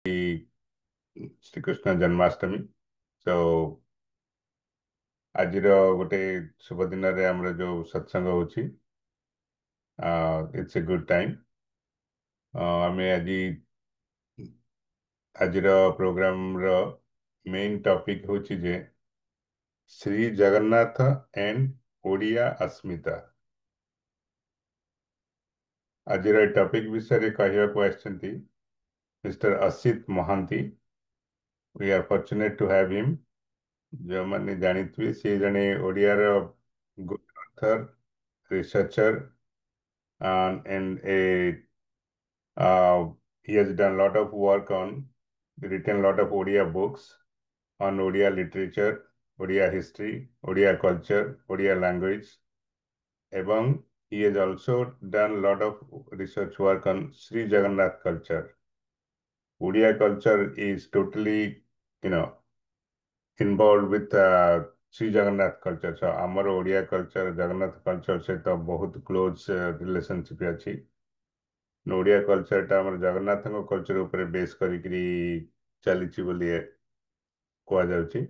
ଶ୍ରୀକୃଷ୍ଣ ଜନ୍ମାଷ୍ଟମୀ। ତ ଆଜିର ଗୋଟେ ଶୁଭ ଦିନରେ ଆମର ଯୋଉ ସତ୍ସଙ୍ଗ ହଉଛି, ଇଟ୍ସ ଏ ଗୁଡ୍ ଟାଇମ୍। ଆମେ ଆଜିର ପ୍ରୋଗ୍ରାମର ମେନ୍ ଟପିକ୍ ହଉଛି ଯେ ଶ୍ରୀ ଜଗନ୍ନାଥ ଏଣ୍ଡ ଓଡ଼ିଆ अस्मिता। ଆଜିର ଏ ଟପିକ୍ ବିଷୟରେ କହିବାକୁ ଆସିଛନ୍ତି mister Asit Mohanty. We are fortunate to have him। ଯେଉଁମାନେ ଜାଣିଥିବେ ସେ ଜଣେ ଓଡ଼ିଆର good author, researcher, and he has done a lot of work written a lot of Odia books on Odia literature, Odia history, Odia culture, Odia language. ଏବଂ he has also done a lot of research work on Sri Jagannath culture. Odia culture is totally, involved with Sri Jagannath culture. So ଆମର Odia culture, Jagannath culture ସହିତ ବହୁତ close relationship ଅଛି। ଓଡ଼ିଆ କଲଚରଟା ଆମର ଜଗନ୍ନାଥଙ୍କ culture ଉପରେ ବେସ୍ କରିକିରି ଚାଲିଛି ବୋଲି କୁହାଯାଉଛି।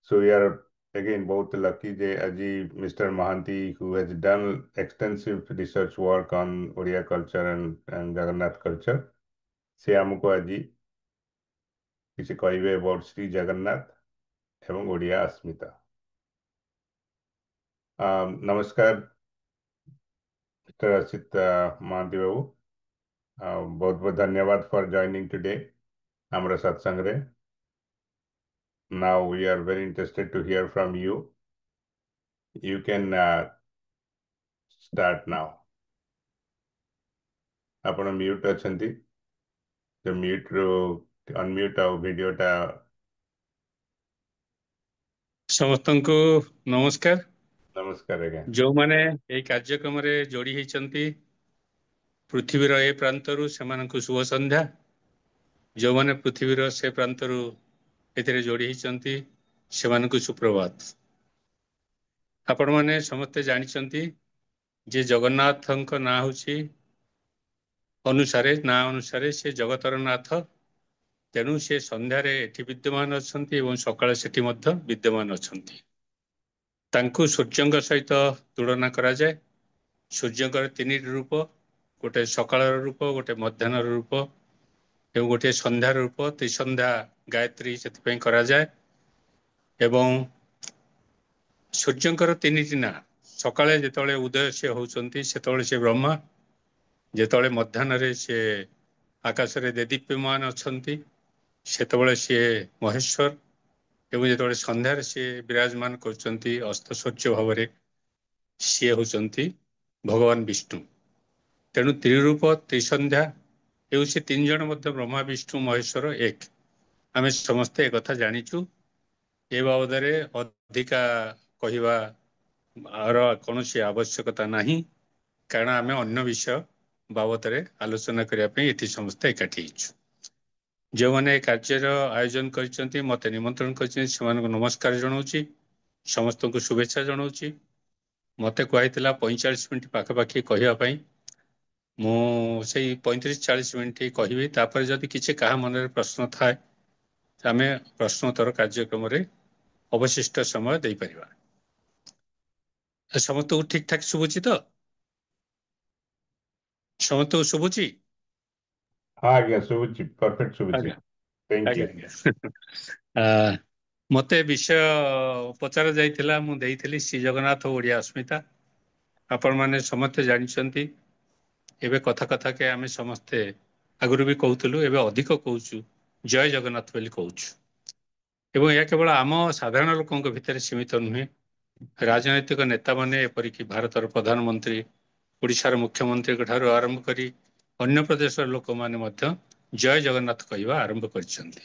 So we are again ବହୁତ lucky ଯେ ଆଜି Mr. Mahanti, who has done extensive research work on Odia culture and Jagannath culture, ସେ ଆମକୁ ଆଜି କିଛି କହିବେ about ଶ୍ରୀ ଜଗନ୍ନାଥ ଏବଂ ଓଡ଼ିଆ अस्मिता। ନମସ୍କାର Mr. Asit Mahanti ବାବୁ, बहुत बहुत धन्यवाद for joining today ଆମର ସତ୍ସଙ୍ଗରେ। Now we are very interested to hear from you. You can start now. ଆପଣ म्यूट ଅଛନ୍ତି, ତ म्यूट ରୁ ଅନମ୍यूट ଆଉ ଭିଡିଓଟା। ସମସ୍ତଙ୍କୁ ନମସ୍କାର। ନମସ୍କାର ଆଜ୍ଞା। ଯେଉଁମାନେ ଏହି କାର୍ଯ୍ୟକ୍ରମରେ ଯୋଡ଼ି ହୋଇଛନ୍ତି ପୃଥିବୀର ଏ ପ୍ରାନ୍ତରୁ ସେମାନଙ୍କୁ ଶୁଭ ସନ୍ଧ୍ୟା। ଯେଉଁମାନେ ପୃଥିବୀର ସେ ପ୍ରାନ୍ତରୁ ଏଥିରେ ଯୋଡ଼ି ହୋଇଛନ୍ତି ସେମାନଙ୍କୁ ସୁପ୍ରଭାତ। ଆପଣମାନେ ସମସ୍ତେ ଜାଣିଛନ୍ତି ଯେ ଜଗନ୍ନାଥଙ୍କ ନାଁ ହେଉଛି ନାଁ ଅନୁସାରେ ସେ ଜଗତର ନାଥ। ତେଣୁ ସେ ସନ୍ଧ୍ୟାରେ ଏଠି ବିଦ୍ୟମାନ ଅଛନ୍ତି ଏବଂ ସକାଳେ ସେଠି ମଧ୍ୟ ବିଦ୍ୟମାନ ଅଛନ୍ତି। ତାଙ୍କୁ ସୂର୍ଯ୍ୟଙ୍କ ସହିତ ତୁଳନା କରାଯାଏ। ସୂର୍ଯ୍ୟଙ୍କର ତିନିଟି ରୂପ, ଗୋଟେ ସକାଳର ରୂପ, ଗୋଟେ ମଧ୍ୟାହ୍ନର ରୂପ ଏବଂ ଗୋଟିଏ ସନ୍ଧ୍ୟାର ରୂପ। ତ୍ରିସନ୍ଧ୍ୟା ଗାୟତ୍ରୀ ସେଥିପାଇଁ କରାଯାଏ। ଏବଂ ସୂର୍ଯ୍ୟଙ୍କର ତିନିଟି ନାଁ, ସକାଳେ ଯେତେବେଳେ ଉଦୟ ସେ ହେଉଛନ୍ତି ସେତେବେଳେ ସେ ବ୍ରହ୍ମା, ଯେତେବେଳେ ମଧ୍ୟାହ୍ନରେ ସେ ଆକାଶରେ ଦେଦୀପ୍ୟମାନ ଅଛନ୍ତି ସେତେବେଳେ ସିଏ ମହେଶ୍ୱର, ଏବଂ ଯେତେବେଳେ ସନ୍ଧ୍ୟାରେ ସିଏ ବିରାଜମାନ କରୁଛନ୍ତି ଅସ୍ତସୂର୍ଯ୍ୟ ଭାବରେ ସିଏ ହେଉଛନ୍ତି ଭଗବାନ ବିଷ୍ଣୁ। ତେଣୁ ତ୍ରିରୂପ ତ୍ରିସନ୍ଧ୍ୟା ହେଉ ସେ ତିନି ଜଣ ମଧ୍ୟ ବ୍ରହ୍ମା ବିଷ୍ଣୁ ମହେଶ୍ୱର ଏକ। ଆମେ ସମସ୍ତେ ଏକଥା ଜାଣିଛୁ। ଏ ବାବଦରେ ଅଧିକା କହିବାର କୌଣସି ଆବଶ୍ୟକତା ନାହିଁ, କାରଣ ଆମେ ଅନ୍ୟ ବିଷୟ ବାବଦରେ ଆଲୋଚନା କରିବା ପାଇଁ ଏଠି ସମସ୍ତେ ଏକାଠି ହେଇଛୁ। ଯେଉଁମାନେ ଏ କାର୍ଯ୍ୟର ଆୟୋଜନ କରିଛନ୍ତି, ମୋତେ ନିମନ୍ତ୍ରଣ କରିଛନ୍ତି, ସେମାନଙ୍କୁ ନମସ୍କାର ଜଣାଉଛି, ସମସ୍ତଙ୍କୁ ଶୁଭେଚ୍ଛା ଜଣାଉଛି। ମୋତେ କୁହାଯାଇଥିଲା 45 ମିନିଟ୍ ପାଖାପାଖି କହିବା ପାଇଁ। ମୁଁ ସେଇ 35-40 ମିନିଟ୍ କହିବି। ତାପରେ ଯଦି କିଛି କାହା ମନରେ ପ୍ରଶ୍ନ ଥାଏ ଆମେ ପ୍ରଶ୍ନୋତ୍ତର କାର୍ଯ୍ୟକ୍ରମରେ ଅବଶିଷ୍ଟ ସମୟ ଦେଇପାରିବା। ସମସ୍ତଙ୍କୁ ଠିକ୍ ଠାକ୍ ଶୁଭୁଛି ତ? ସମସ୍ତଙ୍କୁ ଶୁଭୁଛି? ହଁ ଆଜ୍ଞା, ଶୁଭୁଛି, ପରଫେକ୍ଟ ଶୁଭୁଛି। ଆଜ୍ଞା ଥ୍ୟାଙ୍କ ୟୁ। ଆଜ୍ଞା। ମୋତେ ବିଷୟ ପଚରା ଯାଇଥିଲା, ମୁଁ ଦେଇଥିଲି ଶ୍ରୀ ଜଗନ୍ନାଥ ଓଡ଼ିଆ अस्मिता। ଆପଣମାନେ ସମସ୍ତେ ଜାଣିଛନ୍ତି। ଏବେ କଥା କଥାକେ ଆମେ ସମସ୍ତେ ଆଗରୁ ବି କହୁଥିଲୁ, ଏବେ ଅଧିକ କହୁଛୁ ଜୟ ଜଗନ୍ନାଥ ବୋଲି କହୁଛୁ। ଏବଂ ଏହା କେବଳ ଆମ ସାଧାରଣ ଲୋକଙ୍କ ଭିତରେ ସୀମିତ ନୁହେଁ। ରାଜନୈତିକ ନେତାମାନେ, ଏପରିକି ଭାରତର ପ୍ରଧାନମନ୍ତ୍ରୀ, ଓଡ଼ିଶାର ମୁଖ୍ୟମନ୍ତ୍ରୀଙ୍କ ଠାରୁ ଆରମ୍ଭ କରି ଅନ୍ୟ ପ୍ରଦେଶର ଲୋକମାନେ ମଧ୍ୟ ଜୟ ଜଗନ୍ନାଥ କହିବା ଆରମ୍ଭ କରିଛନ୍ତି।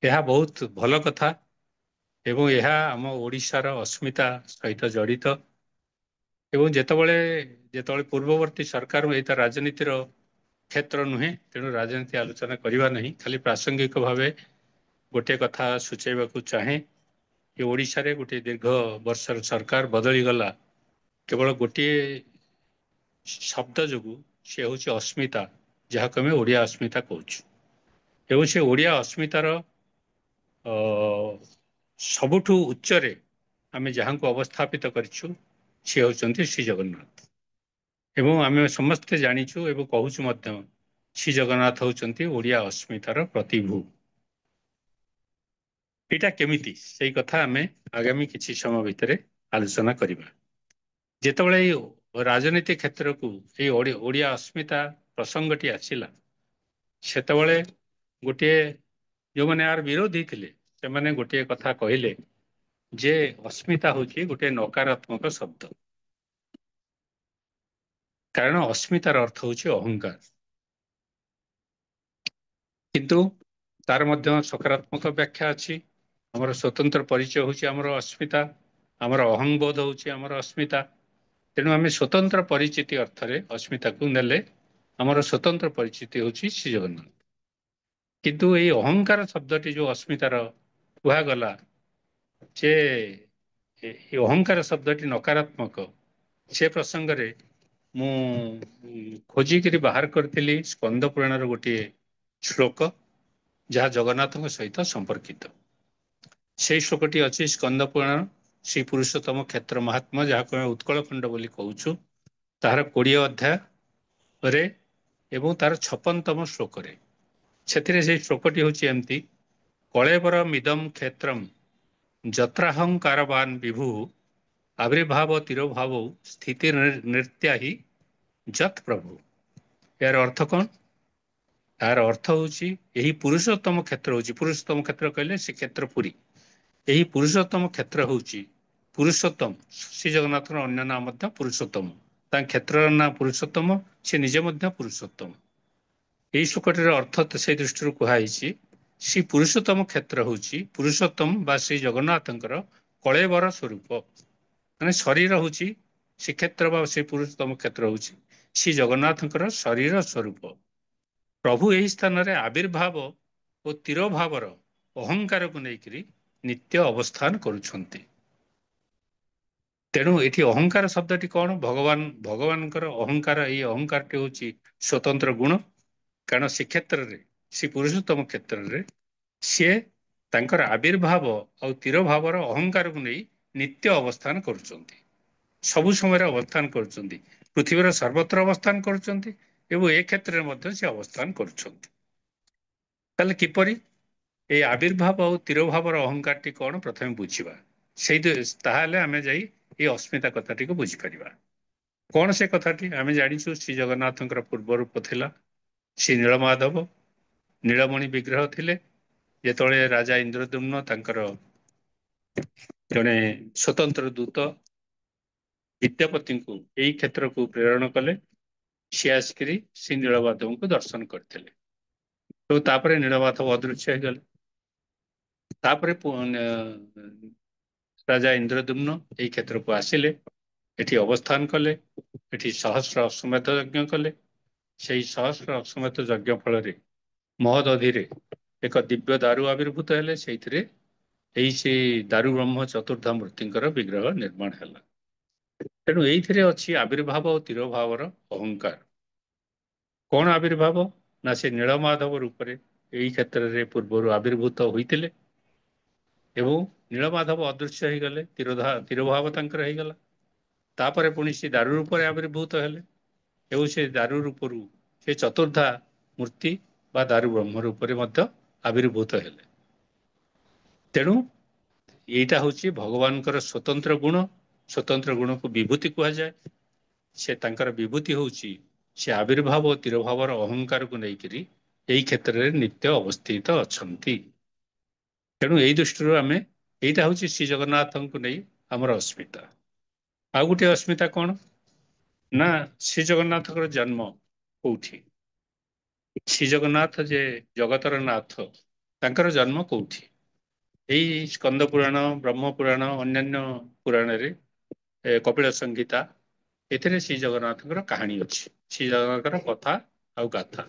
ଏହା ବହୁତ ଭଲ କଥା ଏବଂ ଏହା ଆମ ଓଡ଼ିଶାର अस्मिता ସହିତ ଜଡ଼ିତ। ଏବଂ ଯେତେବେଳେ ପୂର୍ବବର୍ତ୍ତୀ ସରକାର ଏଇଟା ରାଜନୀତିର କ୍ଷେତ୍ର ନୁହେଁ, ତେଣୁ ରାଜନୀତି ଆଲୋଚନା କରିବା ନାହିଁ, ଖାଲି ପ୍ରାସଙ୍ଗିକ ଭାବେ ଗୋଟିଏ କଥା ସୂଚାଇବାକୁ ଚାହେଁ ଯେ ଓଡ଼ିଶାରେ ଗୋଟିଏ ଦୀର୍ଘ ବର୍ଷର ସରକାର ବଦଳିଗଲା କେବଳ ଗୋଟିଏ ଶବ୍ଦ ଯୋଗୁଁ, ସେ ହେଉଛି अस्मिता, ଯାହାକୁ ଆମେ ଓଡ଼ିଆ अस्मिता କହୁଛୁ। ଏବଂ ସେ ଓଡ଼ିଆ ଅସ୍ମିତାର ସବୁଠୁ ଉଚ୍ଚରେ ଆମେ ଯାହାଙ୍କୁ ଅବସ୍ଥାପିତ କରିଛୁ ସେ ହେଉଛନ୍ତି ଶ୍ରୀ ଜଗନ୍ନାଥ। ଏବଂ ଆମେ ସମସ୍ତେ ଜାଣିଛୁ ଏବଂ କହୁଛୁ ମଧ୍ୟ ଶ୍ରୀ ଜଗନ୍ନାଥ ହେଉଛନ୍ତି ଓଡ଼ିଆ ଅସ୍ମିତାର ପ୍ରତିଭୂ। ଏଇଟା କେମିତି, ସେଇ କଥା ଆମେ ଆଗାମୀ କିଛି ସମୟ ଭିତରେ ଆଲୋଚନା କରିବା। ଯେତେବେଳେ ଏଇ ରାଜନୀତି କ୍ଷେତ୍ରକୁ ଏଇ ଓଡ଼ିଆ ଅସ୍ମିତା ପ୍ରସଙ୍ଗଟି ଆସିଲା, ସେତେବେଳେ ଗୋଟିଏ ଯେଉଁମାନେ ଏହାର ବିରୋଧୀ ଥିଲେ ସେମାନେ ଗୋଟିଏ କଥା କହିଲେ ଯେ ଅସ୍ମିତା ହେଉଛି ଗୋଟିଏ ନକାରାତ୍ମକ ଶବ୍ଦ। କାରଣ ଅସ୍ମିତାର ଅର୍ଥ ହେଉଛି ଅହଙ୍କାର। କିନ୍ତୁ ତାର ମଧ୍ୟ ସକାରାତ୍ମକ ବ୍ୟାଖ୍ୟା ଅଛି। ଆମର ସ୍ୱତନ୍ତ୍ର ପରିଚୟ ହେଉଛି ଆମର ଅସ୍ମିତା, ଆମର ଅହଂବୋଧ ହେଉଛି ଆମର ଅସ୍ମିତା। ତେଣୁ ଆମେ ସ୍ୱତନ୍ତ୍ର ପରିଚିତି ଅର୍ଥରେ ଅସ୍ମିତାକୁ ନେଲେ ଆମର ସ୍ୱତନ୍ତ୍ର ପରିଚିତି ହେଉଛି ଶ୍ରୀ ଜଗନ୍ନାଥ। କିନ୍ତୁ ଏଇ ଅହଙ୍କାର ଶବ୍ଦଟି ଯୋଉ ଅସ୍ମିତାର କୁହାଗଲା, ଯେ ଏ ଅହଙ୍କାର ଶବ୍ଦଟି ନକାରାତ୍ମକ, ସେ ପ୍ରସଙ୍ଗରେ ମୁଁ ଖୋଜିକିରି ବାହାର କରିଥିଲି ସ୍କନ୍ଦ ପୁରାଣର ଗୋଟିଏ ଶ୍ଲୋକ, ଯାହା ଜଗନ୍ନାଥଙ୍କ ସହିତ ସମ୍ପର୍କିତ। ସେଇ ଶ୍ଲୋକଟି ଅଛି ସ୍କନ୍ଦ ପୁରାଣ ଶ୍ରୀ ପୁରୁଷୋତ୍ତମ କ୍ଷେତ୍ର ମହାତ୍ମା, ଯାହାକୁ ଆମେ ଉତ୍କଳ ଖଣ୍ଡ ବୋଲି କହୁଛୁ, ତାହାର 20 ଅଧ୍ୟାୟରେ ଏବଂ ତାର 56ତମ ଶ୍ଲୋକରେ। ସେଥିରେ ସେଇ ଶ୍ଲୋକଟି ହେଉଛି ଏମିତି: କଳେବର ମିଦମ୍ କ୍ଷେତ୍ରମ୍ ଯତ୍ରାହଂକାରବାନ୍ ବିଭୁ ଆବିର୍ଭାବ ତିରୋଭାବ ସ୍ଥିତି ନୃତ୍ୟା ହି ଯତ୍ ପ୍ରଭୁ। ଏହାର ଅର୍ଥ କଣ? ଏହାର ଅର୍ଥ ହେଉଛି ଏହି ପୁରୁଷୋତ୍ତମ କ୍ଷେତ୍ର ହେଉଛି, ପୁରୁଷୋତ୍ତମ କ୍ଷେତ୍ର କହିଲେ ସେ କ୍ଷେତ୍ର ପୁରୀ। ଏହି ପୁରୁଷୋତ୍ତମ କ୍ଷେତ୍ର ହେଉଛି ପୁରୁଷୋତ୍ତମ। ଶ୍ରୀ ଜଗନ୍ନାଥର ଅନ୍ୟ ନାମ ମଧ୍ୟ ପୁରୁଷୋତ୍ତମ। ତାଙ୍କ କ୍ଷେତ୍ରର ନାଁ ପୁରୁଷୋତ୍ତମ, ସେ ନିଜେ ମଧ୍ୟ ପୁରୁଷୋତ୍ତମ। ଏଇ ଶୋକଟିର ଅର୍ଥ ସେଇ ଦୃଷ୍ଟିରୁ କୁହାଯାଇଛି, ଶ୍ରୀ ପୁରୁଷୋତ୍ତମ କ୍ଷେତ୍ର ହେଉଛି ପୁରୁଷୋତ୍ତମ ବା ଶ୍ରୀ ଜଗନ୍ନାଥଙ୍କର କଳେବର ସ୍ୱରୂପ। ମାନେ ଶରୀର ହେଉଛି ଶ୍ରୀକ୍ଷେତ୍ର ବା ଶ୍ରୀ ପୁରୁଷୋତ୍ତମ କ୍ଷେତ୍ର ହେଉଛି ଶ୍ରୀ ଜଗନ୍ନାଥଙ୍କର ଶରୀର ସ୍ୱରୂପ। ପ୍ରଭୁ ଏହି ସ୍ଥାନରେ ଆବିର୍ଭାବ ଓ ତିରୋଭାବର ଅହଙ୍କାରକୁ ନେଇକରି ନିତ୍ୟ ଅବସ୍ଥାନ କରୁଛନ୍ତି। ତେଣୁ ଏଠି ଅହଙ୍କାର ଶବ୍ଦଟି କଣ? ଭଗବାନଙ୍କର ଅହଙ୍କାର, ଏଇ ଅହଙ୍କାରଟି ହେଉଛି ସ୍ୱତନ୍ତ୍ର ଗୁଣ। କାରଣ ଶ୍ରୀକ୍ଷେତ୍ରରେ, ଶ୍ରୀ ପୁରୁଷୋତ୍ତମ କ୍ଷେତ୍ରରେ ସିଏ ତାଙ୍କର ଆବିର୍ଭାବ ଆଉ ତିରୋଭାବର ଅହଙ୍କାରକୁ ନେଇ ନିତ୍ୟ ଅବସ୍ଥାନ କରୁଛନ୍ତି। ସବୁ ସମୟରେ ଅବସ୍ଥାନ କରୁଛନ୍ତି, ପୃଥିବୀର ସର୍ବତ୍ର ଅବସ୍ଥାନ କରୁଛନ୍ତି ଏବଂ ଏ କ୍ଷେତ୍ରରେ ମଧ୍ୟ ସେ ଅବସ୍ଥାନ କରୁଛନ୍ତି। ତାହେଲେ କିପରି? ଏଇ ଆବିର୍ଭାବ ଆଉ ତିରୋଭାବର ଅହଙ୍କାରଟି କଣ ପ୍ରଥମେ ବୁଝିବା। ତାହେଲେ ଆମେ ଯାଇ ଏଇ ଅସ୍ମିତା କଥାଟିକୁ ବୁଝିପାରିବା। କଣ ସେ କଥାଟି? ଆମେ ଜାଣିଛୁ ଶ୍ରୀ ଜଗନ୍ନାଥଙ୍କର ପୂର୍ବ ରୂପ ଥିଲା ଶ୍ରୀ ନୀଳମାଧବ, ନୀଳମଣି ବିଗ୍ରହ ଥିଲେ। ଯେତେବେଳେ ରାଜା ଇନ୍ଦ୍ରଦ୍ୟୁମ୍ନ ତାଙ୍କର ଜଣେ ସ୍ୱତନ୍ତ୍ର ଦୂତ ବିଦ୍ୟାପତିଙ୍କୁ ଏଇ କ୍ଷେତ୍ରକୁ ପ୍ରେରଣ କଲେ, ସିଏ ଆସିକିରି ଶ୍ରୀ ନୀଳମାଧବଙ୍କୁ ଦର୍ଶନ କରିଥିଲେ। ତ ତାପରେ ନୀଳମାଧବ ଅଦୃଶ୍ୟ ହେଇଗଲେ। ତାପରେ ରାଜା ଇନ୍ଦ୍ରଦ୍ୟୁମ୍ନ ଏଇ କ୍ଷେତ୍ରକୁ ଆସିଲେ, ଏଠି ଅବସ୍ଥାନ କଲେ, ଏଠି ସହସ୍ର ଅଶ୍ୱମେଧ ଯଜ୍ଞ କଲେ। ସେଇ ସହସ୍ର ଅଶ୍ୱମେଧ ଯଜ୍ଞ ଫଳରେ ମହୋଦଧିରେ ଏକ ଦିବ୍ୟ ଦାରୁ ଆବିର୍ଭୂତ ହେଲେ। ସେଇଥିରେ ଏଇ ସେ ଦାରୁ ବ୍ରହ୍ମ ଚତୁର୍ଦ୍ଧା ମୂର୍ତ୍ତିଙ୍କର ବିଗ୍ରହ ନିର୍ମାଣ ହେଲା। ତେଣୁ ଏଇଥିରେ ଅଛି ଆବିର୍ଭାବ ଓ ତିରୋଭାବର ଅହଙ୍କାର। କଣ ଆବିର୍ଭାବ? ନା ସେ ନୀଳମାଧବ ରୂପରେ ଏଇ କ୍ଷେତ୍ରରେ ପୂର୍ବରୁ ଆବିର୍ଭୂତ ହୋଇଥିଲେ ଏବଂ ନୀଳମାଧବ ଅଦୃଶ୍ୟ ହେଇଗଲେ, ତିରୋଭାବ ତାଙ୍କର ହେଇଗଲା। ତାପରେ ପୁଣି ସେ ଦାରୁ ରୂପରେ ଆବିର୍ଭୂତ ହେଲେ ଏବଂ ସେ ଦାରୁ ରୂପରୁ ସେ ଚତୁର୍ଦ୍ଧା ମୂର୍ତ୍ତି ବା ଦାରୁ ବ୍ରହ୍ମ ରୂପରେ ମଧ୍ୟ ଆବିର୍ଭୂତ ହେଲେ। ତେଣୁ ଏଇଟା ହେଉଛି ଭଗବାନଙ୍କର ସ୍ୱତନ୍ତ୍ର ଗୁଣ। ସ୍ୱତନ୍ତ୍ର ଗୁଣକୁ ବିଭୂତି କୁହାଯାଏ। ସେ ତାଙ୍କର ବିଭୂତି ହେଉଛି ସେ ଆବିର୍ଭାବ ଓ ତିରୋଭାବର ଅହଙ୍କାରକୁ ନେଇକରି ଏଇ କ୍ଷେତ୍ରରେ ନିତ୍ୟ ଅବସ୍ଥିତ ଅଛନ୍ତି। ତେଣୁ ଏଇ ଦୃଷ୍ଟିରୁ ଏଇଟା ହେଉଛି ଶ୍ରୀ ଜଗନ୍ନାଥଙ୍କୁ ନେଇ ଆମର ଅସ୍ମିତା। ଆଉ ଗୋଟିଏ ଅସ୍ମିତା କଣ? ନା ଶ୍ରୀ ଜଗନ୍ନାଥଙ୍କର ଜନ୍ମ କୋଉଠି? ଶ୍ରୀ ଜଗନ୍ନାଥ ଯେ ଜଗତର ନାଥ, ତାଙ୍କର ଜନ୍ମ କୋଉଠି? ଏଇ ସ୍କନ୍ଦ ପୁରାଣ, ବ୍ରହ୍ମ ପୁରାଣ, ଅନ୍ୟାନ୍ୟ ପୁରାଣରେ କପିଳ ସଂଗୀତା, ଏଥିରେ ଶ୍ରୀ ଜଗନ୍ନାଥଙ୍କର କାହାଣୀ ଅଛି। ଶ୍ରୀ ଜଗନ୍ନାଥଙ୍କର କଥା ଆଉ ଗାଥା।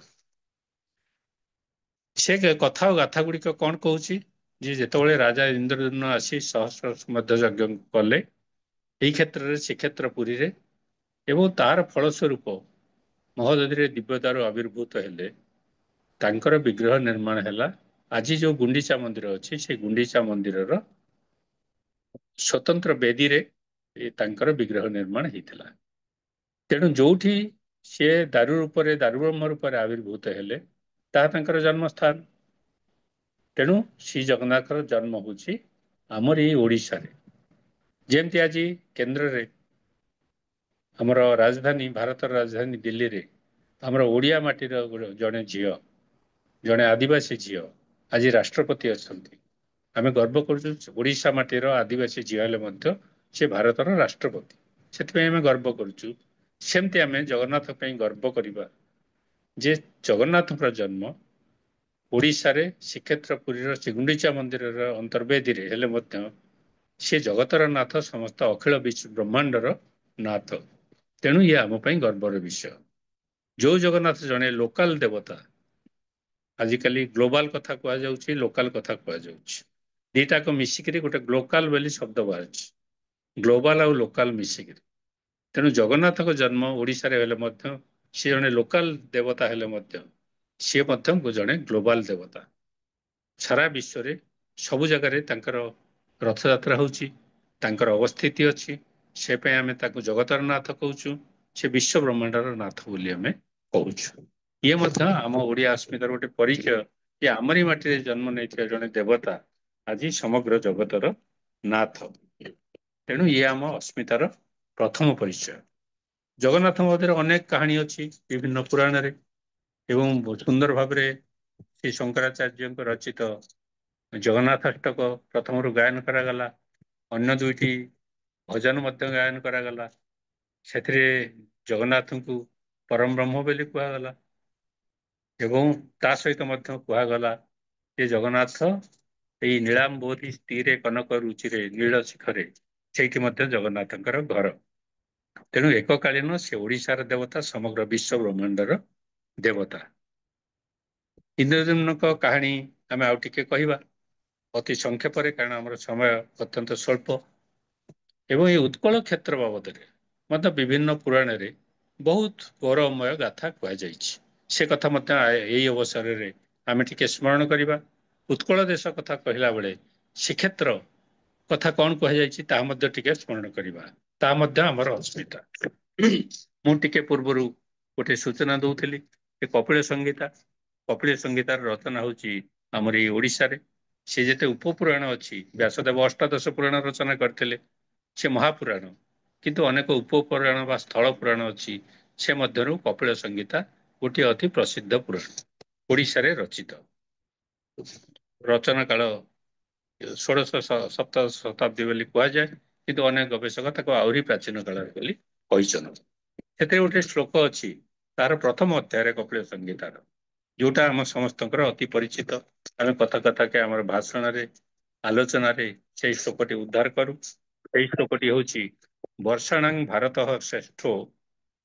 ସେ କଥା ଓ ଗାଥା ଗୁଡିକ କଣ କହୁଛି? ଯେ ଯେତେବେଳେ ରାଜା ଇନ୍ଦ୍ରଦ୍ୟୁମ୍ନ ଆସି ସହସ୍ର ଅଶ୍ୱମେଧ ଯଜ୍ଞ କଲେ ଏଇ କ୍ଷେତ୍ରରେ, ଶ୍ରୀକ୍ଷେତ୍ର ପୁରୀରେ, ଏବଂ ତାର ଫଳସ୍ୱରୂପ ମହୋଦଧିରେ ଦିବ୍ୟଦାରୁ ଆବିର୍ଭୂତ ହେଲେ, ତାଙ୍କର ବିଗ୍ରହ ନିର୍ମାଣ ହେଲା। ଆଜି ଯୋଉ ଗୁଣ୍ଡିଚା ମନ୍ଦିର ଅଛି ସେ ଗୁଣ୍ଡିଚା ମନ୍ଦିରର ସ୍ୱତନ୍ତ୍ର ବେଦୀରେ ତାଙ୍କର ବିଗ୍ରହ ନିର୍ମାଣ ହେଇଥିଲା। ତେଣୁ ଯୋଉଠି ସିଏ ଦାରୁ ରୂପରେ ଦାରୁ ବ୍ରହ୍ମ ରୂପରେ ଆବିର୍ଭୂତ ହେଲେ ତାହା ତାଙ୍କର ଜନ୍ମସ୍ଥାନ। ତେଣୁ ଶ୍ରୀ ଜଗନ୍ନାଥର ଜନ୍ମ ହେଉଛି ଆମର ଏଇ ଓଡ଼ିଶାରେ। ଯେମିତି ଆଜି କେନ୍ଦ୍ରରେ ଆମର ରାଜଧାନୀ, ଭାରତର ରାଜଧାନୀ ଦିଲ୍ଲୀରେ ଆମର ଓଡ଼ିଆ ମାଟିର ଜଣେ ଝିଅ, ଜଣେ ଆଦିବାସୀ ଝିଅ ଆଜି ରାଷ୍ଟ୍ରପତି ଅଛନ୍ତି। ଆମେ ଗର୍ବ କରୁଛୁ ଓଡ଼ିଶା ମାଟିର ଆଦିବାସୀ ଝିଅ ହେଲେ ମଧ୍ୟ ସେ ଭାରତର ରାଷ୍ଟ୍ରପତି, ସେଥିପାଇଁ ଆମେ ଗର୍ବ କରୁଛୁ। ସେମିତି ଆମେ ଜଗନ୍ନାଥ ପାଇଁ ଗର୍ବ କରିବା ଯେ ଜଗନ୍ନାଥଙ୍କର ଜନ୍ମ ଓଡ଼ିଶାରେ ଶ୍ରୀକ୍ଷେତ୍ର ପୁରୀର ଶ୍ରୀଗୁଣ୍ଡିଚା ମନ୍ଦିରର ଅନ୍ତର୍ବେଦୀରେ ହେଲେ ମଧ୍ୟ ସେ ଜଗତର ନାଥ, ସମସ୍ତ ଅଖିଳ ବିଶ୍ୱ ବ୍ରହ୍ମାଣ୍ଡର ନାଥ। ତେଣୁ ଇଏ ଆମ ପାଇଁ ଗର୍ବର ବିଷୟ। ଯୋଉ ଜଗନ୍ନାଥ ଜଣେ ଲୋକାଲ ଦେବତା, ଆଜିକାଲି ଗ୍ଲୋବାଲ କଥା କୁହାଯାଉଛି, ଲୋକାଲ କଥା କୁହାଯାଉଛି, ଦିଟାକ ମିଶିକିରି ଗୋଟେ ଗ୍ଲୋକାଲ ବୋଲି ଶବ୍ଦ ବାହାରିଛି, ଗ୍ଲୋବାଲ ଆଉ ଲୋକାଲ ମିଶିକିରି। ତେଣୁ ଜଗନ୍ନାଥଙ୍କ ଜନ୍ମ ଓଡ଼ିଶାରେ ହେଲେ ମଧ୍ୟ ସେ ଜଣେ ଲୋକାଲ ଦେବତା ହେଲେ ମଧ୍ୟ ସିଏ ମଧ୍ୟ ଜଣେ ଗ୍ଲୋବାଲ ଦେବତା। ସାରା ବିଶ୍ୱରେ ସବୁ ଜାଗାରେ ତାଙ୍କର ରଥଯାତ୍ରା ହେଉଛି, ତାଙ୍କର ଅବସ୍ଥିତି ଅଛି। ସେ ପାଇଁ ଆମେ ତାକୁ ଜଗତର ନାଥ କହୁଛୁ, ସେ ବିଶ୍ୱ ବ୍ରହ୍ମାଣ୍ଡର ନାଥ ବୋଲି ଆମେ କହୁଛୁ। ଇଏ ମଧ୍ୟ ଆମ ଓଡ଼ିଆ ଅସ୍ମିତାର ଗୋଟେ ପରିଚୟ ଯେ ଆମରି ମାଟିରେ ଜନ୍ମ ନେଇଥିବା ଜଣେ ଦେବତା ଆଜି ସମଗ୍ର ଜଗତର ନାଥ। ତେଣୁ ଇଏ ଆମ ଅସ୍ମିତାର ପ୍ରଥମ ପରିଚୟ। ଜଗନ୍ନାଥଙ୍କ ମଧ୍ୟରେ ଅନେକ କାହାଣୀ ଅଛି ବିଭିନ୍ନ ପୁରାଣରେ, ଏବଂ ସୁନ୍ଦର ଭାବରେ ଶ୍ରୀ ଶଙ୍କରାଚାର୍ଯ୍ୟଙ୍କ ରଚିତ ଜଗନ୍ନାଥାଷ୍ଟକ ପ୍ରଥମରୁ ଗାୟନ କରାଗଲା। ଅନ୍ୟ ଦୁଇଟି ଭଜନ ମଧ୍ୟ ଗାୟନ କରାଗଲା। ସେଥିରେ ଜଗନ୍ନାଥଙ୍କୁ ପରମ ବ୍ରହ୍ମ ବୋଲି କୁହାଗଲା ଏବଂ ତା ସହିତ ମଧ୍ୟ କୁହାଗଲା ଯେ ଜଗନ୍ନାଥ ଏଇ ନୀଳାମ୍ବୋଧି ସ୍ଥିରେ କନକ ରୁଚିରେ ନୀଳ ଶିଖରେ, ସେଇଠି ମଧ୍ୟ ଜଗନ୍ନାଥଙ୍କର ଘର। ତେଣୁ ଏକକାଳୀନ ସେ ଓଡ଼ିଶାର ଦେବତା, ସମଗ୍ର ବିଶ୍ୱ ବ୍ରହ୍ମାଣ୍ଡର ଦେବତା। ଇନ୍ଦ୍ରଦ୍ୟୁମ୍ନଙ୍କ କାହାଣୀ ଆମେ ଆଉ ଟିକେ କହିବା ଅତି ସଂକ୍ଷେପରେ, କାରଣ ଆମର ସମୟ ଅତ୍ୟନ୍ତ ସ୍ୱଳ୍ପ। ଏବଂ ଏହି ଉତ୍କଳ କ୍ଷେତ୍ର ବାବଦରେ ମଧ୍ୟ ବିଭିନ୍ନ ପୁରାଣରେ ବହୁତ ଗୌରବମୟ ଗାଥା କୁହାଯାଇଛି। ସେ କଥା ମଧ୍ୟ ଏହି ଅବସରରେ ଆମେ ଟିକେ ସ୍ମରଣ କରିବା। ଉତ୍କଳ ଦେଶ କଥା କହିଲା ବେଳେ ଶ୍ରୀକ୍ଷେତ୍ର କଥା କଣ କୁହାଯାଇଛି ତାହା ମଧ୍ୟ ଟିକେ ସ୍ମରଣ କରିବା, ତାହା ମଧ୍ୟ ଆମର ଅସ୍ମିତା। ମୁଁ ଟିକେ ପୂର୍ବରୁ ଗୋଟେ ସୂଚନା ଦଉଥିଲି ଯେ କପିଳ ସଂହିତା, କପିଳ ସଂହିତାର ରଚନା ହେଉଛି ଆମର ଏଇ ଓଡ଼ିଶାରେ। ସେ ଯେତେ ଉପପୁରାଣ ଅଛି, ବ୍ୟାସଦେବ ଅଷ୍ଟାଦଶ ପୁରାଣ ରଚନା କରିଥିଲେ, ସେ ମହାପୁରାଣ, କିନ୍ତୁ ଅନେକ ଉପପୁରାଣ ବା ସ୍ଥଳ ପୁରାଣ ଅଛି। ସେ ମଧ୍ୟରୁ କପିଳ ସଂହିତା ଗୋଟିଏ ଅତି ପ୍ରସିଦ୍ଧ ପୁରାଣ, ଓଡ଼ିଶାରେ ରଚିତ। ରଚନା କାଳ ଷୋଡ଼ଶ ସପ୍ତଦଶ ଶତାବ୍ଦୀ ବୋଲି କୁହାଯାଏ, କିନ୍ତୁ ଅନେକ ଗବେଷକ ତାକୁ ଆହୁରି ପ୍ରାଚୀନ କାଳରେ ବୋଲି କହିଛନ୍ତି। ସେଥିରେ ଗୋଟେ ଶ୍ଲୋକ ଅଛି ତାର ପ୍ରଥମ ଅଧ୍ୟାୟରେ କପିଳ ସଂହିତାର, ଯୋଉଟା ଆମ ସମସ୍ତଙ୍କର ଅତି ପରିଚିତ। ଆମେ କଥା କଥାକେ ଆମର ଭାଷଣରେ, ଆଲୋଚନାରେ ସେଇ ଶ୍ଲୋକଟି ଉଦ୍ଧାର କରୁ। ସେଇ ଶ୍ଲୋକଟି ହେଉଛି ବର୍ଷାଣାଂ ଭାରତଃ ଶ୍ରେଷ୍ଠୋ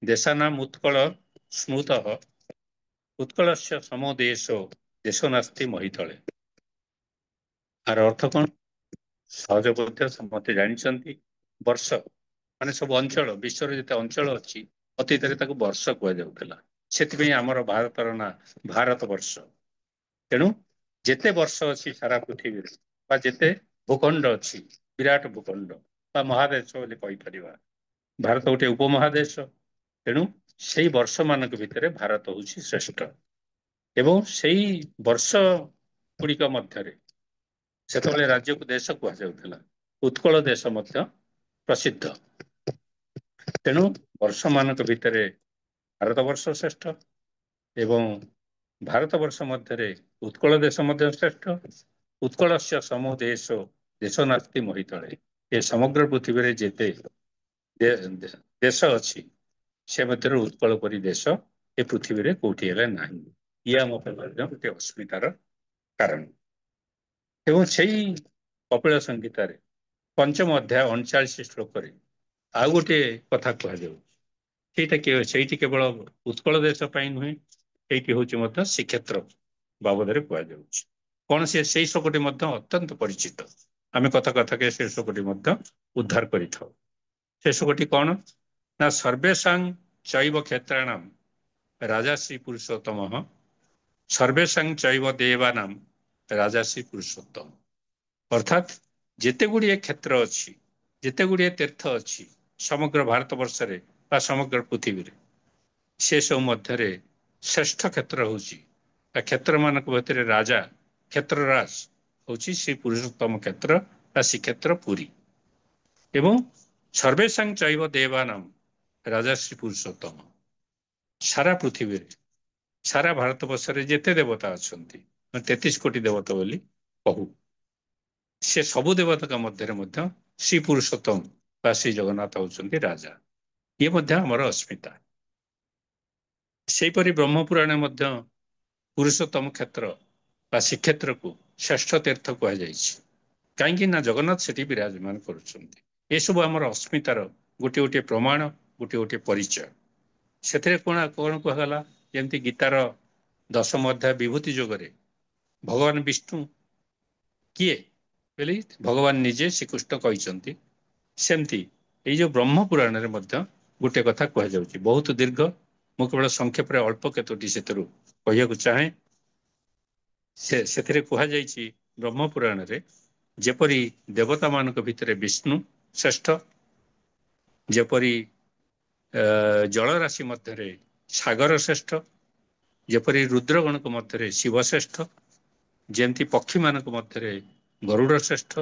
ଦେଶାନାମ ଉତ୍କଳ ସ୍ମୃତଃ ଉତ୍କଳସ୍ୟ ସମୋ ଦେଶ ନାସ୍ତି ମହିତଳେ। ଆର ଅର୍ଥ କଣ? ସହଜ ବୋଧ୍ୟ, ସମସ୍ତେ ଜାଣିଛନ୍ତି। ବର୍ଷ ମାନେ ସବୁ ଅଞ୍ଚଳ, ବିଶ୍ୱର ଯେତେ ଅଞ୍ଚଳ ଅଛି ଅତୀତରେ ତାକୁ ବର୍ଷ କୁହାଯାଉଥିଲା। ସେଥିପାଇଁ ଆମର ଭାରତର ନାଁ ଭାରତ ବର୍ଷ। ତେଣୁ ଯେତେ ବର୍ଷ ଅଛି ସାରା ପୃଥିବୀରେ, ବା ଯେତେ ଭୂଖଣ୍ଡ ଅଛି, ବିରାଟ ଭୂଖଣ୍ଡ ବା ମହାଦେଶ ବୋଲି କହିପାରିବା, ଭାରତ ଗୋଟିଏ ଉପମହାଦେଶ। ତେଣୁ ସେଇ ବର୍ଷ ମାନଙ୍କ ଭିତରେ ଭାରତ ହେଉଛି ଶ୍ରେଷ୍ଠ। ଏବଂ ସେଇ ବର୍ଷ ଗୁଡ଼ିକ ମଧ୍ୟରେ ସେତେବେଳେ ରାଜ୍ୟକୁ ଦେଶ କୁହାଯାଉଥିଲା, ଉତ୍କଳ ଦେଶ ମଧ୍ୟ ପ୍ରସିଦ୍ଧ। ତେଣୁ ବର୍ଷ ମାନଙ୍କ ଭିତରେ ଭାରତ ବର୍ଷ ଶ୍ରେଷ୍ଠ ଏବଂ ଭାରତ ବର୍ଷ ମଧ୍ୟରେ ଉତ୍କଳ ଦେଶ ମଧ୍ୟ ଶ୍ରେଷ୍ଠ। ଉତ୍କଳସ୍ୟ ସମୋ ଦେଶ ନାସ୍ତି ମହିତଳେ। ଏ ସମଗ୍ର ପୃଥିବୀରେ ଯେତେ ଦେଶ ଅଛି ସେ ମଧ୍ୟରୁ ଉତ୍କଳ ପରି ଦେଶ ଏ ପୃଥିବୀରେ କୋଉଠି ହେଲେ ନାହିଁ। ଇଏ ଆମ ପାଇଁ ମଧ୍ୟ ଗୋଟେ ଅସ୍ମିତାର କାରଣ। ଏବଂ ସେଇ କପିଳ ସଂହିତାରେ ପଞ୍ଚମ ଅଧ୍ୟାୟ 39 ଶ୍ଲୋକରେ ଆଉ ଗୋଟିଏ କଥା କୁହାଯାଉଛି। ସେଇଠି କେବଳ ଉତ୍କଳ ଦେଶ ପାଇଁ ନୁହେଁ, ସେଇଠି ହେଉଛି ମଧ୍ୟ ଶ୍ରୀକ୍ଷେତ୍ର ବାବଦରେ କୁହାଯାଉଛି। କଣ ସେଇ ଶ୍ଲୋକଟି ମଧ୍ୟ ଅତ୍ୟନ୍ତ ପରିଚିତ। ଆମେ କଥା କଥାକେ ସେ ଶ୍ଲୋକଟି ମଧ୍ୟ ଉଦ୍ଧାର କରିଥାଉ। ସେ ଶ୍ଲୋକଟି କଣ ନା, ସର୍ବେଷାଂ ଚୈବ କ୍ଷେତ୍ରାଣାମ୍ ରାଜାଶ୍ରୀ ପୁରୁଷୋତ୍ତମ ସର୍ବେଷାଂ ଚୈବ ଦେବାନାଂ ରାଜାସି ପୁରୁଷୋତ୍ତମ। ଅର୍ଥାତ୍ ଯେତେ ଗୁଡ଼ିଏ କ୍ଷେତ୍ର ଅଛି, ଯେତେ ଗୁଡ଼ିଏ ତୀର୍ଥ ଅଛି ସମଗ୍ର ଭାରତ ବର୍ଷରେ ବା ସମଗ୍ର ପୃଥିବୀରେ, ସେ ସବୁ ମଧ୍ୟରେ ଶ୍ରେଷ୍ଠ କ୍ଷେତ୍ର ହେଉଛି, ବା କ୍ଷେତ୍ରମାନଙ୍କ ଭିତରେ ରାଜା, କ୍ଷେତ୍ରରାଜ ହେଉଛି ଶ୍ରୀ ପୁରୁଷୋତ୍ତମ କ୍ଷେତ୍ର ବା ଶ୍ରୀକ୍ଷେତ୍ର ପୁରୀ। ଏବଂ ସର୍ବେଷାଂ ଚୈବ ଦେବାନାଂ ରାଜାଶ୍ରୀ ପୁରୁଷୋତ୍ତମ। ସାରା ପୃଥିବୀରେ, ସାରା ଭାରତ ବର୍ଷରେ ଯେତେ ଦେବତା ଅଛନ୍ତି, 33 କୋଟି ଦେବତା ବୋଲି କହୁ, ସେ ସବୁ ଦେବତାଙ୍କ ମଧ୍ୟରେ ମଧ୍ୟ ଶ୍ରୀ ପୁରୁଷୋତ୍ତମ ବା ଶ୍ରୀ ଜଗନ୍ନାଥ ହେଉଛନ୍ତି ରାଜା। ଇଏ ମଧ୍ୟ ଆମର ଅସ୍ମିତା। ସେହିପରି ବ୍ରହ୍ମପୁରାଣ ମଧ୍ୟ ପୁରୁଷୋତ୍ତମ କ୍ଷେତ୍ର ବା ଶ୍ରୀକ୍ଷେତ୍ରକୁ ଶ୍ରେଷ୍ଠ ତୀର୍ଥ କୁହାଯାଇଛି। କାହିଁକି ନା ଜଗନ୍ନାଥ ସେଠି ବିରାଜମାନ କରୁଛନ୍ତି। ଏସବୁ ଆମର ଅସ୍ମିତାର ଗୋଟିଏ ଗୋଟିଏ ପ୍ରମାଣ, ଗୋଟିଏ ଗୋଟିଏ ପରିଚୟ। ସେଥିରେ କଣ କୁହାଗଲା, ଯେମିତି ଗୀତାର ଦଶମ ଅଧ୍ୟାୟ ବିଭୂତି ଯୋଗରେ ଭଗବାନ ବିଷ୍ଣୁ କିଏ ବୋଲି ଭଗବାନ ନିଜେ ଶ୍ରୀକୃଷ୍ଣ କହିଛନ୍ତି। ସେମିତି ଏଇ ଯୋଉ ବ୍ରହ୍ମ ପୁରାଣରେ ମଧ୍ୟ ଗୋଟେ କଥା କୁହାଯାଉଛି, ବହୁତ ଦୀର୍ଘ, ମୁଁ କେବଳ ସଂକ୍ଷେପରେ ଅଳ୍ପ କେତୋଟି ସେଥିରୁ କହିବାକୁ ଚାହେଁ। ସେଥିରେ କୁହାଯାଇଛି ବ୍ରହ୍ମ ପୁରାଣରେ, ଯେପରି ଦେବତା ମାନଙ୍କ ଭିତରେ ବିଷ୍ଣୁ ଶ୍ରେଷ୍ଠ, ଯେପରି ଜଳରାଶି ମଧ୍ୟରେ ସାଗର ଶ୍ରେଷ୍ଠ, ଯେପରି ରୁଦ୍ରଗଣଙ୍କ ମଧ୍ୟରେ ଶିବ ଶ୍ରେଷ୍ଠ, ଯେମିତି ପକ୍ଷୀମାନଙ୍କ ମଧ୍ୟରେ ଗରୁଡ଼ ଶ୍ରେଷ୍ଠ,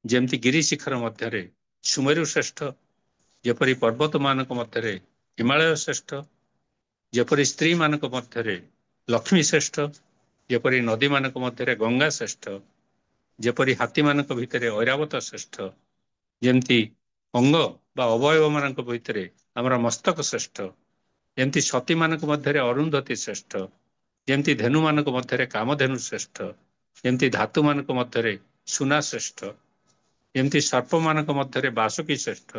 ଯେମିତି ଗିରି ଶିଖର ମଧ୍ୟରେ ସୁମେରୁ ଶ୍ରେଷ୍ଠ, ଯେପରି ପର୍ବତ ମାନଙ୍କ ମଧ୍ୟରେ ହିମାଳୟ ଶ୍ରେଷ୍ଠ, ଯେପରି ସ୍ତ୍ରୀ ମାନଙ୍କ ମଧ୍ୟରେ ଲକ୍ଷ୍ମୀ ଶ୍ରେଷ୍ଠ, ଯେପରି ନଦୀ ମାନଙ୍କ ମଧ୍ୟରେ ଗଙ୍ଗା ଶ୍ରେଷ୍ଠ, ଯେପରି ହାତୀମାନଙ୍କ ଭିତରେ ଐରାବତ ଶ୍ରେଷ୍ଠ, ଯେମିତି ଅଙ୍ଗ ବା ଅବୟବ ମାନଙ୍କ ଭିତରେ ଆମର ମସ୍ତକ ଶ୍ରେଷ୍ଠ, ଯେମିତି ସତୀ ମାନଙ୍କ ମଧ୍ୟରେ ଅରୁନ୍ଧତୀ ଶ୍ରେଷ୍ଠ, ଯେମିତି ଧେନୁ ମାନଙ୍କ ମଧ୍ୟରେ କାମଧେନୁ ଶ୍ରେଷ୍ଠ, ଯେମିତି ଧାତୁ ମାନଙ୍କ ମଧ୍ୟରେ ସୁନା ଶ୍ରେଷ୍ଠ, ଯେମିତି ସର୍ପ ମାନଙ୍କ ମଧ୍ୟରେ ବାସୁକୀ ଶ୍ରେଷ୍ଠ,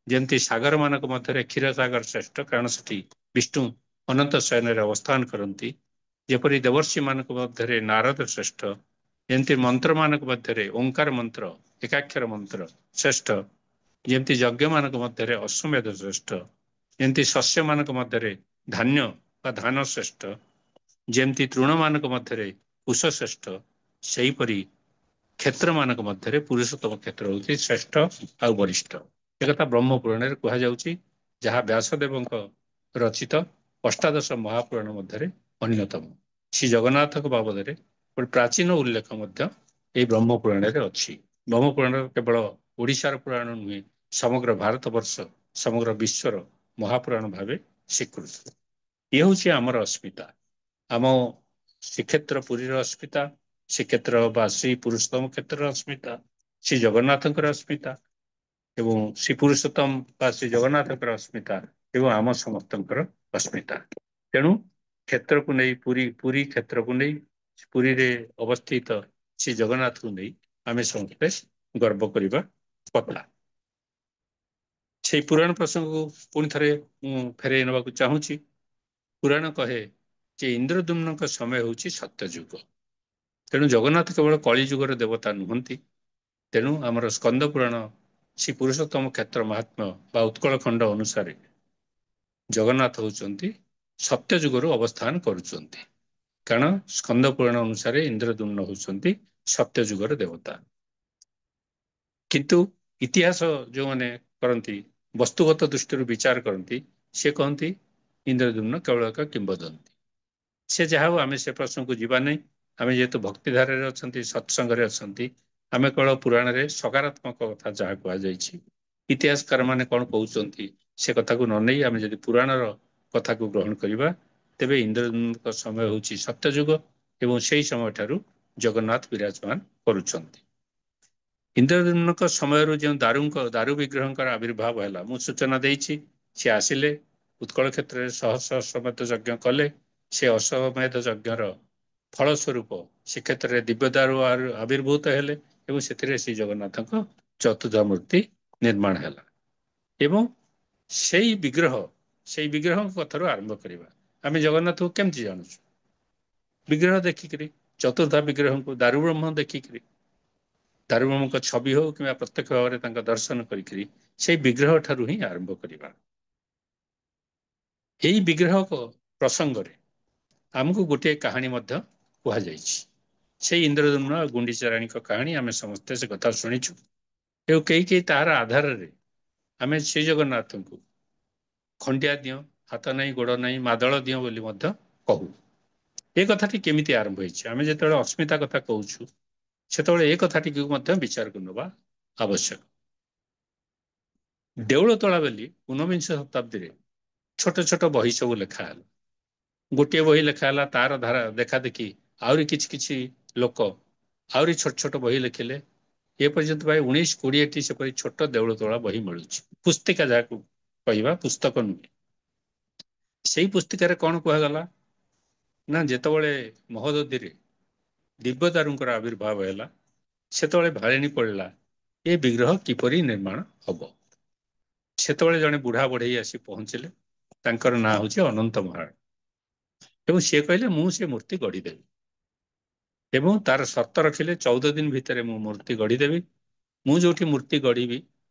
ଯେମିତି ସାଗର ମାନଙ୍କ ମଧ୍ୟରେ କ୍ଷୀର ସାଗର ଶ୍ରେଷ୍ଠ, କାରଣ ସେଠି ବିଷ୍ଣୁ ଅନନ୍ତ ଶୟନରେ ଅବସ୍ଥାନ କରନ୍ତି, ଯେପରି ଦେବର୍ଷି ମାନଙ୍କ ମଧ୍ୟରେ ନାରଦ ଶ୍ରେଷ୍ଠ, ଯେମିତି ମନ୍ତ୍ର ମାନଙ୍କ ମଧ୍ୟରେ ଓଙ୍କାର ମନ୍ତ୍ର, ଏକାକ୍ଷର ମନ୍ତ୍ର ଶ୍ରେଷ୍ଠ, ଯେମିତି ଯଜ୍ଞ ମାନଙ୍କ ମଧ୍ୟରେ ଅଶ୍ୱମେଧ ଶ୍ରେଷ୍ଠ, ଯେମିତି ଶସ୍ୟ ମାନଙ୍କ ମଧ୍ୟରେ ଧାନ୍ୟ ବା ଧାନ ଶ୍ରେଷ୍ଠ, ଯେମିତି ତୃଣମାନଙ୍କ ମଧ୍ୟରେ କୁଶ ଶ୍ରେଷ୍ଠ, ସେହିପରି କ୍ଷେତ୍ର ମାନଙ୍କ ମଧ୍ୟରେ ପୁରୁଷୋତ୍ତମ କ୍ଷେତ୍ର ହଉଛି ଶ୍ରେଷ୍ଠ ଆଉ ବରିଷ୍ଠ। ଏକଥା ବ୍ରହ୍ମ ପୁରାଣରେ କୁହାଯାଉଛି, ଯାହା ବ୍ୟାସଦେବଙ୍କ ରଚିତ ଅଷ୍ଟାଦଶ ମହାପୁରାଣ ମଧ୍ୟରେ ଅନ୍ୟତମ। ଶ୍ରୀ ଜଗନ୍ନାଥଙ୍କ ବାବଦରେ ଗୋଟେ ପ୍ରାଚୀନ ଉଲ୍ଲେଖ ମଧ୍ୟ ଏଇ ବ୍ରହ୍ମ ପୁରାଣରେ ଅଛି। ବ୍ରହ୍ମ ପୁରାଣ କେବଳ ଓଡିଶାର ପୁରାଣ ନୁହେଁ, ସମଗ୍ର ଭାରତ ବର୍ଷ, ସମଗ୍ର ବିଶ୍ୱର ମହାପୁରାଣ ଭାବେ ସ୍ୱୀକୃତ। ଇଏ ହେଉଛି ଆମର ଅସ୍ମିତା, ଆମ ଶ୍ରୀକ୍ଷେତ୍ର ପୁରୀର ଅସ୍ମିତା, ଶ୍ରୀକ୍ଷେତ୍ର ବା ଶ୍ରୀ ପୁରୁଷୋତ୍ତମ କ୍ଷେତ୍ରର ଅସ୍ମିତା, ଶ୍ରୀ ଜଗନ୍ନାଥଙ୍କର ଅସ୍ମିତା ଏବଂ ଶ୍ରୀ ପୁରୁଷୋତ୍ତମ ବା ଶ୍ରୀ ଜଗନ୍ନାଥଙ୍କର ଅସ୍ମିତା ଏବଂ ଆମ ସମସ୍ତଙ୍କର ଅସ୍ମିତା। ତେଣୁ କ୍ଷେତ୍ରକୁ ନେଇ, ପୁରୀ କ୍ଷେତ୍ରକୁ ନେଇ, ପୁରୀରେ ଅବସ୍ଥିତ ଶ୍ରୀ ଜଗନ୍ନାଥଙ୍କୁ ନେଇ ଆମେ ସମସ୍ତେ ଗର୍ବ କରିବା କଥା। ସେଇ ପୁରାଣ ପ୍ରସଙ୍ଗକୁ ପୁଣି ଥରେ ମୁଁ ଫେରେଇ ନେବାକୁ ଚାହୁଁଛି। ପୁରାଣ କହେ ଯେ ଇନ୍ଦ୍ରଦ୍ୟୁମ୍ନଙ୍କ ସମୟ ହେଉଛି ସତ୍ୟଯୁଗ। ତେଣୁ ଜଗନ୍ନାଥ କେବଳ କଳି ଯୁଗର ଦେବତା ନୁହନ୍ତି। ତେଣୁ ଆମର ସ୍କନ୍ଦ ପୁରାଣ ଶ୍ରୀ ପୁରୁଷୋତ୍ତମ କ୍ଷେତ୍ର ମାହାତ୍ମ୍ୟ ବା ଉତ୍କଳ ଖଣ୍ଡ ଅନୁସାରେ ଜଗନ୍ନାଥ ହେଉଛନ୍ତି ସତ୍ୟ ଯୁଗରୁ ଅବସ୍ଥାନ କରୁଛନ୍ତି। କାରଣ ସ୍କନ୍ଦ ପୁରାଣ ଅନୁସାରେ ଇନ୍ଦ୍ରଦ୍ୟୁମ୍ନ ହେଉଛନ୍ତି ସତ୍ୟ ଯୁଗର ଦେବତା। କିନ୍ତୁ ଇତିହାସ ଯୋଉମାନେ କରନ୍ତି, ବସ୍ତୁଗତ ଦୃଷ୍ଟିରୁ ବିଚାର କରନ୍ତି, ସେ କହନ୍ତି ଇନ୍ଦ୍ରଦ୍ୟୁମ୍ନ କେବଳ ଏକ କିମ୍ବଦନ୍ତୀ। ସେ ଯାହା ହଉ, ଆମେ ସେ ପ୍ରଶ୍ନକୁ ଯିବା ନାହିଁ। ଆମେ ଯେହେତୁ ଭକ୍ତିଧାରାରେ ଅଛନ୍ତି, ସତ୍ସଙ୍ଗରେ ଅଛନ୍ତି, ଆମେ କେବଳ ପୁରାଣରେ ସକାରାତ୍ମକ କଥା ଯାହା କୁହାଯାଇଛି, ଇତିହାସକାର ମାନେ କଣ କହୁଛନ୍ତି ସେ କଥାକୁ ନ ନେଇ ଆମେ ଯଦି ପୁରାଣର କଥାକୁ ଗ୍ରହଣ କରିବା, ତେବେ ଇନ୍ଦ୍ରଦ୍ୟୁମ୍ନଙ୍କ ସମୟ ହେଉଛି ସତ୍ୟଯୁଗ ଏବଂ ସେହି ସମୟ ଠାରୁ ଜଗନ୍ନାଥ ବିରାଜମାନ କରୁଛନ୍ତି। ଇନ୍ଦ୍ରଦ୍ୟୁମ୍ନଙ୍କ ସମୟରୁ ଯେଉଁ ଦାରୁ ବିଗ୍ରହଙ୍କର ଆବିର୍ଭାବ ହେଲା, ମୁଁ ସୂଚନା ଦେଇଛି। ସେ ଆସିଲେ, ଉତ୍କଳ କ୍ଷେତ୍ରରେ ଶହ ଶହ ଅଶ୍ୱମେଧ ଯଜ୍ଞ କଲେ। ସେ ଅଶ୍ୱମେଧ ଯଜ୍ଞର ଫଳସ୍ୱରୂପ ଶ୍ରୀକ୍ଷେତ୍ରରେ ଦିବ୍ୟଦାରୁ ଆବିର୍ଭୂତ ହେଲେ ଏବଂ ସେଥିରେ ଶ୍ରୀ ଜଗନ୍ନାଥଙ୍କ ଚତୁର୍ଦ୍ଧା ମୂର୍ତ୍ତି ନିର୍ମାଣ ହେଲା। ଏବଂ ସେଇ ବିଗ୍ରହଙ୍କ କଥାରୁ ଆରମ୍ଭ କରିବା। ଆମେ ଜଗନ୍ନାଥଙ୍କୁ କେମିତି ଜାଣୁଛୁ? ବିଗ୍ରହ ଦେଖିକିରି, ଚତୁର୍ଦ୍ଧା ବିଗ୍ରହଙ୍କୁ ଦାରୁ ବ୍ରହ୍ମ ଦେଖିକିରି, ଦାରୁ ବ୍ରହ୍ମଙ୍କ ଛବି ହଉ କିମ୍ବା ପ୍ରତ୍ୟକ୍ଷ ଭାବରେ ତାଙ୍କ ଦର୍ଶନ କରିକିରି ସେଇ ବିଗ୍ରହ ଠାରୁ ହିଁ ଆରମ୍ଭ କରିବା। ଏଇ ବିଗ୍ରହ ପ୍ରସଙ୍ଗରେ ଆମକୁ ଗୋଟିଏ କାହାଣୀ ମଧ୍ୟ କୁହାଯାଇଛି। ସେଇ ଇନ୍ଦ୍ରଦ୍ୟୁମ୍ନ ଆଉ ଗୁଣ୍ଡିଚା ରାଣୀଙ୍କ କାହାଣୀ ଆମେ ସମସ୍ତେ ସେ କଥା ଶୁଣିଛୁ। ଏବଂ କେହି କେହି ତାହାର ଆଧାରରେ ଆମେ ଶ୍ରୀ ଜଗନ୍ନାଥଙ୍କୁ ଖଣ୍ଡିଆ ଦିଅ, ହାତ ନାହିଁ ଗୋଡ଼ ନାହିଁ, ମାଦଳ ଦିଅ ବୋଲି ମଧ୍ୟ କହୁ। ଏ କଥାଟି କେମିତି ଆରମ୍ଭ ହେଇଛି? ଆମେ ଯେତେବେଳେ ଅସ୍ମିତା କଥା କହୁଛୁ ସେତେବେଳେ ଏ କଥାଟିକୁ ମଧ୍ୟ ବିଚାରକୁ ନେବା ଆବଶ୍ୟକ। ଦେଉଳତଳା ବୋଲି ଊନବିଂଶ ଶତାବ୍ଦୀରେ ଛୋଟ ଛୋଟ ବହି ସବୁ ଲେଖା ହେଲା। ଗୋଟିଏ ବହି ଲେଖା ହେଲା, ତାର ଧାରା ଦେଖା ଦେଖି ଆହୁରି କିଛି କିଛି ଲୋକ ଆହୁରି ଛୋଟ ଛୋଟ ବହି ଲେଖିଲେ। ଏ ପର୍ଯ୍ୟନ୍ତ ପ୍ରାୟ 19-20ଟି ସେପରି ଛୋଟ ଦେଉଳତଳା ବହି ମିଳୁଛି। ପୁସ୍ତିକା ଯାହାକୁ କହିବା, ପୁସ୍ତକ ନୁହେଁ। ସେଇ ପୁସ୍ତିକାରେ କଣ କୁହାଗଲା ନା, ଯେତେବେଳେ ମହୋଦଧିରେ ଦିବ୍ୟଦାରୁଙ୍କର ଆବିର୍ଭାବ ହେଲା ସେତେବେଳେ ଭାଳେଣି ପଡ଼ିଲା ଏ ବିଗ୍ରହ କିପରି ନିର୍ମାଣ ହବ। ସେତେବେଳେ ଜଣେ ବୁଢ଼ା ବଢ଼େଇ ଆସି ପହଞ୍ଚିଲେ। ତାଙ୍କର ନାଁ ହେଉଛି ଅନନ୍ତ ମହାରଣା। ଏବଂ ସିଏ କହିଲେ, ମୁଁ ସେ ମୂର୍ତ୍ତି ଗଢ଼ିଦେବି। ଏବଂ ତାର ସର୍ତ୍ତ ରଖିଲେ, 14 ଦିନ ଭିତରେ ମୁଁ ମୂର୍ତ୍ତି ଗଢ଼ିଦେବି। ମୁଁ ଯୋଉଠି ମୂର୍ତ୍ତି ଗଢ଼ିବି,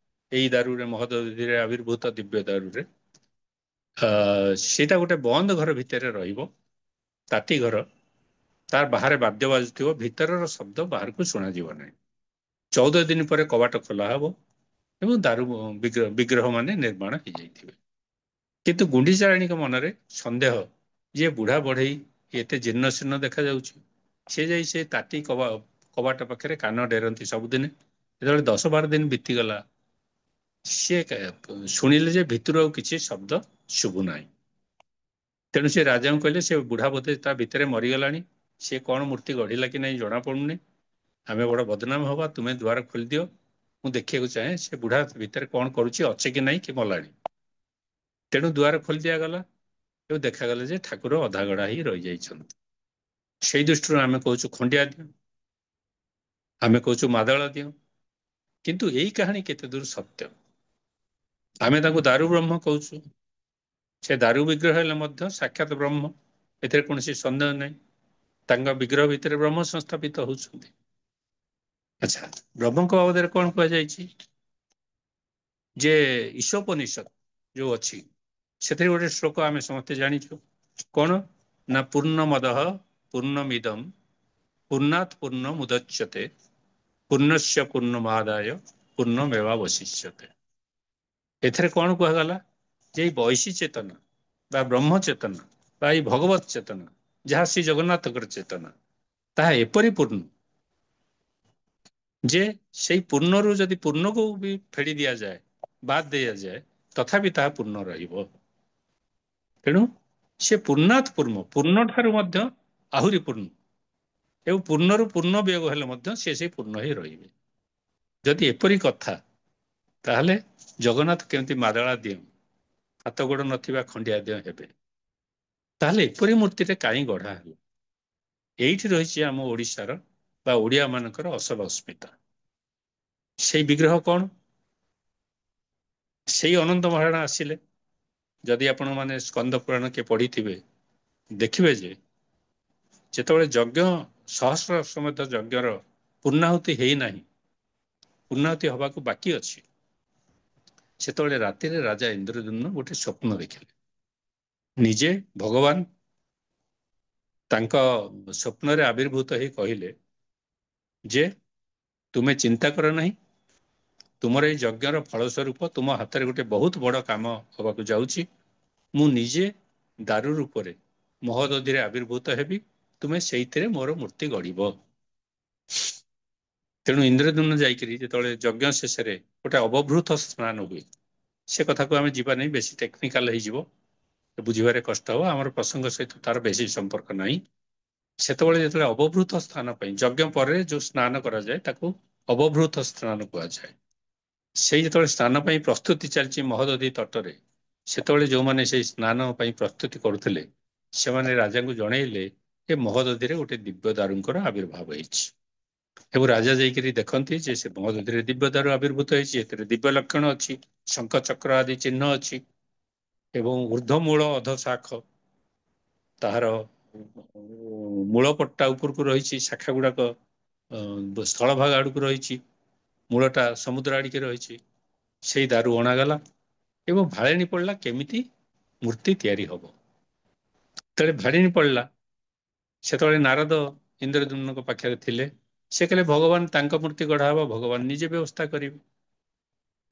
ଏଇ ଦାରୁରେ, ମହୋଦଧିରେ ଆବିର୍ଭୂତ ଦିବ୍ୟ ଦାରୁରେ, ସେଇଟା ଗୋଟେ ବନ୍ଦ ଘର ଭିତରେ ରହିବ, ତାଟି ଘର। ତାର ବାହାରେ ବାଦ୍ୟ ବାଜୁଥିବ, ଭିତରର ଶବ୍ଦ ବାହାରକୁ ଶୁଣାଯିବ ନାହିଁ। 14 ଦିନ ପରେ କବାଟ ଖୋଲା ହେବ ଏବଂ ଦାରୁ ବିଗ୍ରହ ମାନେ ନିର୍ମାଣ ହେଇଯାଇଥିବେ। କିନ୍ତୁ ଗୁଣ୍ଡିଚା ରାଣୀଙ୍କ ମନରେ ସନ୍ଦେହ, ଯିଏ ବୁଢ଼ା ବଢ଼େଇ ଏତେ ଜୀର୍ଣ୍ଣ ଶୀର୍ଣ୍ଣ ଦେଖାଯାଉଛି, ସେ ଯାଇ ସେ ତାଟି କବାଟ ପାଖରେ କାନ ଡେରନ୍ତି ସବୁଦିନେ। ଯେତେବେଳେ 10-12 ଦିନ ବିତିଗଲା, ସିଏ ଶୁଣିଲେ ଯେ ଭିତରୁ ଆଉ କିଛି ଶବ୍ଦ ଶୁଭୁନାହିଁ। ତେଣୁ ସେ ରାଜାଙ୍କୁ କହିଲେ, ସେ ବୁଢ଼ା ବୋଧେ ତା ଭିତରେ ମରିଗଲାଣି, ସିଏ କଣ ମୂର୍ତ୍ତି ଗଢ଼ିଲା କି ନାହିଁ ଜଣାପଡ଼ୁନି। ଆମେ ବଡ଼ ବଦନାମ ହବା, ତୁମେ ଦୁଆର ଖୋଲିଦିଅ, ମୁଁ ଦେଖିବାକୁ ଚାହେଁ ସେ ବୁଢ଼ା ଭିତରେ କଣ କରୁଛି, ଅଛି କି ନାହିଁ, କି ମଲାଣି। ତେଣୁ ଦୁଆର ଖୋଲି ଦିଆଗଲା ଏବଂ ଦେଖାଗଲା ଯେ ଠାକୁର ଅଧାଗଢ଼ା ହେଇ ରହିଯାଇଛନ୍ତି। ସେଇ ଦୃଷ୍ଟିରୁ ଆମେ କହୁଛୁ ଖଣ୍ଡିଆ ଦିଅ, ଆମେ କହୁଛୁ ମାଦଳ ଦିଅ। କିନ୍ତୁ ଏଇ କାହାଣୀ କେତେ ଦୂର ସତ୍ୟ? ଆମେ ତାଙ୍କୁ ଦାରୁ ବ୍ରହ୍ମ କହୁଛୁ। ସେ ଦାରୁ ବିଗ୍ରହ ହେଲେ ମଧ୍ୟ ସାକ୍ଷାତ ବ୍ରହ୍ମ, ଏଥିରେ କୌଣସି ସନ୍ଦେହ ନାହିଁ। ତାଙ୍କ ବିଗ୍ରହ ଭିତରେ ବ୍ରହ୍ମ ସଂସ୍ଥାପିତ ହଉଛନ୍ତି। ଆଚ୍ଛା, ବ୍ରହ୍ମଙ୍କ ବାବଦରେ କଣ କୁହାଯାଇଛି? ଯେ ଈଶୋପନିଷଦ ଯୋଉ ଅଛି, ସେଥିରେ ଗୋଟେ ଶ୍ଲୋକ ଆମେ ସମସ୍ତେ ଜାଣିଛୁ। କଣ ନା, ପୂର୍ଣ୍ଣମଦଃ ପୂର୍ଣ୍ଣମିଦಂ ପୂର୍ଣ୍ଣାତ୍ ପୂର୍ଣ୍ଣମୁଦଚ୍ୟତେ ପୂର୍ଣ୍ଣସ୍ୟ ପୂର୍ଣ୍ଣମାଦାୟ ପୂର୍ଣ୍ଣମେବାବଶିଷ୍ୟତେ। ଏଥିରେ କଣ କୁହାଗଲା? ଯେ ଏଇ ବୈଶୀ ଚେତନା ବା ବ୍ରହ୍ମ ଚେତନା ବା ଏଇ ଭଗବତ ଚେତନା, ଯାହା ଶ୍ରୀ ଜଗନ୍ନାଥଙ୍କର ଚେତନା, ତାହା ଏପରି ପୂର୍ଣ୍ଣ ଯେ ସେଇ ପୂର୍ଣ୍ଣରୁ ଯଦି ପୂର୍ଣ୍ଣକୁ ବି ଫେଡ଼ି ଦିଆଯାଏ, ବାଦ ଦିଆଯାଏ, ତଥାପି ତାହା ପୂର୍ଣ୍ଣ ରହିବ। ତେଣୁ ସେ ପୂର୍ଣ୍ଣାତ୍ ପୂର୍ଣ୍ଣ, ପୂର୍ଣ୍ଣ ଠାରୁ ମଧ୍ୟ ଆହୁରି ପୂର୍ଣ୍ଣ। ଏବଂ ପୂର୍ଣ୍ଣରୁ ପୂର୍ଣ୍ଣ ବିୟୋଗ ହେଲେ ମଧ୍ୟ ସେ ସେଇ ପୂର୍ଣ୍ଣ ହିଁ ରହିବେ। ଯଦି ଏପରି କଥା, ତାହେଲେ ଜଗନ୍ନାଥ କେମିତି ମାଦଳା ଦିଅ, ହାତ ଗୋଡ଼ ନଥିବା ଖଣ୍ଡିଆ ଦିଅ ହେବେ? ତାହେଲେ ଏପରି ମୂର୍ତ୍ତିରେ କାହିଁ ଗଢ଼ା ହେଲା? ଏଇଠି ରହିଛି ଆମ ଓଡ଼ିଶାର ବା ଓଡ଼ିଆ ମାନଙ୍କର ଅସଲ ଅସ୍ମିତା। ସେଇ ବିଗ୍ରହ କଣ? ସେଇ ଅନନ୍ତ ମହାରଣା ଆସିଲେ। ଯଦି ଆପଣମାନେ ସ୍କନ୍ଦ ପୁରାଣ କିଏ ପଢ଼ିଥିବେ, ଦେଖିବେ ଯେ ଯେତେବେଳେ ଯଜ୍ଞ, ସହସ୍ର ଅଶ୍ୱମେଧ ଯଜ୍ଞର ପୂର୍ଣ୍ଣାହୁତି ହେଇନାହିଁ, ପୂର୍ଣ୍ଣାହୁତି ହବାକୁ ବାକି ଅଛି, ସେତେବେଳେ ରାତିରେ ରାଜା ଇନ୍ଦ୍ରଦ୍ୟୁମ୍ନ ଗୋଟେ ସ୍ୱପ୍ନ ଦେଖିଲେ। ନିଜେ ଭଗବାନ ତାଙ୍କ ସ୍ୱପ୍ନରେ ଆବିର୍ଭୂତ ହେଇ କହିଲେ ଯେ, ତୁମେ ଚିନ୍ତା କର ନାହିଁ, ତୁମର ଏଇ ଯଜ୍ଞର ଫଳସ୍ୱରୂପ ତୁମ ହାତରେ ଗୋଟେ ବହୁତ ବଡ଼ କାମ ହବାକୁ ଯାଉଛି। ମୁଁ ନିଜେ ଦାରୁ ରୂପରେ ମହୋଦଧିରେ ଆବିର୍ଭୂତ ହେବି, ତୁମେ ସେଇଥିରେ ମୋର ମୂର୍ତ୍ତି ଗଢ଼ିବ। ତେଣୁ ଇନ୍ଦ୍ରଦ୍ୟୁମ୍ନ ଯାଇକରି ଯେତେବେଳେ ଯଜ୍ଞ ଶେଷରେ ଗୋଟେ ଅବଭୃତ ସ୍ନାନ ହୁଏ, ସେ କଥାକୁ ଆମେ ଯିବା ନାହିଁ, ବେଶୀ ଟେକ୍ନିକାଲ ହେଇଯିବ, ବୁଝିବାରେ କଷ୍ଟ ହେବ, ଆମର ପ୍ରସଙ୍ଗ ସହିତ ତାର ବେଶୀ ସମ୍ପର୍କ ନାହିଁ। ସେତେବେଳେ ଯେତେବେଳେ ଅବଭୃତ ସ୍ନାନ ପାଇଁ, ଯଜ୍ଞ ପରେ ଯୋଉ ସ୍ନାନ କରାଯାଏ ତାକୁ ଅବଭୃତ ସ୍ନାନ କୁହାଯାଏ। ସେଇ ଯେତେବେଳେ ସ୍ନାନ ପାଇଁ ପ୍ରସ୍ତୁତି ଚାଲିଛି ମହୋଦଧି ତଟରେ, ସେତେବେଳେ ଯୋଉମାନେ ସେଇ ସ୍ନାନ ପାଇଁ ପ୍ରସ୍ତୁତି କରୁଥିଲେ, ସେମାନେ ରାଜାଙ୍କୁ ଜଣେଇଲେ ଯେ ମହୋଦଧିରେ ଗୋଟେ ଦିବ୍ୟ ଦାରୁଙ୍କର ଆବିର୍ଭାବ ହେଇଛି। ଏବଂ ରାଜା ଯାଇକରି ଦେଖନ୍ତି ଯେ ସେ ମହୋଦଧିରେ ଦିବ୍ୟ ଦାରୁ ଆବିର୍ଭୂତ ହେଇଛି। ଏଥିରେ ଦିବ୍ୟ ଲକ୍ଷଣ ଅଛି, ଶଙ୍ଖ ଚକ୍ର ଆଦି ଚିହ୍ନ ଅଛି ଏବଂ ଊର୍ଦ୍ଧ୍ୱମୂଳ ଅଧଶାଖ, ତାହାର ମୂଳ ପଟ୍ଟା ଉପରକୁ ରହିଛି, ଶାଖା ଗୁଡାକ ସ୍ଥଳଭାଗ ଆଡକୁ ରହିଛି, ମୂଳଟା ସମୁଦ୍ର ଆଡ଼ିକି ରହିଛି। ସେଇ ଦାରୁ ଅଣାଗଲା ଏବଂ ଭାଳେଣି ପଡ଼ିଲା କେମିତି ମୂର୍ତ୍ତି ତିଆରି ହବ। ତେଣୁ ଭାଳେଣି ପଡ଼ିଲା ସେତେବେଳେ ନାରଦ ଇନ୍ଦ୍ରଦ୍ୟୁମ୍ନଙ୍କ ପାଖରେ ଥିଲେ। ସେ କହିଲେ ଭଗବାନ ତାଙ୍କ ମୂର୍ତ୍ତି ଗଢ଼ା ହବ, ଭଗବାନ ନିଜେ ବ୍ୟବସ୍ଥା କରିବେ।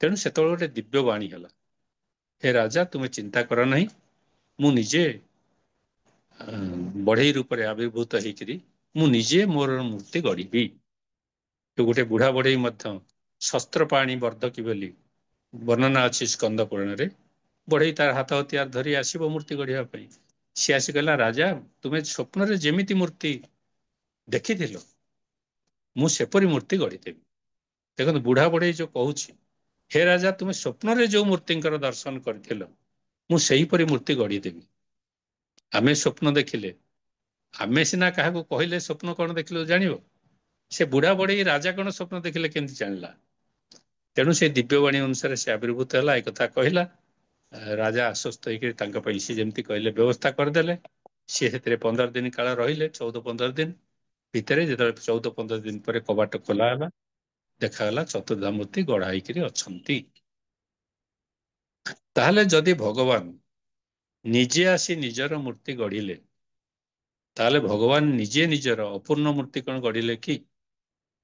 ତେଣୁ ସେତେବେଳେ ଗୋଟେ ଦିବ୍ୟ ବାଣୀ ହେଲା, ହେ ରାଜା ତୁମେ ଚିନ୍ତା କର ନାହିଁ, ମୁଁ ନିଜେ ବଢେଇ ରୂପରେ ଆବିର୍ଭୂତ ହେଇକିରି ମୁଁ ନିଜେ ମୋର ମୂର୍ତ୍ତି ଗଢିବି। ତ ଗୋଟେ ବୁଢା ବଢେଇ ମଧ୍ୟ ଶସ୍ତ୍ର ପାଣି ବର୍ଦ୍ଧକି ବୋଲି ବର୍ଣ୍ଣନା ଅଛି ସ୍କନ୍ଦ ପୁରାଣରେ। ବଢେଇ ତାର ହାତ ହତିଆର ଧରି ଆସିବ ମୂର୍ତ୍ତି ଗଢିବା ପାଇଁ। ସିଏ ଆସି କହିଲା, ରାଜା ତୁମେ ସ୍ୱପ୍ନରେ ଯେମିତି ମୂର୍ତ୍ତି ଦେଖିଥିଲ ମୁଁ ସେପରି ମୂର୍ତ୍ତି ଗଢିଦେବି। ଦେଖନ୍ତୁ ବୁଢା ବଢେଇ ଯୋଉ କହୁଛି, ହେ ରାଜା ତୁମେ ସ୍ୱପ୍ନରେ ଯୋଉ ମୂର୍ତ୍ତିଙ୍କର ଦର୍ଶନ କରିଥିଲ ମୁଁ ସେହିପରି ମୂର୍ତ୍ତି ଗଢିଦେବି। ଆମେ ସ୍ୱପ୍ନ ଦେଖିଲେ, ଆମେ ସିନା କାହାକୁ କହିଲେ ସ୍ୱପ୍ନ କଣ ଦେଖିଲୁ ଜାଣିବ, ସେ ବୁଢା ବଢେଇ ରାଜା କଣ ସ୍ୱପ୍ନ ଦେଖିଲେ କେମିତି ଜାଣିଲା? ତେଣୁ ସେ ଦିବ୍ୟବାଣୀ ଅନୁସାରେ ସେ ଆବିର୍ଭୂତ ହେଲା, ଏ କଥା କହିଲା। ରାଜା ଆଶ୍ୱସ୍ତ ହେଇକି ତାଙ୍କ ପାଇଁ ସେ ଯେମିତି କହିଲେ ବ୍ୟବସ୍ଥା କରିଦେଲେ। ସିଏ ସେଥିରେ 15 ଦିନ କାଳ ରହିଲେ, 14-15 ଦିନ ଭିତରେ। ଯେତେବେଳେ 14-15 ଦିନ ପରେ କବାଟ ଖୋଲା ହେଲା, ଦେଖାଗଲା ଚତୁର୍ଦ୍ଧାମୂର୍ତ୍ତି ଗଢା ହେଇକିରି ଅଛନ୍ତି। ତାହେଲେ ଯଦି ଭଗବାନ ନିଜେ ଆସି ନିଜର ମୂର୍ତ୍ତି ଗଢିଲେ, ତାହେଲେ ଭଗବାନ ନିଜେ ନିଜର ଅପୂର୍ଣ୍ଣ ମୂର୍ତ୍ତି କଣ ଗଢିଲେ କି?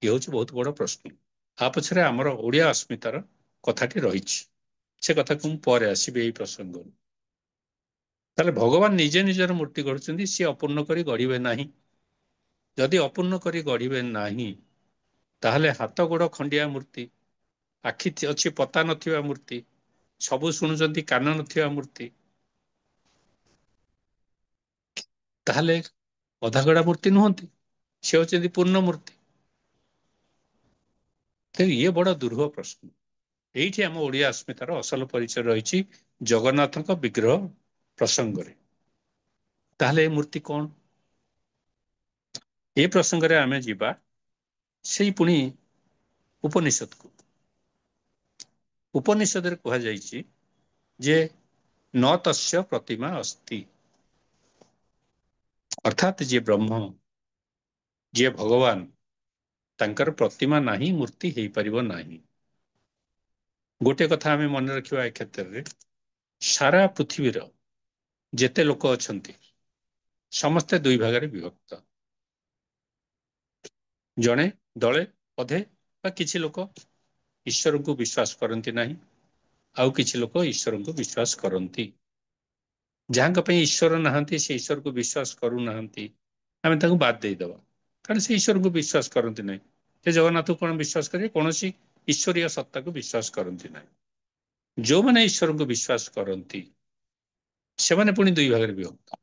ଇଏ ହଉଛି ବହୁତ ବଡ ପ୍ରଶ୍ନ। ଆ ପଛରେ ଆମର ଓଡିଆ ଅସ୍ମିତାର କଥାଟି ରହିଛି। ସେ କଥାକୁ ମୁଁ ପରେ ଆସିବି ଏଇ ପ୍ରସଙ୍ଗରୁ। ତାହେଲେ ଭଗବାନ ନିଜେ ନିଜର ମୂର୍ତ୍ତି ଗଢୁଛନ୍ତି, ସିଏ ଅପୂର୍ଣ୍ଣ କରି ଗଢିବେ ନାହିଁ। ଯଦି ଅପୂର୍ଣ୍ଣ କରି ଗଢିବେ ନାହିଁ, ତାହେଲେ ହାତ ଗୋଡ ଖଣ୍ଡିଆ ମୂର୍ତ୍ତି, ଆଖି ଅଛି ପତା ନଥିବା ମୂର୍ତ୍ତି, ସବୁ ଶୁଣୁଛନ୍ତି କାନ ନଥିବା ମୂର୍ତ୍ତି, ତାହେଲେ ଅଧାଗଢା ମୂର୍ତ୍ତି ନୁହନ୍ତି, ସେ ହଉଛନ୍ତି ପୂର୍ଣ୍ଣ ମୂର୍ତ୍ତି। ତେଣୁ ଇଏ ବଡ ଦୁରୂହ ପ୍ରଶ୍ନ। ଏଇଠି ଆମ ଓଡିଆ ଅସ୍ମିତାର ଅସଲ ପରିଚୟ ରହିଛି ଜଗନ୍ନାଥଙ୍କ ବିଗ୍ରହ ପ୍ରସଙ୍ଗରେ। ତାହେଲେ ଏ ମୂର୍ତ୍ତି କଣ? ଏ ପ୍ରସଙ୍ଗରେ ଆମେ ଯିବା ସେଇ ପୁଣି ଉପନିଷଦକୁ। ଉପନିଷଦରେ କୁହାଯାଇଛି ଯେ ନ ତସ୍ୟ ପ୍ରତିମା ଅସ୍ତି। ଅର୍ଥାତ୍ ଯିଏ ବ୍ରହ୍ମ, ଯିଏ ଭଗବାନ, ତାଙ୍କର ପ୍ରତିମା ନାହିଁ, ମୂର୍ତ୍ତି ହେଇପାରିବ ନାହିଁ। ଗୋଟେ କଥା ଆମେ ମନେ ରଖିବା ଏ କ୍ଷେତ୍ରରେ, ସାରା ପୃଥିବୀର ଯେତେ ଲୋକ ଅଛନ୍ତି ସମସ୍ତେ ଦୁଇ ଭାଗରେ ବିଭକ୍ତ। ଜଣେ, ଦଳେ, ଅଧେ ବା କିଛି ଲୋକ ଈଶ୍ୱରଙ୍କୁ ବିଶ୍ୱାସ କରନ୍ତି ନାହିଁ, ଆଉ କିଛି ଲୋକ ଈଶ୍ୱରଙ୍କୁ ବିଶ୍ୱାସ କରନ୍ତି। ଯାହାଙ୍କ ପାଇଁ ଈଶ୍ୱର ନାହାନ୍ତି, ସେ ଈଶ୍ୱରକୁ ବିଶ୍ୱାସ କରୁନାହାନ୍ତି, ଆମେ ତାଙ୍କୁ ବାଦ ଦେଇଦବା, କାରଣ ସେ ଈଶ୍ୱରଙ୍କୁ ବିଶ୍ୱାସ କରନ୍ତି ନାହିଁ। ସେ ଜଗନ୍ନାଥଙ୍କୁ କଣ ବିଶ୍ୱାସ କରିବେ? କୌଣସି ଈଶ୍ୱରୀୟ ସତ୍ତାକୁ ବିଶ୍ୱାସ କରନ୍ତି ନାହିଁ। ଯୋଉମାନେ ଈଶ୍ୱରଙ୍କୁ ବିଶ୍ୱାସ କରନ୍ତି ସେମାନେ ପୁଣି ଦୁଇ ଭାଗରେ ବିଭକ୍ତ।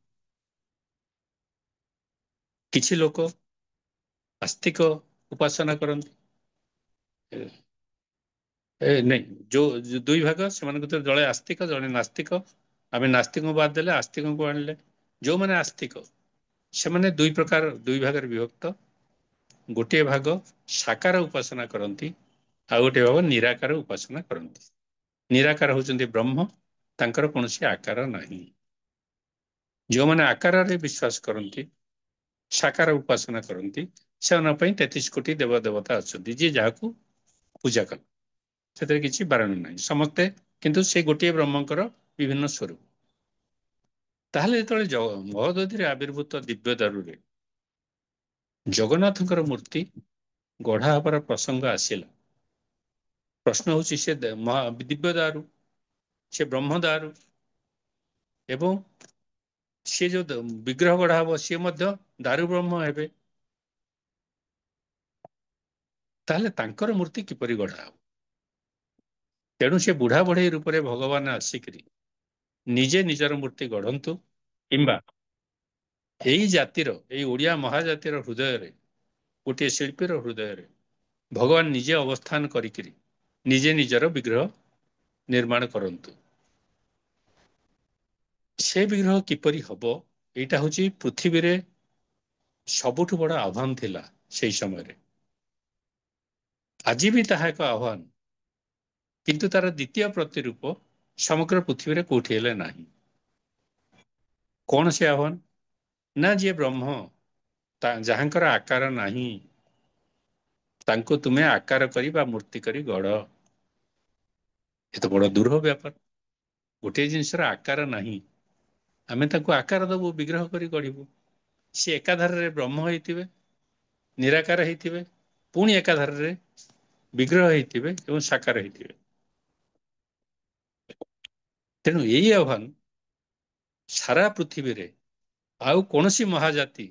କିଛି ଲୋକ ଆସ୍ତିକ ଉପାସନା କରନ୍ତି। ନାଇଁ, ଯୋଉ ଦୁଇ ଭାଗ, ସେମାନଙ୍କ ଭିତରେ ଜଣେ ଆସ୍ତିକ ଜଣେ ନାସ୍ତିକ। ଆମେ ନାସ୍ତିକଙ୍କୁ ବାଦ ଦେଲେ, ଆସ୍ତିକଙ୍କୁ ଆଣିଲେ। ଯୋଉମାନେ ଆସ୍ତିକ ସେମାନେ ଦୁଇ ପ୍ରକାର, ଦୁଇ ଭାଗରେ ବିଭକ୍ତ। ଗୋଟିଏ ଭାଗ ସାକାର ଉପାସନା କରନ୍ତି, ଆଉ ଗୋଟିଏ ଭାଗ ନିରାକାର ଉପାସନା କରନ୍ତି। ନିରାକାର ହଉଛନ୍ତି ବ୍ରହ୍ମ, ତାଙ୍କର କୌଣସି ଆକାର ନାହିଁ। ଯୋଉମାନେ ଆକାରରେ ବିଶ୍ୱାସ କରନ୍ତି, ସାକାର ଉପାସନା କରନ୍ତି, ସେମାନଙ୍କ ପାଇଁ 33 କୋଟି ଦେବ ଦେବତା ଅଛନ୍ତି, ଯିଏ ଯାହାକୁ ପୂଜା କଲେ ସେଥିରେ କିଛି ବାରଣ ନାହିଁ। ସମସ୍ତେ କିନ୍ତୁ ସେ ଗୋଟିଏ ବ୍ରହ୍ମଙ୍କର ବିଭିନ୍ନ ସ୍ୱରୂପ। ତାହେଲେ ଯେତେବେଳେ ମହୋଦଧିରେ ଆବିର୍ଭୂତ ଦିବ୍ୟ ଦାରୁରେ ଜଗନ୍ନାଥଙ୍କର ମୂର୍ତ୍ତି ଗଢା ହେବାର ପ୍ରସଙ୍ଗ ଆସିଲା, ପ୍ରଶ୍ନ ହଉଛି ସେ ଦିବ୍ୟ ଦାରୁ, ସେ ବ୍ରହ୍ମ ଦାରୁ, ଏବଂ ସିଏ ଯୋଉ ବିଗ୍ରହ ଗଢା ହବ ସିଏ ମଧ୍ୟ ଦାରୁ ବ୍ରହ୍ମ ହେବେ। ତାହେଲେ ତାଙ୍କର ମୂର୍ତ୍ତି କିପରି ଗଢା ହବ? ତେଣୁ ସେ ବୁଢା ବଢେଇ ରୂପରେ ଭଗବାନ ଆସିକିରି ନିଜେ ନିଜର ମୂର୍ତ୍ତି ଗଢନ୍ତୁ, କିମ୍ବା ଏଇ ଜାତିର, ଏଇ ଓଡିଆ ମହାଜାତିର ହୃଦୟରେ, ଗୋଟିଏ ଶିଳ୍ପୀର ହୃଦୟରେ ଭଗବାନ ନିଜେ ଅବସ୍ଥାନ କରିକିରି ନିଜେ ନିଜର ବିଗ୍ରହ ନିର୍ମାଣ କରନ୍ତୁ। ସେ ବିଗ୍ରହ କିପରି ହବ? ଏଇଟା ହଉଛି ପୃଥିବୀରେ ସବୁଠୁ ବଡ ଆହ୍ୱାନ ଥିଲା ସେଇ ସମୟରେ। ଆଜି ବି ତାହା ଏକ ଆହ୍ୱାନ, କିନ୍ତୁ ତାର ଦ୍ଵିତୀୟ ପ୍ରତିରୂପ ସମଗ୍ର ପୃଥିବୀରେ କୋଉଠି ହେଲେ ନାହିଁ। କଣ ସେ ଆହ୍ୱାନ? ନା ଯିଏ ବ୍ରହ୍ମ, ଯାହାଙ୍କର ଆକାର ନାହିଁ, ତାଙ୍କୁ ତୁମେ ଆକାର କରି ବା ମୂର୍ତ୍ତି କରି ଗଢ। ଏତେ ବଡ ଦୂରହ ବ୍ୟାପାର। ଗୋଟିଏ ଜିନିଷର ଆକାର ନାହିଁ, ଆମେ ତାକୁ ଆକାର ଦବୁ, ବିଗ୍ରହ କରି ଗଢିବୁ। ସେ ଏକାଧାରରେ ବ୍ରହ୍ମ ହେଇଥିବେ, ନିରାକାର ହେଇଥିବେ, ପୁଣି ଏକାଧାରରେ ବିଗ୍ରହ ହେଇଥିବେ ଏବଂ ସାକାର ହେଇଥିବେ। ତେଣୁ ଏହି ଆହ୍ୱାନ ସାରା ପୃଥିବୀରେ ଆଉ କୌଣସି ମହାଜାତି,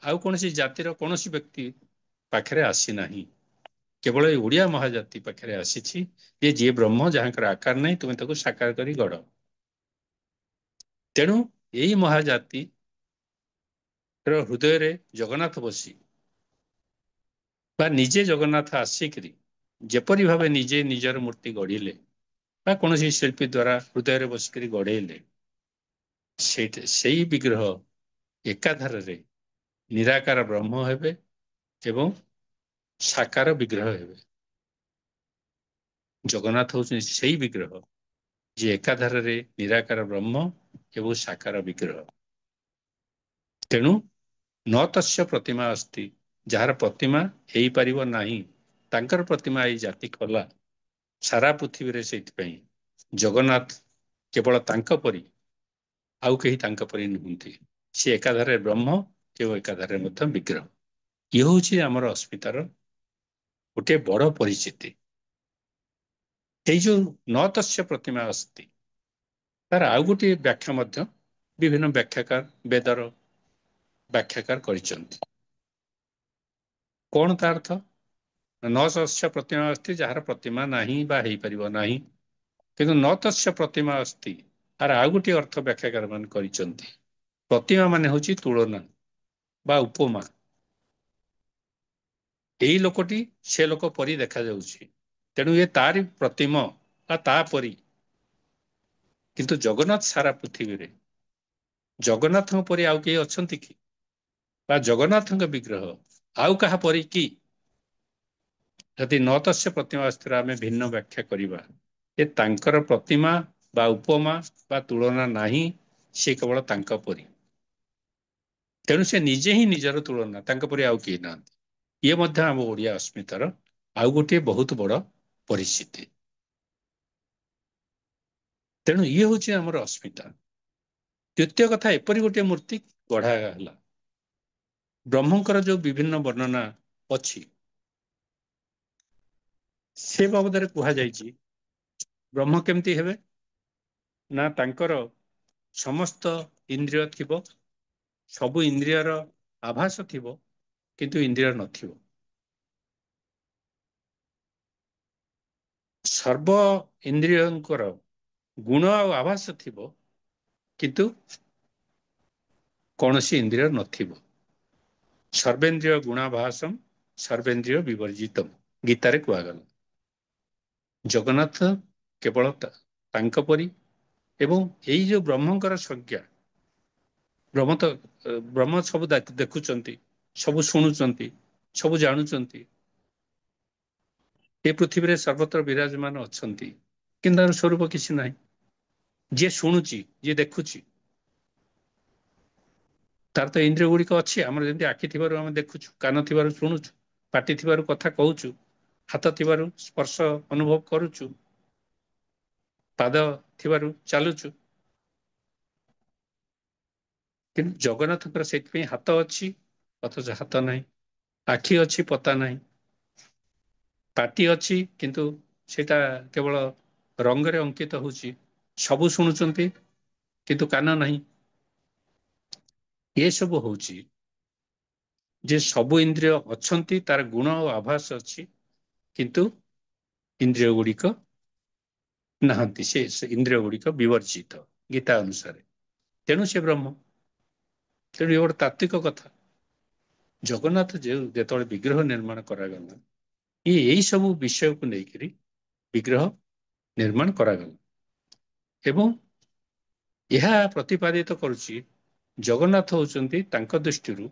ଆଉ କୌଣସି ଜାତିର କୌଣସି ବ୍ୟକ୍ତି ପାଖରେ ଆସିନାହିଁ। କେବଳ ଏଇ ଓଡ଼ିଆ ମହାଜାତି ପାଖରେ ଆସିଛି ଯେ ଯିଏ ବ୍ରହ୍ମ, ଯାହାଙ୍କର ଆକାର ନାହିଁ, ତୁମେ ତାକୁ ସାକାର କରି ଗଢ଼। ତେଣୁ ଏଇ ମହାଜାତିର ହୃଦୟରେ ଜଗନ୍ନାଥ ବସି ବା ନିଜେ ଜଗନ୍ନାଥ ଆସିକରି ଯେପରି ଭାବେ ନିଜେ ନିଜର ମୂର୍ତ୍ତି ଗଢ଼ିଲେ ବା କୌଣସି ଶିଳ୍ପୀ ଦ୍ୱାରା ହୃଦୟରେ ବସିକରି ଗଢ଼େଇଲେ, ସେଇ ବିଗ୍ରହ ଏକାଧାରରେ ନିରାକାର ବ୍ରହ୍ମ ହେବେ ଏବଂ ସାକାର ବିଗ୍ରହ ହେବେ। ଜଗନ୍ନାଥ ହେଉଛନ୍ତି ସେଇ ବିଗ୍ରହ ଯିଏ ଏକାଧାରରେ ନିରାକାର ବ୍ରହ୍ମ ଏବଂ ସାକାର ବିଗ୍ରହ। ତେଣୁ ନ ତସ୍ୟ ପ୍ରତିମା ଅସ୍ତି, ଯାହାର ପ୍ରତିମା ହେଇପାରିବ ନାହିଁ, ତାଙ୍କର ପ୍ରତିମା ଏଇ ଜାତି କଲା। ସାରା ପୃଥିବୀରେ ସେଇଥିପାଇଁ ଜଗନ୍ନାଥ କେବଳ ତାଙ୍କ ପରି ଆଉ କେହି ତାଙ୍କ ପରି ନୁହନ୍ତି। ସେ ଏକାଧାରରେ ବ୍ରହ୍ମ ଏବଂ ଏକାଧାରରେ ମଧ୍ୟ ବିଗ୍ରହ। ଇଏ ହେଉଛି ଆମର ଅସ୍ମିତାର ଗୋଟିଏ ବଡ଼ ପରିଚିତି। ଏଇ ଯୋଉ ନ ତସ୍ୟ ପ୍ରତିମା ଅସ୍ତି, ତାର ଆଉ ଗୋଟିଏ ବ୍ୟାଖ୍ୟା ମଧ୍ୟ ବିଭିନ୍ନ ବ୍ୟାଖ୍ୟାକାର ବେଦର ବ୍ୟାଖ୍ୟାକାର କରିଛନ୍ତି। କଣ ତା ଅର୍ଥ? ନ ତସ୍ୟ ପ୍ରତିମା ଅସ୍ତି, ଯାହାର ପ୍ରତିମା ନାହିଁ ବା ହେଇପାରିବ ନାହିଁ। କିନ୍ତୁ ନ ତସ୍ୟ ପ୍ରତିମା ଅସ୍ତି, ତାର ଆଉ ଗୋଟିଏ ଅର୍ଥ ବ୍ୟାଖ୍ୟାକାର ମାନେ କରିଛନ୍ତି। ପ୍ରତିମା ମାନେ ହଉଛି ତୁଳନା ବା ଉପମା। ଏଇ ଲୋକଟି ସେ ଲୋକ ପରି ଦେଖାଯାଉଛି, ତେଣୁ ଏ ତାରି ପ୍ରତିମ ବା ତାପରି। କିନ୍ତୁ ଜଗନ୍ନାଥ ସାରା ପୃଥିବୀରେ ଜଗନ୍ନାଥଙ୍କ ପରି ଆଉ କେହି ଅଛନ୍ତି କି? ବା ଜଗନ୍ନାଥଙ୍କ ବିଗ୍ରହ ଆଉ କାହା ପରି କି? ଯଦି ନ ତସ୍ୟ ପ୍ରତିମା ଅସ୍ତିର ଆମେ ଭିନ୍ନ ବ୍ୟାଖ୍ୟା କରିବା, ଯେ ତାଙ୍କର ପ୍ରତିମା ବା ଉପମା ବା ତୁଳନା ନାହିଁ, ସେ କେବଳ ତାଙ୍କ ପରି। ତେଣୁ ସେ ନିଜେ ହିଁ ନିଜର ତୁଳନା, ତାଙ୍କ ପରି ଆଉ କେହି ନାହାନ୍ତି। ଇଏ ମଧ୍ୟ ଆମ ଓଡ଼ିଆ ଅସ୍ମିତାର ଆଉ ଗୋଟିଏ ବହୁତ ବଡ଼ ପରିଚିତି। ତେଣୁ ଇଏ ହେଉଛି ଆମର ଅସ୍ମିତା। ଦ୍ୱିତୀୟ କଥା, ଏପରି ଗୋଟିଏ ମୂର୍ତ୍ତି ଗଢ଼ା ହେଲା। ବ୍ରହ୍ମଙ୍କର ଯୋଉ ବିଭିନ୍ନ ବର୍ଣ୍ଣନା ଅଛି, ସେ ବାବଦରେ କୁହାଯାଇଛି ବ୍ରହ୍ମ କେମିତି ହେବେ ନା, ତାଙ୍କର ସମସ୍ତ ଇନ୍ଦ୍ରିୟ ଥିବ, ସବୁ ଇନ୍ଦ୍ରିୟର ଆଭାସ ଥିବ, କିନ୍ତୁ ଇନ୍ଦ୍ରିୟ ନଥିବ। ସର୍ବ ଇନ୍ଦ୍ରିୟଙ୍କର ଗୁଣ ଆଉ ଆଭାସ ଥିବ, କିନ୍ତୁ କୌଣସି ଇନ୍ଦ୍ରିୟ ନଥିବ। ସର୍ବେନ୍ଦ୍ରିୟ ଗୁଣାଭାସମ୍ ସର୍ବେନ୍ଦ୍ରିୟ ବିବର୍ଜିତମ୍, ଗୀତାରେ କୁହାଗଲା। ଜଗନ୍ନାଥ କେବଳ ତାଙ୍କ ପରି, ଏବଂ ଏଇ ଯୋଉ ବ୍ରହ୍ମଙ୍କର ସଂଜ୍ଞା, ବ୍ରହ୍ମ ସବୁ ଦେଖୁଛନ୍ତି, ସବୁ ଶୁଣୁଛନ୍ତି, ସବୁ ଜାଣୁଛନ୍ତି। ଏ ପୃଥିବୀରେ ସର୍ବତ୍ର ବିରାଜମାନ ଅଛନ୍ତି, କିନ୍ତୁ ତାର ସ୍ୱରୂପ କିଛି ନାହିଁ। ଯିଏ ଶୁଣୁଛି, ଯିଏ ଦେଖୁଛି, ତାର ତ ଇନ୍ଦ୍ରିୟ ଗୁଡ଼ିକ ଅଛି। ଆମର ଯେମିତି ଆଖି ଥିବାରୁ ଆମେ ଦେଖୁଛୁ, କାନ ଥିବାରୁ ଶୁଣୁଛୁ, ପାଟି ଥିବାରୁ କଥା କହୁଛୁ, ହାତ ଥିବାରୁ ସ୍ପର୍ଶ ଅନୁଭବ କରୁଛୁ, ପାଦ ଥିବାରୁ ଚାଲୁଛୁ। କିନ୍ତୁ ଜଗନ୍ନାଥଙ୍କର ସେଇଥିପାଇଁ ହାତ ଅଛି ଅଥଚ ହାତ ନାହିଁ, ଆଖି ଅଛି ପତା ନାହିଁ, ପାଟି ଅଛି କିନ୍ତୁ ସେଇଟା କେବଳ ରଙ୍ଗରେ ଅଙ୍କିତ ହଉଛି, ସବୁ ଶୁଣୁଛନ୍ତି କିନ୍ତୁ କାନ ନାହିଁ। ଏସବୁ ହଉଛି ଯେ ସବୁ ଇନ୍ଦ୍ରିୟ ଅଛନ୍ତି, ତାର ଗୁଣ ଓ ଆଭାସ ଅଛି, କିନ୍ତୁ ଇନ୍ଦ୍ରିୟ ଗୁଡ଼ିକ ନାହାନ୍ତି, ସେ ଇନ୍ଦ୍ରିୟ ଗୁଡ଼ିକ ବିବର୍ଜିତ ଗୀତା ଅନୁସାରେ। ତେଣୁ ସେ ବ୍ରହ୍ମ। ତେଣୁ ଏ ଗୋଟେ ତାତ୍ତ୍ୱିକ କଥା। ଜଗନ୍ନାଥ ଯେତେବେଳେ ବିଗ୍ରହ ନିର୍ମାଣ କରାଗଲା, ଏଇ ସବୁ ବିଷୟକୁ ନେଇକରି ବିଗ୍ରହ ନିର୍ମାଣ କରାଗଲା। ଏବଂ ଏହା ପ୍ରତିପାଦିତ କରୁଛି ଜଗନ୍ନାଥ ହେଉଛନ୍ତି ତାଙ୍କ ଦୃଷ୍ଟିରୁ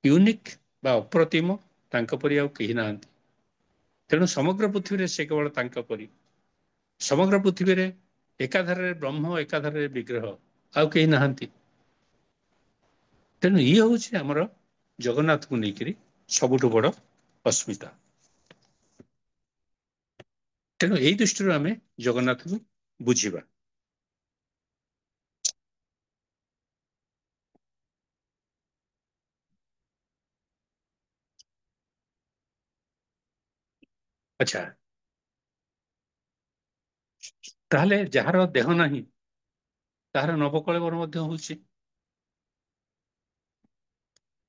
ୟୁନିକ୍ ବା ଅପ୍ରତିମ, ତାଙ୍କ ପରି ଆଉ କେହି ନାହାନ୍ତି। ତେଣୁ ସମଗ୍ର ପୃଥିବୀରେ ସେ କେବଳ ତାଙ୍କ ପରି। ସମଗ୍ର ପୃଥିବୀରେ ଏକାଧାରରେ ବ୍ରହ୍ମ, ଏକାଧାରରେ ବିଗ୍ରହ, ଆଉ କେହି ନାହାନ୍ତି। ତେଣୁ ଇଏ ହେଉଛି ଆମର ଜଗନ୍ନାଥକୁ ନେଇକରି ସବୁଠୁ ବଡ଼ ଅସ୍ମିତା। ତେଣୁ ଏଇ ଦୃଷ୍ଟିରୁ ଆମେ ଜଗନ୍ନାଥକୁ ବୁଝିବା। ଆଚ୍ଛା, ତାହେଲେ ଯାହାର ଦେହ ନାହିଁ ତାହାର ନବକଳେବର ମଧ୍ୟ ହଉଛି।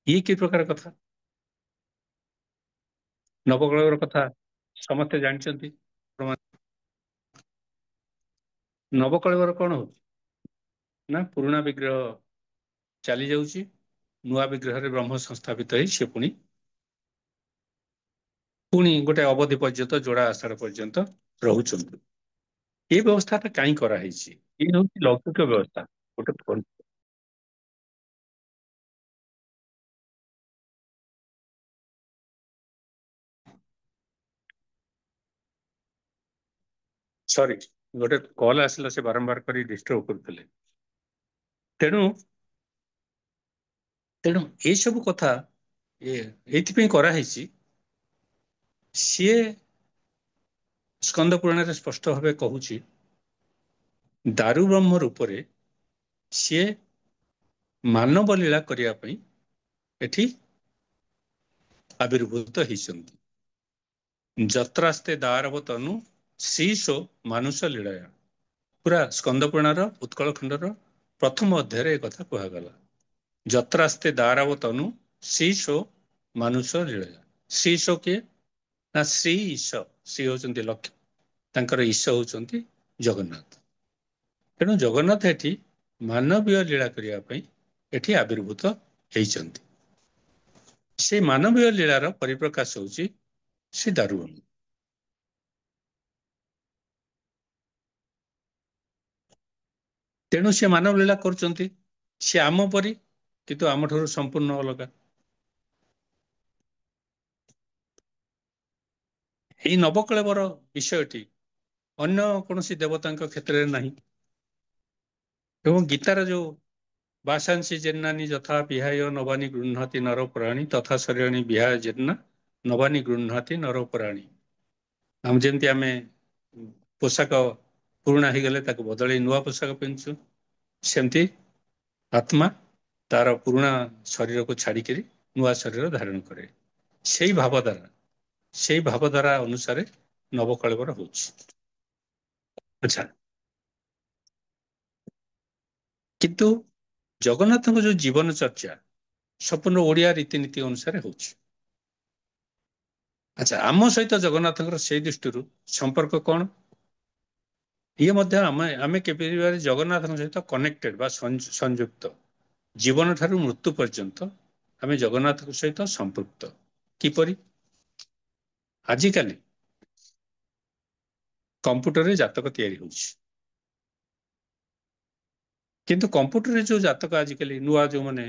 ଇଏ କି ପ୍ରକାର କଥା? ନବକଳେବର କଥା ସମସ୍ତେ ଜାଣିଛନ୍ତି। ନବକଳେବର କଣ ହଉଛି ନା ପୁରୁଣା ବିଗ୍ରହ ଚାଲି ଯାଉଛି, ନୂଆ ବିଗ୍ରହରେ ବ୍ରହ୍ମ ସଂସ୍ଥାପିତ ହେଇ ସେ ପୁଣି ଗୋଟେ ଅବଧି ପର୍ଯ୍ୟନ୍ତ ଯୋଡ଼ା ଆଷାଢ଼ ପର୍ଯ୍ୟନ୍ତ ରହୁଛନ୍ତି। ଏ ବ୍ୟବସ୍ଥାଟା କାହିଁ କରାହେଇଛି? ଏ ହେଉଛି ଲୌକିକ ବ୍ୟବସ୍ଥା। ଗୋଟେ ସରି, ଗୋଟେ କଲ୍ ଆସିଲା, ସେ ବାରମ୍ବାର କରି ଡିଷ୍ଟର୍ବ କରୁଥିଲେ। ତେଣୁ ତେଣୁ ଏଇସବୁ କଥା ଏଇଥିପାଇଁ କରାହେଇଛି, ସିଏ ସ୍କନ୍ଦ ପୁରାଣରେ ସ୍ପଷ୍ଟ ଭାବେ କହୁଛି, ଦାରୁ ବ୍ରହ୍ମ ରୂପରେ ସିଏ ମାନବ ଲୀଳା କରିବା ପାଇଁ ଏଠି ଆବିର୍ଭୂତ ହେଇଛନ୍ତି। ଯତ୍ରାସ୍ତେ ଦାରବତନୁ ଶ୍ରୀଶୋ ମାନୁଷ ଲୀଳା। ପୁରା ସ୍କନ୍ଦ ପୁରାଣର ଉତ୍କଳ ଖଣ୍ଡର ପ୍ରଥମ ଅଧ୍ୟାୟରେ ଏ କଥା କୁହାଗଲା। ଯତ୍ରାସ୍ତେ ଦାରାବତନୁ ଶ୍ରୀଶୋ ମାନୁଷ ଲୀଳା। ଶ୍ରୀଶୋ କିଏ? ନା ଶ୍ରୀ ଈଶ। ଶ୍ରୀ ହଉଛନ୍ତି ଲକ୍ଷ୍ମୀ, ତାଙ୍କର ଈଶ ହଉଛନ୍ତି ଜଗନ୍ନାଥ। ତେଣୁ ଜଗନ୍ନାଥ ଏଠି ମାନବୀୟ ଲୀଳା କରିବା ପାଇଁ ଏଠି ଆବିର୍ଭୂତ ହେଇଛନ୍ତି। ସେ ମାନବୀୟ ଲୀଳାର ପରିପ୍ରକାଶ ହଉଛି ସେ ଦାରୁବ୍ରହ୍ମ। ତେଣୁ ସେ ମାନବ ଲୀଳା କରୁଛନ୍ତି। ସେ ଆମ ପରି, କିନ୍ତୁ ଆମଠାରୁ ସମ୍ପୂର୍ଣ୍ଣ ଅଲଗା। ଏଇ ନବକଳେବର ବିଷୟଟି ଅନ୍ୟ କୌଣସି ଦେବତାଙ୍କ କ୍ଷେତ୍ରରେ ନାହିଁ। ଏବଂ ଗୀତାର ଯୋଉ ବାସାଂଶୀ ଜେନ୍ନାନି ଯଥା ବିହାୟ ନବାନି ଗୃହ୍ଣତି ନରପରାଣୀ ତଥା ଶରୀରାଣୀ ବିହାୟ ଜେନ୍ନା ନବାନି ଗୃହ୍ଣତି ନରପରାଣୀ। ଯେମିତି ଆମେ ପୋଷାକ ପୁରୁଣା ହେଇଗଲେ ତାକୁ ବଦଳେଇ ନୂଆ ପୋଷାକ ପିନ୍ଧୁଛୁ, ସେମିତି ଆତ୍ମା ତାର ପୁରୁଣା ଶରୀରକୁ ଛାଡିକିରି ନୂଆ ଶରୀର ଧାରଣ କରେ। ସେଇ ଭାବଧାରା ଅନୁସାରେ ନବକଳେବର ହଉଛି। ଆଚ୍ଛା, କିନ୍ତୁ ଜଗନ୍ନାଥଙ୍କ ଯୋଉ ଜୀବନ ଚର୍ଚ୍ଚା ସମ୍ପୂର୍ଣ୍ଣ ଓଡ଼ିଆ ରୀତିନୀତି ଅନୁସାରେ ହଉଛି। ଆଚ୍ଛା, ଆମ ସହିତ ଜଗନ୍ନାଥଙ୍କର ସେଇ ଦୃଷ୍ଟିରୁ ସମ୍ପର୍କ କଣ? ଇଏ ମଧ୍ୟ ଆମେ କେବେ ଜଗନ୍ନାଥଙ୍କ ସହିତ କନେକ୍ଟେଡ ବା ସଂଯୁକ୍ତ। ଜୀବନ ଠାରୁ ମୃତ୍ୟୁ ପର୍ଯ୍ୟନ୍ତ ଆମେ ଜଗନ୍ନାଥଙ୍କ ସହିତ ସମ୍ପୃକ୍ତ। କିପରି? ଆଜିକାଲି କମ୍ପ୍ୟୁଟରରେ ଜାତକ ତିଆରି ହଉଛି, କିନ୍ତୁ କମ୍ପ୍ୟୁଟରରେ ଯୋଉ ଜାତକ ଆଜିକାଲି ନୂଆ ଯୋଉମାନେ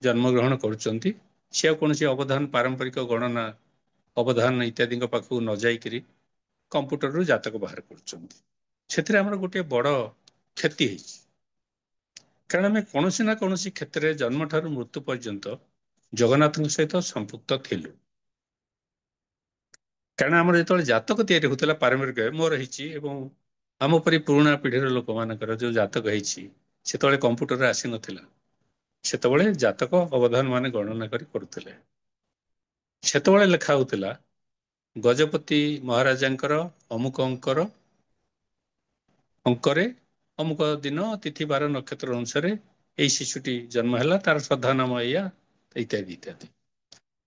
ଜନ୍ମଗ୍ରହଣ କରୁଛନ୍ତି, ସେ ଆଉ କୌଣସି ଅବଧାନ ପାରମ୍ପରିକ ଗଣନା ଅବଧାନ ଇତ୍ୟାଦିଙ୍କ ପାଖକୁ ନ ଯାଇକିରି କମ୍ପ୍ୟୁଟରରୁ ଜାତକ ବାହାର କରୁଛନ୍ତି। ସେଥିରେ ଆମର ଗୋଟିଏ ବଡ଼ କ୍ଷତି ହେଇଛି। କାରଣ ଆମେ କୌଣସି ନା କୌଣସି କ୍ଷେତ୍ରରେ ଜନ୍ମଠାରୁ ମୃତ୍ୟୁ ପର୍ଯ୍ୟନ୍ତ ଜଗନ୍ନାଥଙ୍କ ସହିତ ସମ୍ପୃକ୍ତ ଥିଲୁ। କାରଣ ଆମର ଯେତେବେଳେ ଜାତକ ତିଆରି ହଉଥିଲା ପାରମ୍ପରିକ ମୋର ହେଇଛି, ଏବଂ ଆମ ପରି ପୁରୁଣା ପିଢ଼ିର ଲୋକମାନଙ୍କର ଯୋଉ ଜାତକ ହେଇଛି, ସେତେବେଳେ କମ୍ପ୍ୟୁଟରରେ ଆସିନଥିଲା। ସେତେବେଳେ ଜାତକ ଅବଧାନ ମାନେ ଗଣନା କରି କରୁଥିଲେ। ସେତେବେଳେ ଲେଖା ହଉଥିଲା, ଗଜପତି ମହାରାଜାଙ୍କର ଅମୁକ ଅଙ୍କର ଅଙ୍କରେ ଅମୁକ ଦିନ ତିଥି ବାର ନକ୍ଷତ୍ର ଅନୁସାରେ ଏଇ ଶିଶୁଟି ଜନ୍ମ ହେଲା, ତାର ଶ୍ରଦ୍ଧା ନାମ ଏଇଆ, ଇତ୍ୟାଦି ଇତ୍ୟାଦି।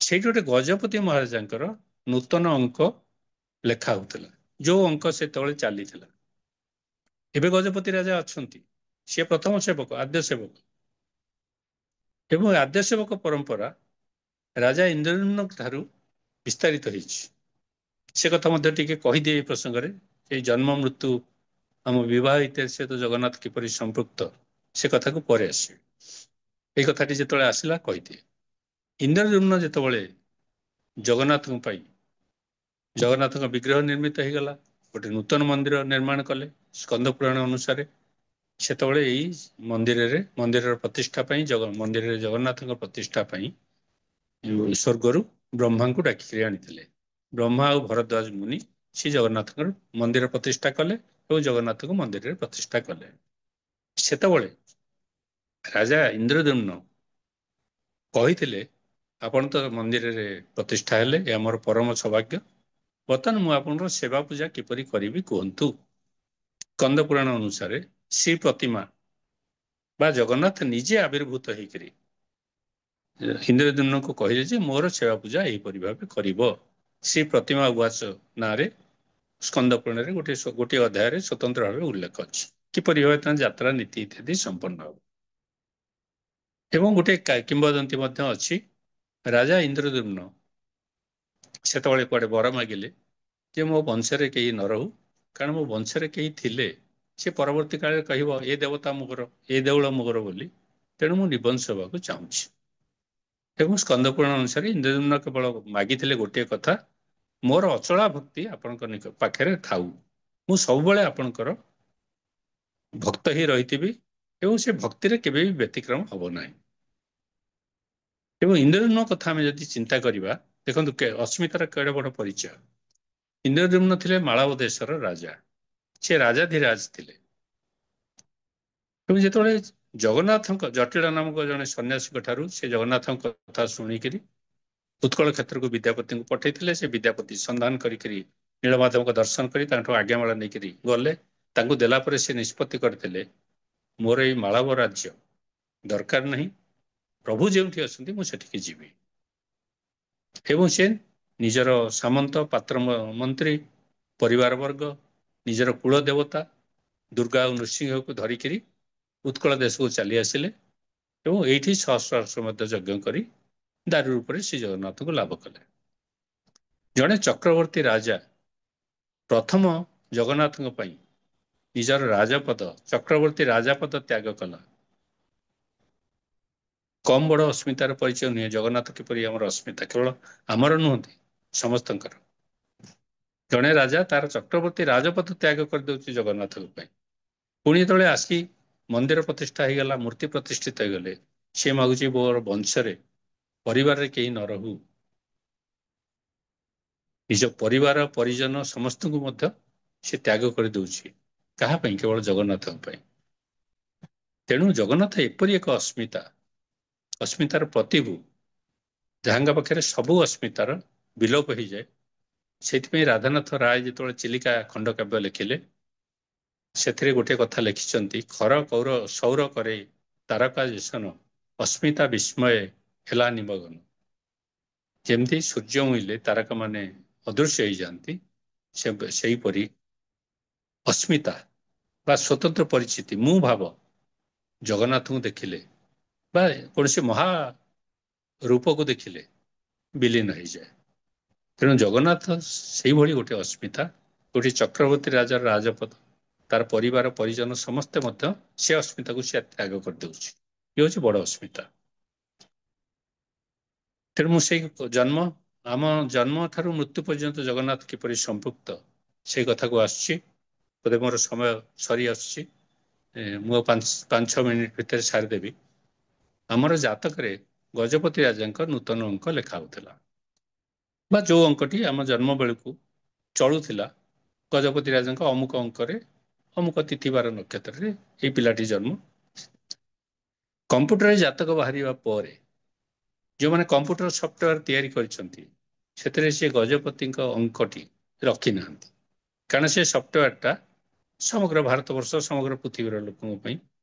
ସେଇଠି ଗୋଟେ ଗଜପତି ମହାରାଜାଙ୍କର ନୂତନ ଅଙ୍କ ଲେଖା ହଉଥିଲା, ଯୋଉ ଅଙ୍କ ସେତେବେଳେ ଚାଲିଥିଲା। ଏବେ ଗଜପତି ରାଜା ଅଛନ୍ତି, ସିଏ ପ୍ରଥମ ସେବକ, ଆଦ୍ୟ ସେବକ। ଏବଂ ଆଦ୍ୟ ସେବକ ପରମ୍ପରା ରାଜା ଇନ୍ଦ୍ରଦ୍ୟୁମ୍ନଙ୍କ ଠାରୁ ବିସ୍ତାରିତ ହେଇଛି। ସେ କଥା ମଧ୍ୟ ଟିକେ କହିଦିଏ ଏଇ ପ୍ରସଙ୍ଗରେ। ଏଇ ଜନ୍ମ ମୃତ୍ୟୁ ଆମ ବିବାହ ଇତ୍ୟାଦି ସହିତ ଜଗନ୍ନାଥ କିପରି ସମ୍ପୃକ୍ତ, ସେ କଥାକୁ ପରେ ଆସିବେ। ଏଇ କଥାଟି ଯେତେବେଳେ ଆସିଲା କହିଦିଏ। ଇନ୍ଦ୍ରଦ୍ୟୁମ୍ନ ଯେତେବେଳେ ଜଗନ୍ନାଥଙ୍କ ପାଇଁ ଜଗନ୍ନାଥଙ୍କ ବିଗ୍ରହ ନିର୍ମିତ ହେଇଗଲା, ଗୋଟେ ନୂତନ ମନ୍ଦିର ନିର୍ମାଣ କଲେ ସ୍କନ୍ଦ ପୁରାଣ ଅନୁସାରେ। ସେତେବେଳେ ଏଇ ମନ୍ଦିରର ପ୍ରତିଷ୍ଠା ପାଇଁ, ମନ୍ଦିରରେ ଜଗନ୍ନାଥଙ୍କ ପ୍ରତିଷ୍ଠା ପାଇଁ ସ୍ୱର୍ଗରୁ ବ୍ରହ୍ମାଙ୍କୁ ଡାକିକିରି ଆଣିଥିଲେ। ବ୍ରହ୍ମା ଆଉ ଭରଦ୍ୱାଜ ମୁନି ଶ୍ରୀ ଜଗନ୍ନାଥଙ୍କର ମନ୍ଦିର ପ୍ରତିଷ୍ଠା କଲେ ଏବଂ ଜଗନ୍ନାଥଙ୍କୁ ମନ୍ଦିରରେ ପ୍ରତିଷ୍ଠା କଲେ। ସେତେବେଳେ ରାଜା ଇନ୍ଦ୍ରଦ୍ୟୁମ୍ନ କହିଥିଲେ, ଆପଣ ତ ମନ୍ଦିରରେ ପ୍ରତିଷ୍ଠା ହେଲେ, ଏ ଆମର ପରମ ସୌଭାଗ୍ୟ। ବର୍ତ୍ତମାନ ମୁଁ ଆପଣଙ୍କର ସେବା ପୂଜା କିପରି କରିବି କୁହନ୍ତୁ। ସ୍କନ୍ଦ ପୁରାଣ ଅନୁସାରେ ଶ୍ରୀ ପ୍ରତିମା ବା ଜଗନ୍ନାଥ ନିଜେ ଆବିର୍ଭୂତ ହେଇକରି ଇନ୍ଦ୍ରଦ୍ୟୁମ୍ନଙ୍କୁ କହିଲେ ଯେ ମୋର ସେବା ପୂଜା ଏହିପରି ଭାବେ କରିବ। ଶ୍ରୀ ପ୍ରତିମା ଉବାସ ନାଁରେ ସ୍କନ୍ଦ ପୁରାଣରେ ଗୋଟିଏ ଅଧ୍ୟାୟରେ ସ୍ୱତନ୍ତ୍ର ଭାବେ ଉଲ୍ଲେଖ ଅଛି। କିପରି ଭାବେ ତାଙ୍କ ଯାତ୍ରା ନୀତି ଇତ୍ୟାଦି ସମ୍ପନ୍ନ ହେବ। ଏବଂ ଗୋଟେ କିମ୍ବଦନ୍ତୀ ମଧ୍ୟ ଅଛି, ରାଜା ଇନ୍ଦ୍ରଦ୍ୟୁମ୍ନ ସେତେବେଳେ କୁଆଡେ ବର ମାଗିଲେ ଯେ ମୋ ବଂଶରେ କେହି ନ ରହୁ, କାରଣ ମୋ ବଂଶରେ କେହି ଥିଲେ ସେ ପରବର୍ତ୍ତୀ କାଳରେ କହିବ ଏ ଦେବତା ମୋର, ଏ ଦେଉଳ ମୋର ବୋଲି, ତେଣୁ ମୁଁ ନିବଂଶ ହେବାକୁ ଚାହୁଁଛି। ଏବଂ ସ୍କନ୍ଦ ପୁରାଣ ଅନୁସାରେ ଇନ୍ଦ୍ରଦ୍ୟୁମ୍ନ କେବଳ ମାଗିଥିଲେ ଗୋଟିଏ କଥା, ମୋର ଅଚଳା ଭକ୍ତି ଆପଣଙ୍କ ପାଖରେ ଥାଉ, ମୁଁ ସବୁବେଳେ ଆପଣଙ୍କର ଭକ୍ତ ହିଁ ରହିଥିବି ଏବଂ ସେ ଭକ୍ତିରେ କେବେ ବି ବ୍ୟତିକ୍ରମ ହବ ନାହିଁ। ଏବଂ ଇନ୍ଦ୍ରଦ୍ୟୁମ୍ନ କଥା ଆମେ ଯଦି ଚିନ୍ତା କରିବା, ଦେଖନ୍ତୁ ଅସ୍ମିତାର କେଡେ ବଡ ପରିଚୟ। ଇନ୍ଦ୍ରଦ୍ୟୁମ୍ନ ଥିଲେ ମାଳବ ଦେଶର ରାଜା, ସେ ରାଜାଧିରାଜ ଥିଲେ। ଏବଂ ଯେତେବେଳେ ଜଗନ୍ନାଥଙ୍କ, ଜଟିଳ ନାମକ ଜଣେ ସନ୍ନ୍ୟାସୀଙ୍କ ଠାରୁ ସେ ଜଗନ୍ନାଥଙ୍କ କଥା ଶୁଣିକିରି ଉତ୍କଳ କ୍ଷେତ୍ରକୁ ବିଦ୍ୟାପତିଙ୍କୁ ପଠେଇଥିଲେ, ସେ ବିଦ୍ୟାପତି ସନ୍ଧାନ କରିକିରି ନୀଳମାଧବଙ୍କ ଦର୍ଶନ କରି ତାଙ୍କଠୁ ଆଜ୍ଞାମାଳ ନେଇକରି ଗଲେ। ତାଙ୍କୁ ଦେଲା ପରେ ସେ ନିଷ୍ପତ୍ତି କରିଥିଲେ ମୋର ଏଇ ମାଳବ ରାଜ୍ୟ ଦରକାର ନାହିଁ, ପ୍ରଭୁ ଯେଉଁଠି ଅଛନ୍ତି ମୁଁ ସେଠିକି ଯିବି। ଏବଂ ସେ ନିଜର ସାମନ୍ତ ପାତ୍ର ମନ୍ତ୍ରୀ ପରିବାର ବର୍ଗ, ନିଜର କୂଳ ଦେବତା ଦୁର୍ଗା ଆଉ ନୃସିଂହକୁ ଧରିକିରି ଉତ୍କଳ ଦେଶକୁ ଚାଲି ଆସିଲେ ଏବଂ ଏଇଠି ସହସ୍ର ଯଜ୍ଞ କରି ଦାରୁ ରୂପରେ ଶ୍ରୀ ଜଗନ୍ନାଥଙ୍କୁ ଲାଭ କଲେ। ଜଣେ ଚକ୍ରବର୍ତ୍ତୀ ରାଜା ପ୍ରଥମ ଜଗନ୍ନାଥଙ୍କ ପାଇଁ ନିଜର ରାଜପଦ, ଚକ୍ରବର୍ତ୍ତୀ ରାଜାପଦ ତ୍ୟାଗ କଲା। କମ୍ ବଡ଼ ଅସ୍ମିତାର ପରିଚୟ ନୁହେଁ। ଜଗନ୍ନାଥ କିପରି ଆମର ଅସ୍ମିତା, କେବଳ ଆମର ନୁହନ୍ତି ସମସ୍ତଙ୍କର। ଜଣେ ରାଜା ତାର ଚକ୍ରବର୍ତ୍ତୀ ରାଜପଥ ତ୍ୟାଗ କରିଦେଉଛି ଜଗନ୍ନାଥଙ୍କ ପାଇଁ। ପୁଣି ଯେତେବେଳେ ଆସି ମନ୍ଦିର ପ୍ରତିଷ୍ଠା ହେଇଗଲା, ମୂର୍ତ୍ତି ପ୍ରତିଷ୍ଠିତ ହେଇଗଲେ, ସେ ମାଗୁଛି ମୋର ବଂଶରେ ପରିବାରରେ କେହି ନ ରହୁ, ନିଜ ପରିବାର ପରିଜନ ସମସ୍ତଙ୍କୁ ମଧ୍ୟ ସେ ତ୍ୟାଗ କରିଦଉଛି। କାହା ପାଇଁ? କେବଳ ଜଗନ୍ନାଥଙ୍କ ପାଇଁ। ତେଣୁ ଜଗନ୍ନାଥ ଏପରି ଏକ ଅସ୍ମିତାର ପ୍ରତିଭୁ, ଯାହାଙ୍କ ପାଖରେ ସବୁ ଅସ୍ମିତାର ବିଲୋପ ହେଇଯାଏ। ସେଥିପାଇଁ ରାଧାନାଥ ରାୟ ଯେତେବେଳେ ଚିଲିକା ଖଣ୍ଡକାବ୍ୟ ଲେଖିଲେ, ସେଥିରେ ଗୋଟେ କଥା ଲେଖିଛନ୍ତି, ଖର କୌର ସୌର କରେ ତାରକା ଯେସନ, ଅସ୍ମିତା ବିସ୍ମୟ ହେଲା ନିମଗନ। ଯେମିତି ସୂର୍ଯ୍ୟ ଉଇଁଲେ ତାରକା ମାନେ ଅଦୃଶ୍ୟ ହେଇଯାଆନ୍ତି, ସେହିପରି ଅସ୍ମିତା ବା ସ୍ୱତନ୍ତ୍ର ପରିଚିତି, ମୁଁ ଭାବ ଜଗନ୍ନାଥଙ୍କୁ ଦେଖିଲେ ବା କୌଣସି ମହା ରୂପକୁ ଦେଖିଲେ ବିଲୀନ ହେଇଯାଏ। ତେଣୁ ଜଗନ୍ନାଥ ସେଇଭଳି ଗୋଟେ ଅସ୍ମିତା, ଗୋଟେ ଚକ୍ରବର୍ତ୍ତୀ ରାଜାର ରାଜପଦ, ତାର ପରିବାର ପରିଜନ ସମସ୍ତେ ମଧ୍ୟ ସେ ଅସ୍ମିତାକୁ ସେ ତ୍ୟାଗ କରିଦେଉଛି। ଇଏ ହଉଛି ବଡ ଅସ୍ମିତା। ତେଣୁ ମୁଁ ସେଇ ଆମ ଜନ୍ମ ଠାରୁ ମୃତ୍ୟୁ ପର୍ଯ୍ୟନ୍ତ ଜଗନ୍ନାଥ କିପରି ସମ୍ପୃକ୍ତ, ସେଇ କଥାକୁ ଆସୁଛି। ବୋଧେ ମୋର ସମୟ ସରି ଆସୁଛି, ମୁଁ ଆଉ 5-6 ମିନିଟ୍ ଭିତରେ ସାରିଦେବି। ଆମର ଜାତକରେ ଗଜପତି ରାଜାଙ୍କ ନୂତନ ଅଙ୍କ ଲେଖା ହଉଥିଲା, ବା ଯୋଉ ଅଙ୍କଟି ଆମ ଜନ୍ମ ବେଳକୁ ଚଳୁଥିଲା। ଗଜପତି ରାଜାଙ୍କ ଅମୁକ ଅଙ୍କରେ ଅମୁକ ତିଥିବାର ନକ୍ଷତ୍ରରେ ଏଇ ପିଲାଟି ଜନ୍ମ। କମ୍ପ୍ୟୁଟରରେ ଜାତକ ବାହାରିବା ପରେ ଯେଉଁମାନେ କମ୍ପ୍ୟୁଟର ସଫ୍ଟୱେର ତିଆରି କରିଛନ୍ତି, ସେଥିରେ ସେ ଗଜପତିଙ୍କ ଅଙ୍କଟି ରଖିନାହାନ୍ତି। କାରଣ ସେ ସଫ୍ଟୱେରଟା ସମଗ୍ର ଭାରତବର୍ଷ, ସମଗ୍ର ପୃଥିବୀର ଲୋକଙ୍କ ପାଇଁ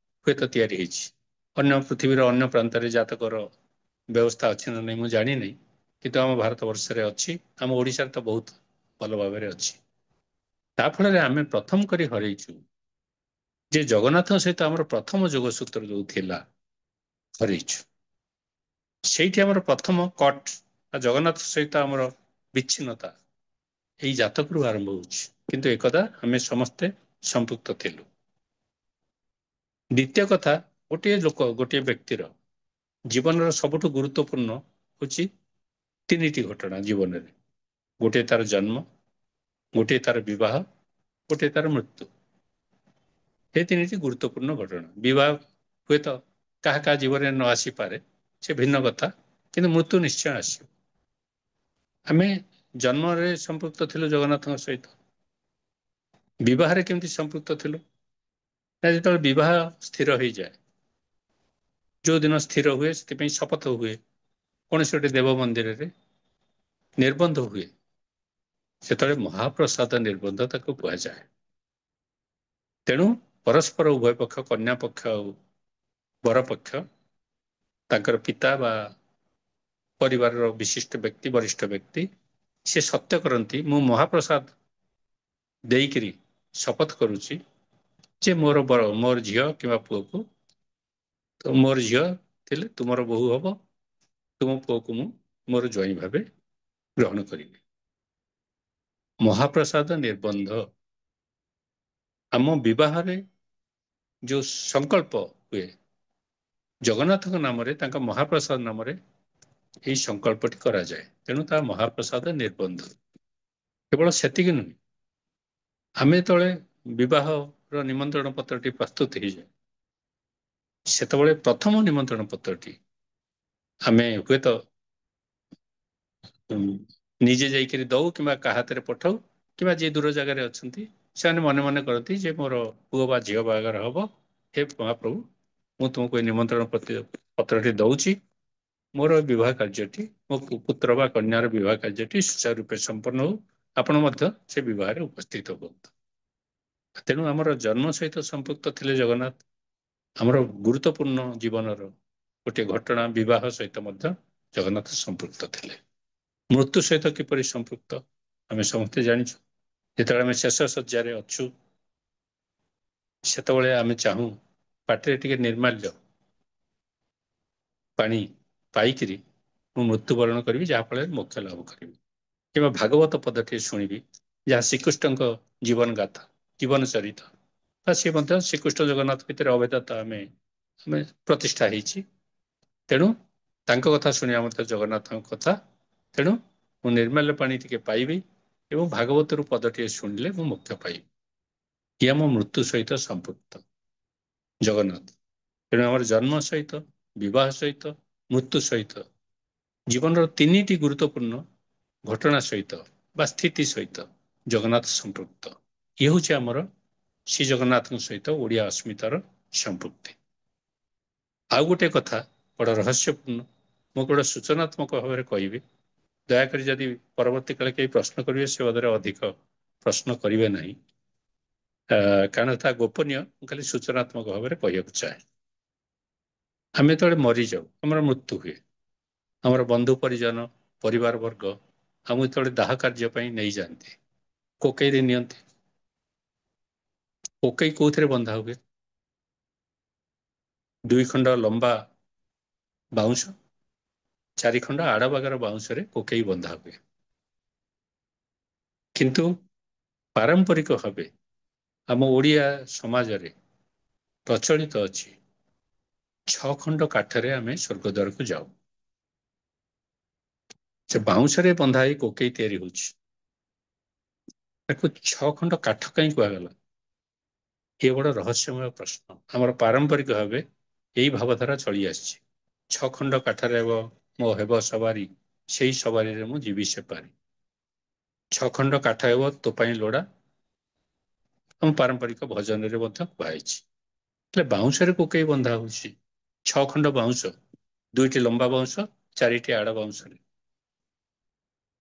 ହୁଏତ ତିଆରି ହେଇଛି। ଅନ୍ୟ ପୃଥିବୀର ଅନ୍ୟ ପ୍ରାନ୍ତରେ ଜାତକର ବ୍ୟବସ୍ଥା ଅଛି ନା ନାହିଁ ମୁଁ ଜାଣିନି, କିନ୍ତୁ ଆମ ଭାରତ ବର୍ଷରେ ଅଛି, ଆମ ଓଡିଶାରେ ତ ବହୁତ ଭଲ ଭାବରେ ଅଛି। ତା ଫଳରେ ଆମେ ପ୍ରଥମ କରି ହରେଇଛୁ ଯେ ଜଗନ୍ନାଥଙ୍କ ସହିତ ଆମର ପ୍ରଥମ ଯୋଗସୂତ୍ର ଯୋଉ ଥିଲା, ହରେଇଛୁ। ସେଇଠି ଆମର ପ୍ରଥମ କଟ୍ ବା ଜଗନ୍ନାଥ ସହିତ ଆମର ବିଚ୍ଛିନ୍ନତା ଏଇ ଜାତକରୁ ଆରମ୍ଭ ହଉଛି। କିନ୍ତୁ ଏକଦା ଆମେ ସମସ୍ତେ ସମ୍ପୃକ୍ତ ଥିଲୁ। ଦ୍ଵିତୀୟ କଥା, ଗୋଟିଏ ବ୍ୟକ୍ତିର ଜୀବନର ସବୁଠୁ ଗୁରୁତ୍ୱପୂର୍ଣ୍ଣ ହଉଛି 3ଟି ଘଟଣା ଜୀବନରେ। ଗୋଟିଏ ତାର ଜନ୍ମ, ଗୋଟିଏ ତାର ବିବାହ, ଗୋଟିଏ ତାର ମୃତ୍ୟୁ। ଏ 3ଟି ଗୁରୁତ୍ୱପୂର୍ଣ୍ଣ ଘଟଣା। ବିବାହ ହୁଏତ କାହା କାହା ଜୀବନରେ ନ ଆସିପାରେ, ସେ ଭିନ୍ନ କଥା, କିନ୍ତୁ ମୃତ୍ୟୁ ନିଶ୍ଚୟ ଆସିବ। ଆମେ ଜନ୍ମରେ ସମ୍ପୃକ୍ତ ଥିଲୁ ଜଗନ୍ନାଥଙ୍କ ସହିତ। ବିବାହରେ କେମିତି ସମ୍ପୃକ୍ତ ଥିଲୁ? ନା ଯେତେବେଳେ ବିବାହ ସ୍ଥିର ହେଇଯାଏ, ଯୋଉ ଦିନ ସ୍ଥିର ହୁଏ, ସେଥିପାଇଁ ଶପଥ ହୁଏ, କୌଣସି ଗୋଟେ ଦେବ ମନ୍ଦିରରେ ନିର୍ବନ୍ଧ ହୁଏ। ସେତେବେଳେ ମହାପ୍ରସାଦ ନିର୍ବନ୍ଧ ତାକୁ କୁହାଯାଏ। ତେଣୁ ପରସ୍ପର ଉଭୟ ପକ୍ଷ, କନ୍ୟା ପକ୍ଷ ଆଉ ବର ପକ୍ଷ, ତାଙ୍କର ପିତା ବା ପରିବାରର ବିଶିଷ୍ଟ ବ୍ୟକ୍ତି, ବରିଷ୍ଠ ବ୍ୟକ୍ତି, ସେ ସତ୍ୟ କରନ୍ତି, ମୁଁ ମହାପ୍ରସାଦ ଦେଇକିରି ଶପଥ କରୁଛି ଯେ ମୋର ଝିଅ କିମ୍ବା ପୁଅକୁ, ତ ମୋର ଝିଅ ଥିଲେ ତୁମର ବୋହୂ ହବ, ତୁମ ପୁଅକୁ ମୁଁ ମୋର ଜ୍ୱାଇଁ ଭାବେ ଗ୍ରହଣ କରିବି। ମହାପ୍ରସାଦ ନିର୍ବନ୍ଧ ଆମ ବିବାହରେ ଯୋଉ ସଂକଳ୍ପ ହୁଏ, ଜଗନ୍ନାଥଙ୍କ ନାମରେ, ତାଙ୍କ ମହାପ୍ରସାଦ ନାମରେ ଏହି ସଂକଳ୍ପଟି କରାଯାଏ। ତେଣୁ ତାହା ମହାପ୍ରସାଦ ନିର୍ବନ୍ଧ। କେବଳ ସେତିକି ନୁହେଁ, ଆମେ ଯେତେବେଳେ ବିବାହର ନିମନ୍ତ୍ରଣ ପତ୍ରଟି ପ୍ରସ୍ତୁତ ହେଇଯାଏ, ସେତେବେଳେ ପ୍ରଥମ ନିମନ୍ତ୍ରଣ ପତ୍ରଟି ଆମେ ହୁଏତ ନିଜେ ଯାଇକରି ଦଉ କିମ୍ବା କାହା ହାତରେ ପଠାଉ, କିମ୍ବା ଯିଏ ଦୂର ଜାଗାରେ ଅଛନ୍ତି ସେମାନେ ମନେ ମନେ କରନ୍ତି ଯେ ମୋର ପୁଅ ବା ଝିଅ ବାହାଘର ହବ, ହେ ମହାପ୍ରଭୁ ମୁଁ ତୁମକୁ ଏ ନିମନ୍ତ୍ରଣ ପତ୍ରଟି ଦଉଛି, ମୋର ବିବାହ କାର୍ଯ୍ୟଟି, ମୋ ପୁତ୍ର ବା କନ୍ୟାର ବିବାହ କାର୍ଯ୍ୟଟି ସୁଚାରୁ ରୂପେ ସମ୍ପନ୍ନ ହଉ, ଆପଣ ମଧ୍ୟ ସେ ବିବାହରେ ଉପସ୍ଥିତ ହୁଅନ୍ତୁ। ତେଣୁ ଆମର ଜନ୍ମ ସହିତ ସମ୍ପୃକ୍ତ ଥିଲେ ଜଗନ୍ନାଥ, ଆମର ଗୁରୁତ୍ୱପୂର୍ଣ୍ଣ ଜୀବନର ଗୋଟିଏ ଘଟଣା ବିବାହ ସହିତ ମଧ୍ୟ ଜଗନ୍ନାଥ ସମ୍ପୃକ୍ତ ଥିଲେ। ମୃତ୍ୟୁ ସହିତ କିପରି ସମ୍ପୃକ୍ତ ଆମେ ସମସ୍ତେ ଜାଣିଛୁ। ଯେତେବେଳେ ଆମେ ଶେଷ ଶଯ୍ୟାରେ ଅଛୁ, ସେତେବେଳେ ଆମେ ଚାହୁଁ ପାଟିରେ ଟିକେ ନିର୍ମାଲ୍ୟ ପାଣି ପାଇକିରି ମୁଁ ମୃତ୍ୟୁବରଣ କରିବି, ଯାହାଫଳରେ ମୋକ୍ଷ ଲାଭ କରିବି, କିମ୍ବା ଭାଗବତ ପଦଟିଏ ଶୁଣିବି ଯାହା ଶ୍ରୀକୃଷ୍ଣଙ୍କ ଜୀବନ ଗାଥା, ଜୀବନ ଚରିତ, ବା ସିଏ ମଧ୍ୟ ଶ୍ରୀକୃଷ୍ଣ ଜଗନ୍ନାଥ ଭିତରେ ଅଭେଦତା ଆମେ ପ୍ରତିଷ୍ଠା ହେଇଛି। ତେଣୁ ତାଙ୍କ କଥା ଶୁଣିବା ମଧ୍ୟ ଜଗନ୍ନାଥଙ୍କ କଥା। ତେଣୁ ମୁଁ ନିର୍ମାଲ୍ୟ ପାଣି ଟିକେ ପାଇବି ଏବଂ ଭାଗବତରୁ ପଦଟିଏ ଶୁଣିଲେ ମୁଁ ମୋକ୍ଷ ପାଇବି। ଇଏ ଆମ ମୃତ୍ୟୁ ସହିତ ସମ୍ପୃକ୍ତ ଜଗନ୍ନାଥ। ତେଣୁ ଆମର ଜନ୍ମ ସହିତ, ବିବାହ ସହିତ, ମୃତ୍ୟୁ ସହିତ, ଜୀବନର ତିନିଟି ଗୁରୁତ୍ୱପୂର୍ଣ୍ଣ ଘଟଣା ସହିତ ବା ସ୍ଥିତି ସହିତ ଜଗନ୍ନାଥ ସମ୍ପୃକ୍ତ। ଇଏ ହେଉଛି ଆମର ଶ୍ରୀ ଜଗନ୍ନାଥଙ୍କ ସହିତ ଓଡ଼ିଆ ଅସ୍ମିତାର ସମ୍ପୃକ୍ତି। ଆଉ ଗୋଟେ କଥା ବଡ଼ ରହସ୍ୟପୂର୍ଣ୍ଣ, ମୁଁ ଗୋଟେ ସୂଚନାତ୍ମକ ଭାବରେ କହିବି, ଦୟାକରି ଯଦି ପରବର୍ତ୍ତୀ କାଳେ କେହି ପ୍ରଶ୍ନ କରିବେ ସେ ବୋଧରେ ଅଧିକ ପ୍ରଶ୍ନ କରିବେ ନାହିଁ, କାରଣ ତାହା ଗୋପନୀୟ। ମୁଁ ଖାଲି ସୂଚନାତ୍ମକ ଭାବରେ କହିବାକୁ ଚାହେଁ। ଆମେ ଯେତେବେଳେ ମରିଯାଉ, ଆମର ମୃତ୍ୟୁ ହୁଏ, ଆମର ବନ୍ଧୁ ପରିଜନ, ପରିବାର ବର୍ଗ ଆମକୁ ଯେତେବେଳେ ଦାହ କାର୍ଯ୍ୟ ପାଇଁ ନେଇଯାଆନ୍ତି, କୋକେଇରେ ନିଅନ୍ତି। କୋକେଇ କୋଉଥିରେ ବନ୍ଧା ହୁଏ? ଦୁଇ ଖଣ୍ଡ ଲମ୍ବା ବାଉଁଶ, ଚାରି ଖଣ୍ଡ ଆଡ଼ବାଗର ବାଉଁଶରେ କୋକେଇ ବନ୍ଧା ହୁଏ। କିନ୍ତୁ ପାରମ୍ପରିକ ଭାବେ ଆମ ଓଡ଼ିଆ ସମାଜରେ ପ୍ରଚଳିତ ଅଛି 6 ଖଣ୍ଡ କାଠରେ ଆମେ ସ୍ୱର୍ଗଦ୍ୱାରକୁ ଯାଉ। ସେ ବାଉଁଶରେ ବନ୍ଧା ହେଇ କୋକେଇ ତିଆରି ହଉଛି, ତାକୁ 6 ଖଣ୍ଡ କାଠ କାହିଁ କୁହାଗଲା? ଏ ବଡ଼ ରହସ୍ୟମୟ ପ୍ରଶ୍ନ। ଆମର ପାରମ୍ପରିକ ଭାବେ ଏଇ ଭାବଧାରା ଚଳି ଆସିଛି, 6 ଖଣ୍ଡ କାଠରେ ମୋ ହେବ ସବାରି, ସେଇ ସବାରିରେ ମୁଁ ଯିବି ସେପାରି। 6 ଖଣ୍ଡ କାଠ ହେବ ତୋ ପାଇଁ ଲୋଡ଼ା, ଆମ ପାରମ୍ପରିକ ଭଜନରେ ମଧ୍ୟ କୁହାଯାଇଛି। ହେଲେ ବାଉଁଶରେ କୋକେଇ ବନ୍ଧା ହଉଛି, 6 ଖଣ୍ଡ ବାଉଁଶ, 2ଟି ଲମ୍ବା ବାଉଁଶ, 4ଟି ଆଡ଼ ବାଉଁଶରେ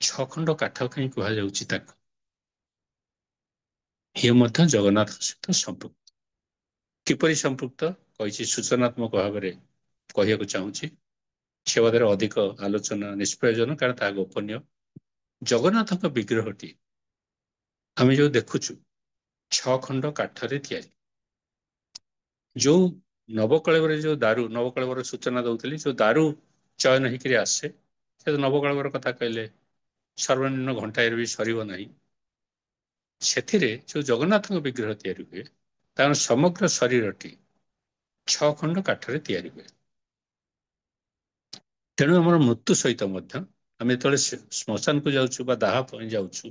6 ଖଣ୍ଡ କାଠ କାହିଁ କୁହାଯାଉଛି ତାକୁ? ଇଏ ମଧ୍ୟ ଜଗନ୍ନାଥଙ୍କ ସହିତ ସମ୍ପୃକ୍ତ। କିପରି ସମ୍ପୃକ୍ତ କହିଛି ସୂଚନାତ୍ମକ ଭାବରେ କହିବାକୁ ଚାହୁଁଛି, ସେ ବୋଧରେ ଅଧିକ ଆଲୋଚନା ନିଷ୍ପ୍ରୟୋଜନ, କାରଣ ତାହା ଗୋପନୀୟ। ଜଗନ୍ନାଥଙ୍କ ବିଗ୍ରହଟି ଆମେ ଯୋଉ ଦେଖୁଛୁ 6 ଖଣ୍ଡ କାଠରେ ତିଆରି। ଯୋଉ ନବକଳେବରରେ ଯୋଉ ଦାରୁ, ନବକଳେବର ସୂଚନା ଦଉଥିଲି, ଯୋଉ ଦାରୁ ଚୟନ ହେଇକିରି ଆସେ, ସେ ନବକଳେବର କଥା କହିଲେ ସର୍ବନିମ୍ନ ଘଣ୍ଟାଏରେ ବି ସରିବ ନାହିଁ। ସେଥିରେ ଯୋଉ ଜଗନ୍ନାଥଙ୍କ ବିଗ୍ରହ ତିଆରି ହୁଏ, ତାର ସମଗ୍ର ଶରୀରଟି 6 ଖଣ୍ଡ କାଠରେ ତିଆରି ହୁଏ। ତେଣୁ ଆମର ମୃତ୍ୟୁ ସହିତ ମଧ୍ୟ ଆମେ ଯେତେବେଳେ ଶ୍ମଶାନକୁ ଯାଉଛୁ ବା ଦାହ ପାଇଁ ଯାଉଛୁ,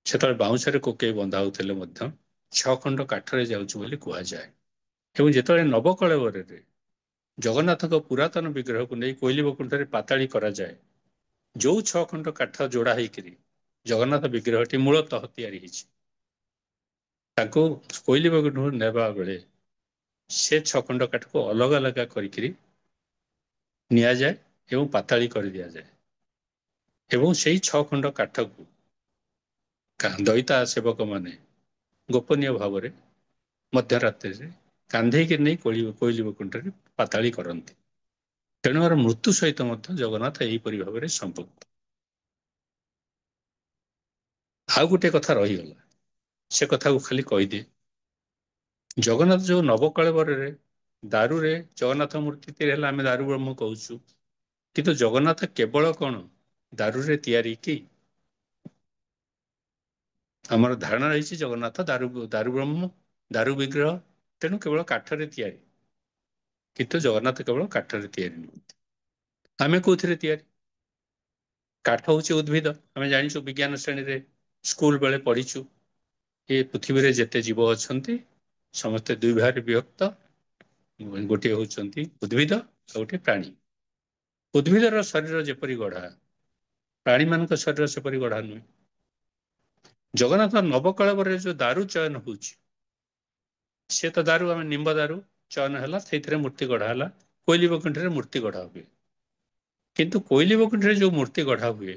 ସେତେବେଳେ ବାଉଁଶରେ କୋକେଇ ବନ୍ଧା ହଉଥିଲେ ମଧ୍ୟ 6 ଖଣ୍ଡ କାଠରେ ଯାଉଛୁ ବୋଲି କୁହାଯାଏ। ଏବଂ ଯେତେବେଳେ ନବକଳେବରରେ ଜଗନ୍ନାଥଙ୍କ ପୁରାତନ ବିଗ୍ରହକୁ ନେଇ କୋଇଲି ବୈକୁଣ୍ଠରେ ପାତାଳି କରାଯାଏ, ଯୋଉ 6 ଖଣ୍ଡ କାଠ ଯୋଡ଼ା ହେଇକିରି ଜଗନ୍ନାଥ ବିଗ୍ରହଟି ମୂଳତଃ ତିଆରି ହେଇଛି, ତାକୁ କୋଇଲି ବୈକୁଣ୍ଠକୁ ନେବା ବେଳେ ସେ 6 ଖଣ୍ଡ କାଠକୁ ଅଲଗା ଅଲଗା କରିକିରି ନିଆଯାଏ ଏବଂ ପାତାଳି କରିଦିଆଯାଏ। ଏବଂ ସେଇ 6 ଖଣ୍ଡ କାଠକୁ ଦଇତା ସେବକ ମାନେ ଗୋପନୀୟ ଭାବରେ ମଧ୍ୟରାତ୍ରିରେ କାନ୍ଧେଇକି ନେଇ କୋଇଲି ବୈକୁଣ୍ଠରେ ପାତାଳି କରନ୍ତି। ତେଣୁ ଆମର ମୃତ୍ୟୁ ସହିତ ମଧ୍ୟ ଜଗନ୍ନାଥ ଏହିପରି ଭାବରେ ସମ୍ପୃକ୍ତ। ଆଉ ଗୋଟେ କଥା ରହିଗଲା, ସେ କଥାକୁ ଖାଲି କହିଦିଏ। ଜଗନ୍ନାଥ ଯୋଉ ନବକଳେବରରେ ଦାରୁରେ ଜଗନ୍ନାଥ ମୂର୍ତ୍ତି ତିଆରି ହେଲା, ଆମେ ଦାରୁ ବ୍ରହ୍ମ କହୁଛୁ, କିନ୍ତୁ ଜଗନ୍ନାଥ କେବଳ କଣ ଦାରୁରେ ତିଆରି କି? ଆମର ଧାରଣା ରହିଛି ଜଗନ୍ନାଥ ଦାରୁ ବ୍ରହ୍ମ, ଦାରୁ ବିଗ୍ରହ, ତେଣୁ କେବଳ କାଠରେ ତିଆରି। କିନ୍ତୁ ଜଗନ୍ନାଥ କେବଳ କାଠରେ ତିଆରି ନୁହନ୍ତି। ଆମେ କୋଉଥିରେ ତିଆରି? କାଠ ହଉଛି ଉଦ୍ଭିଦ। ଆମେ ଜାଣିଛୁ, ବିଜ୍ଞାନ ଶ୍ରେଣୀରେ ସ୍କୁଲ ବେଳେ ପଢିଛୁ, ଏ ପୃଥିବୀରେ ଯେତେ ଜୀବ ଅଛନ୍ତି ସମସ୍ତେ ଦୁଇ ଭାଗରେ ବିଭକ୍ତ। ଗୋଟିଏ ହଉଛନ୍ତି ଉଦ୍ଭିଦ ଆଉ ଗୋଟିଏ ପ୍ରାଣୀ। ଉଦ୍ଭିଦର ଶରୀର ଯେପରି ଗଢ଼ା, ପ୍ରାଣୀମାନଙ୍କ ଶରୀର ସେପରି ଗଢ଼ା ନୁହେଁ। ଜଗନ୍ନାଥ ନବକଳେବରରେ ଯୋଉ ଦାରୁ ଚୟନ ହଉଛି, ସେ ତ ଦାରୁ, ଆମେ ନିମ୍ବ ଦାରୁ ଚୟନ ହେଲା, ସେଇଥିରେ ମୂର୍ତ୍ତି ଗଢ଼ା ହେଲା। କୋଇଲି ବୈକୁଣ୍ଠରେ ମୂର୍ତ୍ତି ଗଢ଼ା ହୁଏ। କିନ୍ତୁ କୋଇଲି ବୈକୁଣ୍ଠରେ ଯୋଉ ମୂର୍ତ୍ତି ଗଢ଼ା ହୁଏ,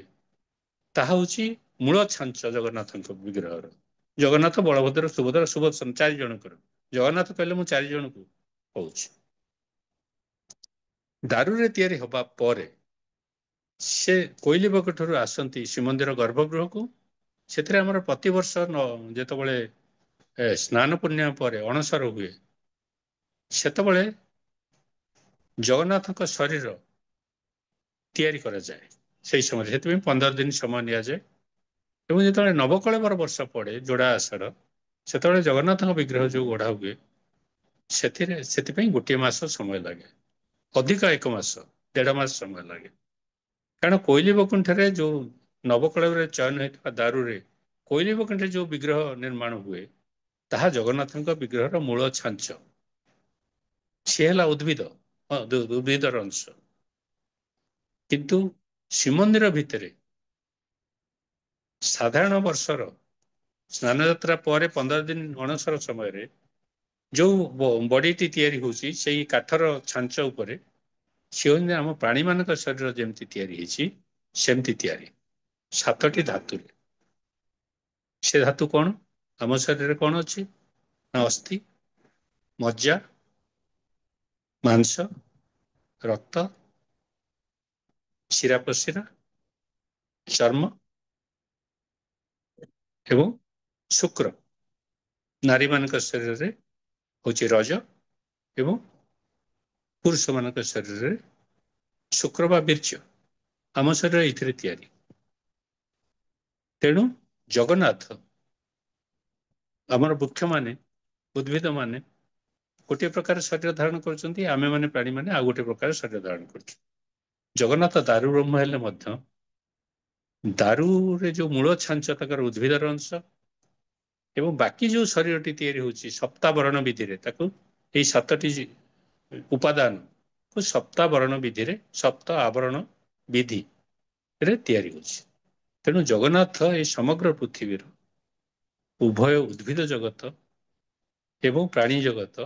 ତାହା ହଉଛି ମୂଳ ଛାଞ୍ଚ ଜଗନ୍ନାଥଙ୍କ ବିଗ୍ରହର। ଜଗନ୍ନାଥ, ବଳଭଦ୍ର, ସୁଭଦ୍ରା, ସୁଦର୍ଶନ, 4 ଜଣଙ୍କର। ଜଗନ୍ନାଥ କହିଲେ ମୁଁ 4 ଜଣଙ୍କୁ କହୁଛି। ଦାରୁରେ ତିଆରି ହବା ପରେ ସେ କୋଇଲି ବୈକୁଣ୍ଠରୁ ଆସନ୍ତି ଶ୍ରୀମନ୍ଦିର ଗର୍ଭଗୃହକୁ। ସେଥିରେ ଆମର ପ୍ରତିବର୍ଷ ଯେତେବେଳେ ସ୍ନାନ ପୂର୍ଣ୍ଣିମା ପରେ ଅଣସର ହୁଏ, ସେତେବେଳେ ଜଗନ୍ନାଥଙ୍କ ଶରୀର ତିଆରି କରାଯାଏ ସେଇ ସମୟରେ। ସେଥିପାଇଁ 15 ଦିନ ସମୟ ନିଆଯାଏ। ଏବଂ ଯେତେବେଳେ ନବକଳେବର ବର୍ଷ ପଡ଼େ, ଯୋଡ଼ା ଆଷାଢ଼, ସେତେବେଳେ ଜଗନ୍ନାଥଙ୍କ ବିଗ୍ରହ ଯୋଉ ଗଢ଼ା ହୁଏ, ସେଥିପାଇଁ 1 ମାସ ସମୟ ଲାଗେ। ଅଧିକ 1 ମାସ, 1.5 ମାସ ସମୟ ଲାଗେ। କାରଣ କୋଇଲି ବୈକୁଣ୍ଠରେ ଯୋଉ ନବକଳେବରରେ ଚୟନ ହେଇଥିବା ଦାରୁରେ କୋଇଲି ବୈକୁଣ୍ଠରେ ଯୋଉ ବିଗ୍ରହ ନିର୍ମାଣ ହୁଏ, ତାହା ଜଗନ୍ନାଥଙ୍କ ବିଗ୍ରହର ମୂଳ ଛାଞ୍ଚ। ସିଏ ହେଲା ଉଦ୍ଭିଦ, ଉଦ୍ଭିଦର ଅଂଶ। କିନ୍ତୁ ଶ୍ରୀମନ୍ଦିର ଭିତରେ ସାଧାରଣ ବର୍ଷର ସ୍ନାନଯାତ୍ରା ପରେ 15 ଦିନ ଅଣସର ସମୟରେ ଯୋଉ ବଡିଟି ତିଆରି ହଉଛି, ସେଇ କାଠର ଛାଞ୍ଚ ଉପରେ, ସେ ହଉଛି ଆମ ପ୍ରାଣୀମାନଙ୍କ ଶରୀର ଯେମିତି ତିଆରି ହେଇଛି ସେମିତି ତିଆରି, 7ଟି ଧାତୁରେ। ସେ ଧାତୁ କଣ? ଆମ ଶରୀରରେ କଣ ଅଛି ନା ଅସ୍ଥି, ମଜ୍ଜା, ମାଂସ, ରକ୍ତ, ଶିରା ପ୍ରଶିରା, ଚର୍ମ ଏବଂ ଶୁକ୍ର। ନାରୀମାନଙ୍କ ଶରୀରରେ ହଉଛି ରଜ ଏବଂ ପୁରୁଷମାନଙ୍କ ଶରୀରରେ ଶୁକ୍ର ବା ବୀର୍ଯ୍ୟ। ଆମ ଶରୀର ଏଇଥିରେ ତିଆରି। ତେଣୁ ଜଗନ୍ନାଥ, ଆମର ବୃକ୍ଷମାନେ, ଉଦ୍ଭିଦମାନେ ଗୋଟିଏ ପ୍ରକାର ଶରୀର ଧାରଣ କରୁଛନ୍ତି, ଆମେମାନେ ପ୍ରାଣୀମାନେ ଆଉ ଗୋଟେ ପ୍ରକାର ଶରୀର ଧାରଣ କରୁଛୁ। ଜଗନ୍ନାଥ ଦାରୁ ବ୍ରହ୍ମ ହେଲେ ମଧ୍ୟ ଦାରୁରେ ଯୋଉ ମୂଳ ଛାଞ୍ଚ ତାଙ୍କର ଉଦ୍ଭିଦର ଅଂଶ, ଏବଂ ବାକି ଯୋଉ ଶରୀରଟି ତିଆରି ହଉଛି ସପ୍ତାବରଣ ବିଧିରେ, ତାକୁ ଏଇ 7ଟି ଉପାଦାନକୁ ସପ୍ତାବରଣ ବିଧିରେ, ସପ୍ତ ଆବରଣ ବିଧିରେ ତିଆରି ହଉଛି। ତେଣୁ ଜଗନ୍ନାଥ এই ସମଗ୍ର ପୃଥିବୀର ଉଭୟ ଉଦ୍ଭିଦ ଜଗତ ଏବଂ ପ୍ରାଣୀ ଜଗତ,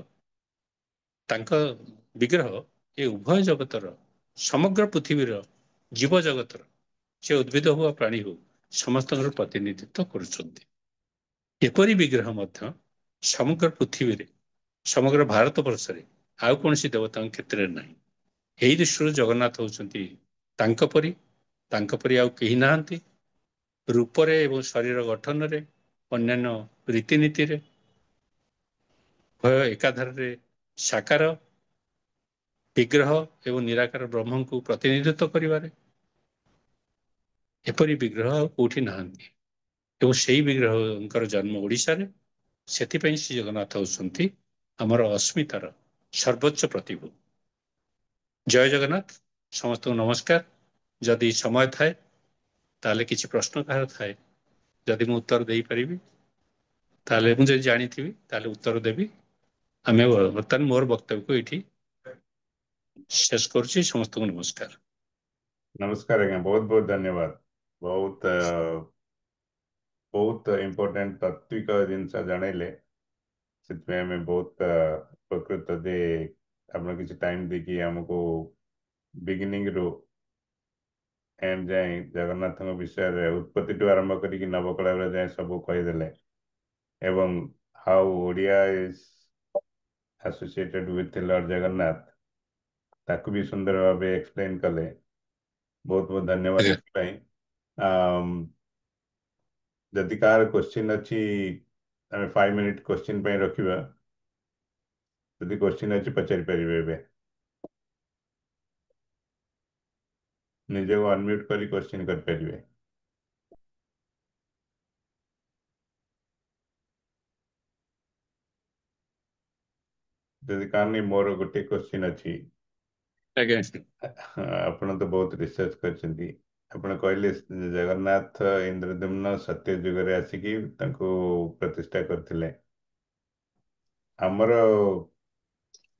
ତାଙ୍କ ବିଗ୍ରହ ଏ ଉଭୟ ଜଗତର, ସମଗ୍ର ପୃଥିବୀର ଜୀବ ଜଗତର, ସେ ଉଦ୍ଭିଦ ହଉ ବା ପ୍ରାଣୀ ହଉ, ସମସ୍ତଙ୍କର ପ୍ରତିନିଧିତ୍ୱ କରୁଛନ୍ତି। ଏପରି ବିଗ୍ରହ ମଧ୍ୟ ସମଗ୍ର ପୃଥିବୀରେ, ସମଗ୍ର ଭାରତ ବର୍ଷରେ ଆଉ କୌଣସି ଦେବତାଙ୍କ କ୍ଷେତ୍ରରେ ନାହିଁ। ଏହି ଦୃଷ୍ଟିରୁ ଜଗନ୍ନାଥ ହଉଛନ୍ତି ତାଙ୍କ ପରି ଆଉ କେହି ନାହାନ୍ତି। ରୂପରେ ଏବଂ ଶରୀର ଗଠନରେ, ଅନ୍ୟାନ୍ୟ ରୀତିନୀତିରେ ଉଭୟ ଏକାଧାରରେ ସାକାର ବିଗ୍ରହ ଏବଂ ନିରାକାର ବ୍ରହ୍ମଙ୍କୁ ପ୍ରତିନିଧିତ୍ୱ କରିବାରେ ଏପରି ବିଗ୍ରହ ଆଉ କୋଉଠି ନାହାନ୍ତି। ଏବଂ ସେଇ ବିଗ୍ରହଙ୍କର ଜନ୍ମ ଓଡ଼ିଶାରେ। ସେଥିପାଇଁ ଶ୍ରୀ ଜଗନ୍ନାଥ ହେଉଛନ୍ତି ଆମର ଅସ୍ମିତାର ସର୍ବୋଚ୍ଚ ପ୍ରତିଭୂ। ଜୟ ଜଗନ୍ନାଥ। ସମସ୍ତଙ୍କୁ ନମସ୍କାର। ଯଦି ସମୟ ଥାଏ ତାହେଲେ କିଛି ପ୍ରଶ୍ନ କାହାର ଥାଏ, ଯଦି ମୁଁ ଉତ୍ତର ଦେଇପାରିବି ତାହେଲେ, ମୁଁ ଯଦି ଜାଣିଥିବି ତାହେଲେ ଉତ୍ତର ଦେବି। ଆମେ ବର୍ତ୍ତମାନ ମୋର ବକ୍ତବ୍ୟକୁ ଏଇଠି ଶେଷ କରୁଛି। ସମସ୍ତଙ୍କୁ ନମସ୍କାର। ନମସ୍କାର ଆଜ୍ଞା, ବହୁତ ବହୁତ ଧନ୍ୟବାଦ। ବହୁତ ଇମ୍ପୋର୍ଟାଣ୍ଟ ତାତ୍विକ ଜିନିଷ ଜଣେଇଲେ। ସେଥିପାଇଁ ଆମେ ବହୁତ ଉପକୃତ ଯେ ଆପଣ କିଛି ଟାଇମ ଦେଇକି ଆମକୁ ବିଗିନିଂ ରୁ ଏଣ୍ଡ ଯାଏ ଜଗନ୍ନାଥଙ୍କ ବିଷୟରେ ଉତ୍ପତ୍ତିଠୁ ଆରମ୍ଭ କରିକି ନବକଳେବର ଯାଏ ସବୁ କହିଦେଲେ ଏବଂ how Odia is associated with lord Jagannath ତାକୁ ବି ସୁନ୍ଦର ଭାବେ ଏକ୍ସପ୍ଲେନ କଲେ। ବହୁତ ବହୁତ ଧନ୍ୟବାଦ ଆଜ୍ଞା ଏଥିପାଇଁ। ଆମ୍, ଯଦି କାହାର କ୍ୱେଶ୍ଚିନ୍ ଅଛି ଆମେ 5 ମିନିଟ୍ କ୍ୱେଶ୍ଚିନ୍ ପାଇଁ ରଖିବା। ଯଦି କ୍ୱେଶ୍ଚିନ୍ ଅଛି ପଚାରି ପାରିବେ ଏବେ। ନିଜକୁ ଅନମ୍ୟୁଟ୍ କରି କ୍ୱେଶ୍ଚିନ୍ କରିପାରିବେ। ଯଦି କାହାର ନାହିଁ, ମୋର ଗୋଟେ କ୍ୱେଶ୍ଚିନ୍ ଅଛି। ଆଜ୍ଞା ଆପଣ ତ ବହୁତ ରିସର୍ଚ୍ଚ କରିଛନ୍ତି। ଆପଣ କହିଲେ ଜଗନ୍ନାଥ ଇନ୍ଦ୍ରଦ୍ୟୁମ୍ନ ସତ୍ୟ ଯୁଗରେ ଆସିକି ତାଙ୍କୁ ପ୍ରତିଷ୍ଠା କରିଥିଲେ। ଆମର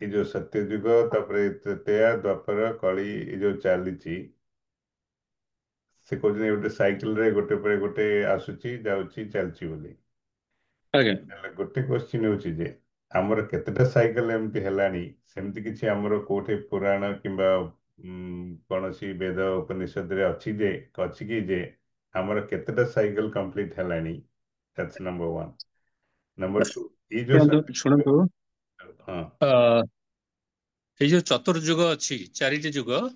ଏଇ ଯୋଉ ସତ୍ୟ ଯୁଗ ତାପରେ ତ୍ରେତୟା ଦ୍ୱାପର କଳି ଏଇ ଯୋଉ ଚାଲିଛି, ସେ କହୁଛନ୍ତି ଗୋଟେ ସାଇକେଲରେ ଗୋଟେ ପରେ ଗୋଟେ ଆସୁଛି ଯାଉଛି ଚାଲିଛି ବୋଲି। ଆଜ୍ଞା। ହେଲେ ଗୋଟେ କ୍ୱେଶ୍ଚିନ୍ ହେଉଛି ଯେ ଆମର କେତେଟା ସାଇକେଲ ଏମିତି ହେଲାଣି? ସେମିତି କିଛି ଆମର କୋଉଠି ପୁରାଣ କିମ୍ବା କୌଣସି ବେଦ ଉପନିଷଦରେ ଅଛି କି ଯେ ଆମର କେତେଟା ସାଇକେଲ କମ୍ପ୍ଲିଟ ହେଲାଣି? That's number one. Number two, ଏଇ ଯୋଉ ଶୁଣନ୍ତୁ ଶୁଣନ୍ତୁ ହଁ। ଅ, ଏଇ ଯୋଉ ଚତୁର୍ଯୁଗ ଅଛି, ଚାରିଟି ଯୁଗ,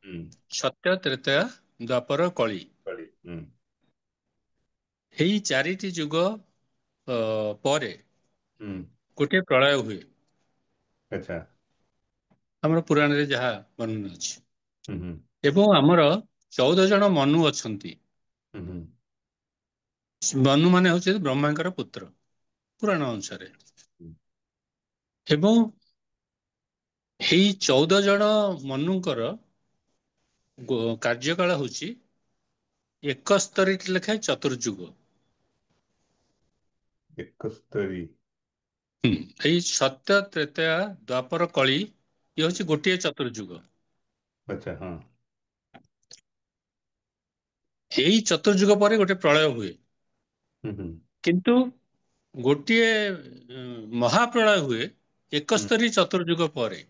ହୁଁ। ସତ୍ୟ, ତ୍ରେତୟା, ଦ୍ୱାପର, କଳି, କଳି। ହୁଁ। ଏଇ ଚାରିଟି ଯୁଗ ପରେ ହୁଁ। ଗୋଟିଏ ପ୍ରଳୟ ହୁଏ। ଆଚ୍ଛା। ଆମର ପୁରାଣରେ ଯାହା ବର୍ଣ୍ଣନା ଅଛି। ହୁଁ ହୁଁ ଏବଂ ଆମର 14 ଜଣ ମନୁ ଅଛନ୍ତି। ହୁଁ ହୁଁ ମନୁ ମାନେ ହଉଛନ୍ତି ବ୍ରହ୍ମାଙ୍କର ପୁତ୍ର ପୁରାଣ ଅନୁସାରେ। ହୁଁ ଏବଂ ଏଇ 14 ଜଣ ମନୁଙ୍କର କାର୍ଯ୍ୟକାଳ ହଉଛି 71ଟି ଲେଖାଏଁ ଚତୁର୍ଯୁଗ। 71। ହୁଁ। ଏଇ ସତ୍ୟ, ତ୍ରେତୟା, ଦ୍ୱାପର, କଳି ଇଏ ହଉଛି ଗୋଟିଏ ଚତୁର୍ଯୁଗ। ଆଚ୍ଛା। ହଁ। ଏଇ ଚତୁର୍ଯୁଗ ପରେ ଗୋଟେ ପ୍ରଳୟ ହୁଏ। ହୁଁ ହୁଁ କିନ୍ତୁ ଗୋଟିଏ ମହାପ୍ରଳୟ ହୁଏ ହୁଁ 71 ଚତୁର୍ଯୁଗ ପରେ।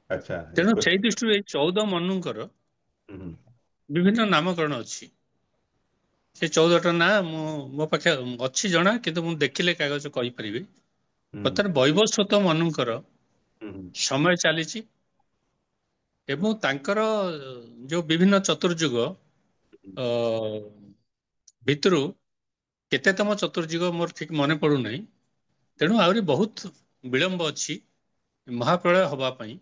ଆଚ୍ଛା। ତେଣୁ ସେଇ 71। ଦୃଷ୍ଟିରୁ ଏଇ 14 ମନୁଙ୍କର ହୁଁ ହୁଁ ବିଭିନ୍ନ ନାମକରଣ ଅଛି। ସେ 14ଟା ନାଁ ମୋ ପାଖେ ଅଛି ଜଣା, କିନ୍ତୁ ମୁଁ ଦେଖିଲେ କାଗଜ କହିପାରିବି। ହୁଁ ବର୍ତ୍ତମାନ ବୈବସ୍ୱତ ମନୁଙ୍କର ହୁଁ ହୁଁ ସମୟ ଚାଲିଛି ଏବଂ ତାଙ୍କର ଯୋଉ ବିଭିନ୍ନ ଚତୁର୍ଯୁଗ ଅ ଭିତରୁ କେତେତମ ଚତୁର୍ଯୁଗ ମୋର ଠିକ ମନେ ପଡୁନାହିଁ। ତେଣୁ ଆହୁରି ବହୁତ ବିଳମ୍ବ ଅଛି ମହାପ୍ରଳୟ ହବା ପାଇଁ।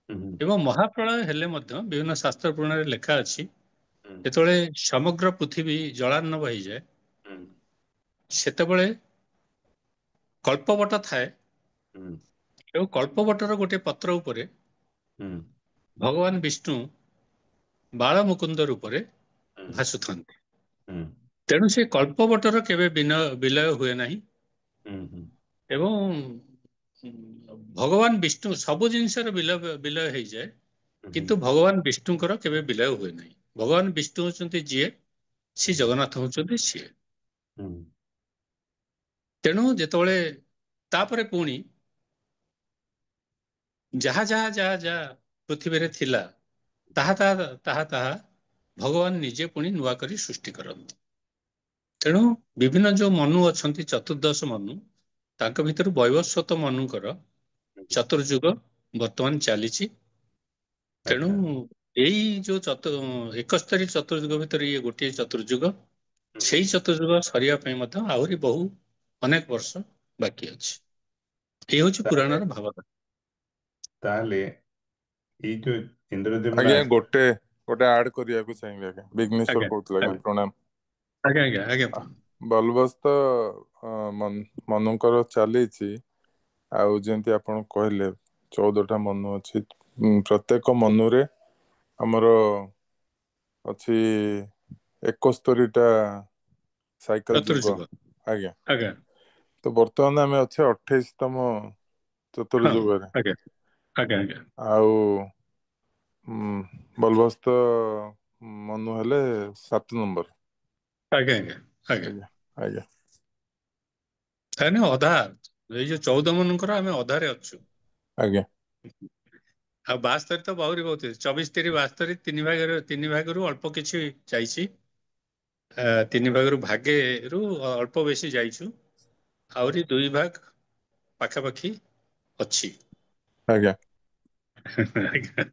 ହୁଁ ହୁଁ ଏବଂ ମହାପ୍ରଳୟ ହେଲେ ମଧ୍ୟ ବିଭିନ୍ନ ଶାସ୍ତ୍ର ପୁରାଣରେ ଲେଖା ଅଛି, ହୁଁ ଯେତେବେଳେ ସମଗ୍ର ପୃଥିବୀ ଜଳାର୍ଣ୍ଣବ ହେଇଯାଏ, ହୁଁ ସେତେବେଳେ କଳ୍ପବଟ ଥାଏ। ହୁଁ ଏବଂ କଳ୍ପବଟର ଗୋଟେ ପତ୍ର ଉପରେ ହୁଁ ଭଗବାନ ବିଷ୍ଣୁ ବାଳମୁକୁନ୍ଦ ରୂପରେ ହୁଁ ଭାସୁଥାନ୍ତି। ହୁଁ ତେଣୁ ସେ କଳ୍ପବଟର କେବେ ବିଲୟ ହୁଏ ନାହିଁ। ହୁଁ ହୁଁ ଏବଂ ଭଗବାନ ବିଷ୍ଣୁ ସବୁ ଜିନିଷର ବିଲୟ ହେଇଯାଏ, ହୁଁ କିନ୍ତୁ ଭଗବାନ ବିଷ୍ଣୁଙ୍କର କେବେ ବିଲୟ ହୁଏ ନାହିଁ। ଭଗବାନ ବିଷ୍ଣୁ ହଉଛନ୍ତି ଯିଏ, ଶ୍ରୀ ଜଗନ୍ନାଥ ହଉଛନ୍ତି ସିଏ। ହୁଁ ତେଣୁ ଯେତେବେଳେ ତାପରେ ପୁଣି ଯାହା ପୃଥିବୀରେ ଥିଲା, ତାହା ଭଗବାନ ନିଜେ ପୁଣି ନୂଆ କରି ସୃଷ୍ଟି କରନ୍ତି। ତେଣୁ ବିଭିନ୍ନ ଯୋଉ ମନୁ ଅଛନ୍ତି, ଚତୁର୍ଦ୍ଦଶ ମନୁ, ତାଙ୍କ ଭିତରୁ ବୈବସ୍ୱତ ମନୁଙ୍କର ଚତୁର୍ଯୁଗ ବର୍ତ୍ତମାନ ଚାଲିଛି। ତେଣୁ ଆଚ୍ଛା। ଏଇ ଯୋଉ 71 ଚତୁର୍ଯୁଗ ଭିତରେ ଇଏ ଗୋଟିଏ ଚତୁର୍ଯୁଗ। ହୁଁ ହୁଁ ସେଇ ଚତୁର୍ଯୁଗ ସରିବା ପାଇଁ ମଧ୍ୟ ଆହୁରି ଅନେକ ବର୍ଷ ବାକି ଅଛି। ଏଇ ହଉଛି ତାହେଲେ ପୁରାଣର ଭାବନା। ତାହେଲେ ଏଇ ଯୋଉ ଇନ୍ଦ୍ରଦ୍ୟୁମ୍ନ ଆଜ୍ଞା, ଆସି ଗୋଟେ ଆଡ କରିବାକୁ ଚାହିଁବି ଆଜ୍ଞା। ବିଘ୍ନେଶ୍ଵର ଆଜ୍ଞା କହୁଥିଲେ ଆଜ୍ଞା, ଆଜ୍ଞା ପ୍ରଣାମ। ଆଜ୍ଞା ଆଜ୍ଞା ଆଜ୍ଞା ବଲବସ୍ତ ମନୁଙ୍କର ଚାଲିଛି। ଆଉ ଯେମିତି ଆପଣ କହିଲେ 14ଟା ମନୁ ଅଛି। ପ୍ରତ୍ୟେକ ମନୁରେ ଆମର ଅଛି 71ଟା ସାଇକେଲ ଯୁଗ। ଚତୁର୍ଯୁଗ ଆଜ୍ଞା। ଆଜ୍ଞା ତ ବର୍ତ୍ତମାନ ଆମେ ଅଛେ 28ତମ ହଁ ଚତୁର୍ଯୁଗରେ। ଆଜ୍ଞା ଆଜ୍ଞା ଆଜ୍ଞା ଆଉ ବଲବସ୍ତ ମନୁ ହେଲେ 7 ନମ୍ବର। ଆଜ୍ଞା ଆଜ୍ଞା ଆଜ୍ଞା। ଆଜ୍ଞା। ତାମାନେ ଅଧା, ଏଇ ଯୋଉ 14 ମନୁଙ୍କର ଆମେ ଅଧାରେ ଅଛୁ। ଆଜ୍ଞା। ଆଉ 72 ତ ବହୁରି ବହୁତ 24 3 72 ତିନି ଭାଗରୁ ଅଳ୍ପ କିଛି ଯାଇଛି। 3 ଭାଗରୁ ଭାଗେରୁ ଅଳ୍ପ ବେଶୀ ଯାଇଛୁ। ଆହୁରି 2 ଭାଗ ପାଖାପାଖି ଅଛି। ଆଜ୍ଞା। ଆଜ୍ଞା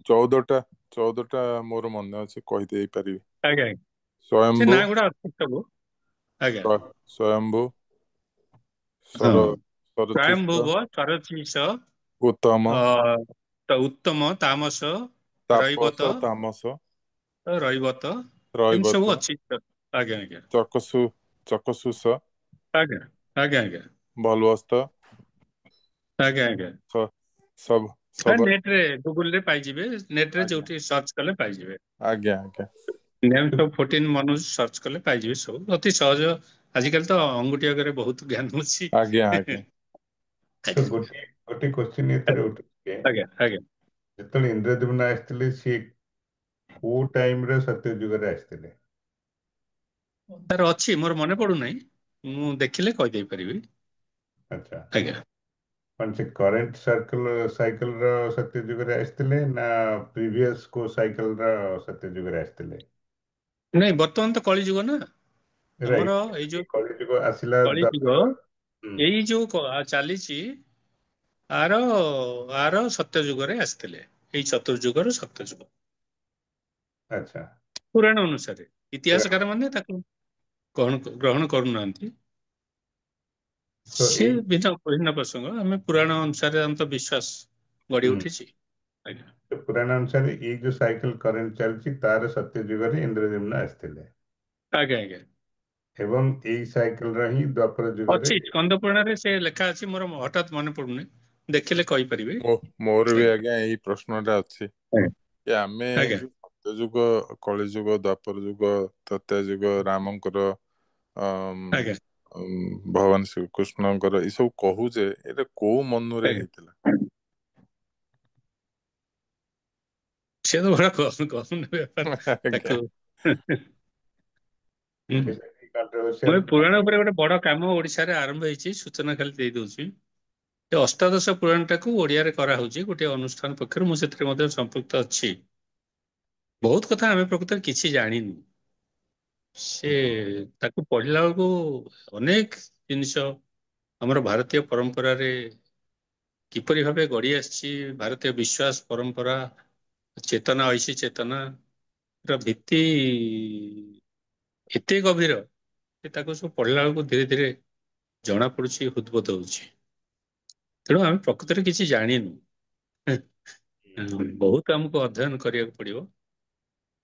14ଟା ମୋର ମନେ ଅଛି, କହିଦେଇ ପାରିବି। ଆଜ୍ଞା ସେ ସ୍ୱୟମ୍ଭୁ, ନାଁ ଗୁଡା ଅଛି ସବୁ। ଆଜ୍ଞା ସ୍ୱୟମ୍ଭୁ, ହଁ ସରଚିତ୍ତ, ସ୍ୱୟଂଭୁବ ସରଚିଷ ଉତ୍ତମ, ଉତ୍ତମ ତାମସ ରୈବତ ତାପସ, ତାମସ, ରୈବତ ଏମିତି ସବୁ ରୈବତ, ଅଛି। ଆଜ୍ଞା ଆଜ୍ଞା ଚକସୁଷ, ଆଜ୍ଞା ଆଜ୍ଞା ଆଜ୍ଞା ବଲବସ୍ତ, ଆଜ୍ଞା ଆଜ୍ଞା ସ- ସବ ସବ ନେଟ ରେ ଗୁଗୁଲ ରେ ପାଇଯିବେ। ନେଟ ରେ ଆଜ୍ଞା ଯୋଉଠି ସର୍ଚ୍ଚ କଲେ ପାଇଯିବେ। ଆଜ୍ଞା ଆଜ୍ଞା ନେମ୍ସ ଅଫ 14 ମନୁଜ ସର୍ଚ୍ଚ କଲେ ପାଇଯିବେ ସବୁ ଅତି ସହଜ। ଆଜିକାଲି ତ ଅଙ୍ଗୁଠି ଅଗରେ ବହୁତ ଜ୍ଞାନ ଅଛି। ଆଜ୍ଞା ଆଜ୍ଞା ତ ଆଜ୍ଞା ଗୋଟେ କୋଶ୍ଚିନ୍ ଏଥିରେ ଉଠୁଛି, ଆଜ୍ଞା ଆଜ୍ଞା ଯେତେବେଳେ ଇନ୍ଦ୍ରଦ୍ୟୁମ୍ନ ଆସିଥିଲେ ସିଏ କୋଉ ଟାଇମରେ ସତ୍ୟ ଯୁଗରେ ଆସିଥିଲେ? ତାର ଅଛି, ମୋର ମନେ ପଡୁନାହିଁ, ମୁଁ ଦେଖିଲେ କହିଦେଇ ପାରିବି। ଆଚ୍ଛା, ଆଜ୍ଞା ମାନେ ସେ କରେଣ୍ଟ ସାଇକେଲର ସତ୍ୟ ଯୁଗରେ ଆସିଥିଲେ ନା ପ୍ରିଭିୟସ୍ କୋଉ ସାଇକେଲର ସତ୍ୟ ଯୁଗରେ ଆସିଥିଲେ? ନାଇଁ ବର୍ତ୍ତମାନ ତ କଳି ଯୁଗ ନା ଆମର। ରାଇଟ୍, ଏଇ ଯୋଉ କଳିଯୁଗ ଆସିଲା କଳି ଯୁଗ, ଦ୍ୱାପର। ହୁଁ, ଏଇ ଯୋଉ ଚାଲିଛି ଆର ଆର ସତ୍ୟ ଯୁଗରେ ଆସିଥିଲେ। ଏଇ ଚତୁର୍ଯୁଗର ସତ୍ୟ ଯୁଗ ଆଚ୍ଛା। ପୁରାଣ ଅନୁସାରେ। ପୁରାଣ ଇତିହାସକାର ମାନେ ତାକୁ ଗ୍ରହଣ କରୁନାହାନ୍ତି। ତ ସେ ଏଇ ଭିନ୍ନ ପ୍ରସଙ୍ଗ। ଆମେ ପୁରାଣ ଅନୁସାରେ ଆମ ତ ବିଶ୍ୱାସ ଗଢି ହୁଁ, ଉଠିଛି। ଆଜ୍ଞା ତ ପୁରାଣ ଅନୁସାରେ ଏଇ ଯୋଉ ସାଇକେଲ କରେଣ୍ଟ ଚାଲିଛି ତାର ସତ୍ୟ ଯୁଗରେ ଇନ୍ଦ୍ରଦ୍ୟୁମ୍ନ ଆସିଥିଲେ ଆଜ୍ଞା ଆଜ୍ଞା ଏବଂ ଏଇ ସାଇକେଲର ହିଁ ଦ୍ୱାପର ଯୁଗରେ। ଅଛି ସ୍କନ୍ଦ ପୁରାଣରେ ସେ ଲେଖା ଅଛି, ମୋର ହଠାତ୍ ମନେ ପଡୁନି, ଦେଖିଲେ କହିପାରିବି। ମୋର ବି ଆଜ୍ଞା ଏଇ ପ୍ରଶ୍ନଟା ଅଛି ଆଜ୍ଞା କି ଆମେ ଆଜ୍ଞା ଯୋଉ ସତ୍ୟଯୁଗ, କଳିଯୁଗ, ଦ୍ୱାପର ଯୁଗ, ତ୍ରେତୟା ଯୁଗ, ରାମଙ୍କର ଆଜ୍ଞା ଭଗବାନ ଶ୍ରୀକୃଷ୍ଣଙ୍କର ଏଇ ସବୁ କହୁଛେ, ଏଇଟା କୋଉ ମନୁରେ ଆଜ୍ଞା ହେଇଥିଲା? ସେ ତ ବଡ ଗହନ ବ୍ୟାପାର ଆଜ୍ଞା ତାକୁ। ହୁଁ। ମୁଁ କଣ୍ଟ୍ରୋଭର୍ସିଆଲ। ଏ ପୁରାଣ ଉପରେ ଗୋଟେ ବଡ କାମ ଓଡିଶାରେ ଆରମ୍ଭ ହେଇଛି, ସୂଚନା ଖାଲି ଦେଇ ଦଉଛି। ଏ ଅଷ୍ଟାଦଶ ପୁରାଣଟାକୁ ଓଡିଆରେ କରାହଉଛି ଗୋଟିଏ ଅନୁଷ୍ଠାନ ପକ୍ଷରୁ। ମୁଁ ସେଥିରେ ମଧ୍ୟ ସମ୍ପୃକ୍ତ ଅଛି। ବହୁତ କଥା ଆମେ ପ୍ରକୃତରେ କିଛି ଜାଣିନୁ। ସେ ତାକୁ ପଢିଲା ବେଳକୁ ଅନେକ ଜିନିଷ ଆମର ଭାରତୀୟ ପରମ୍ପରାରେ କିପରି ଭାବେ ଗଢି ଆସିଛି, ଭାରତୀୟ ବିଶ୍ୱାସ ପରମ୍ପରା, ଚେତନା, ଐଶୀ ଚେତନା ର ଭିତ୍ତି ଏତେ ଗଭୀର ଯେ ତାକୁ ସବୁ ପଢିଲା ବେଳକୁ ଧୀରେ ଧୀରେ ଜଣା ପଡୁଛି, ହୃଦବୋଧ ହଉଛି। ତେଣୁ ଆମେ ପ୍ରକୃତରେ କିଛି ଜାଣିନୁ। ବହୁତ ଆମକୁ ଅଧ୍ୟୟନ କରିବାକୁ ପଡିବ।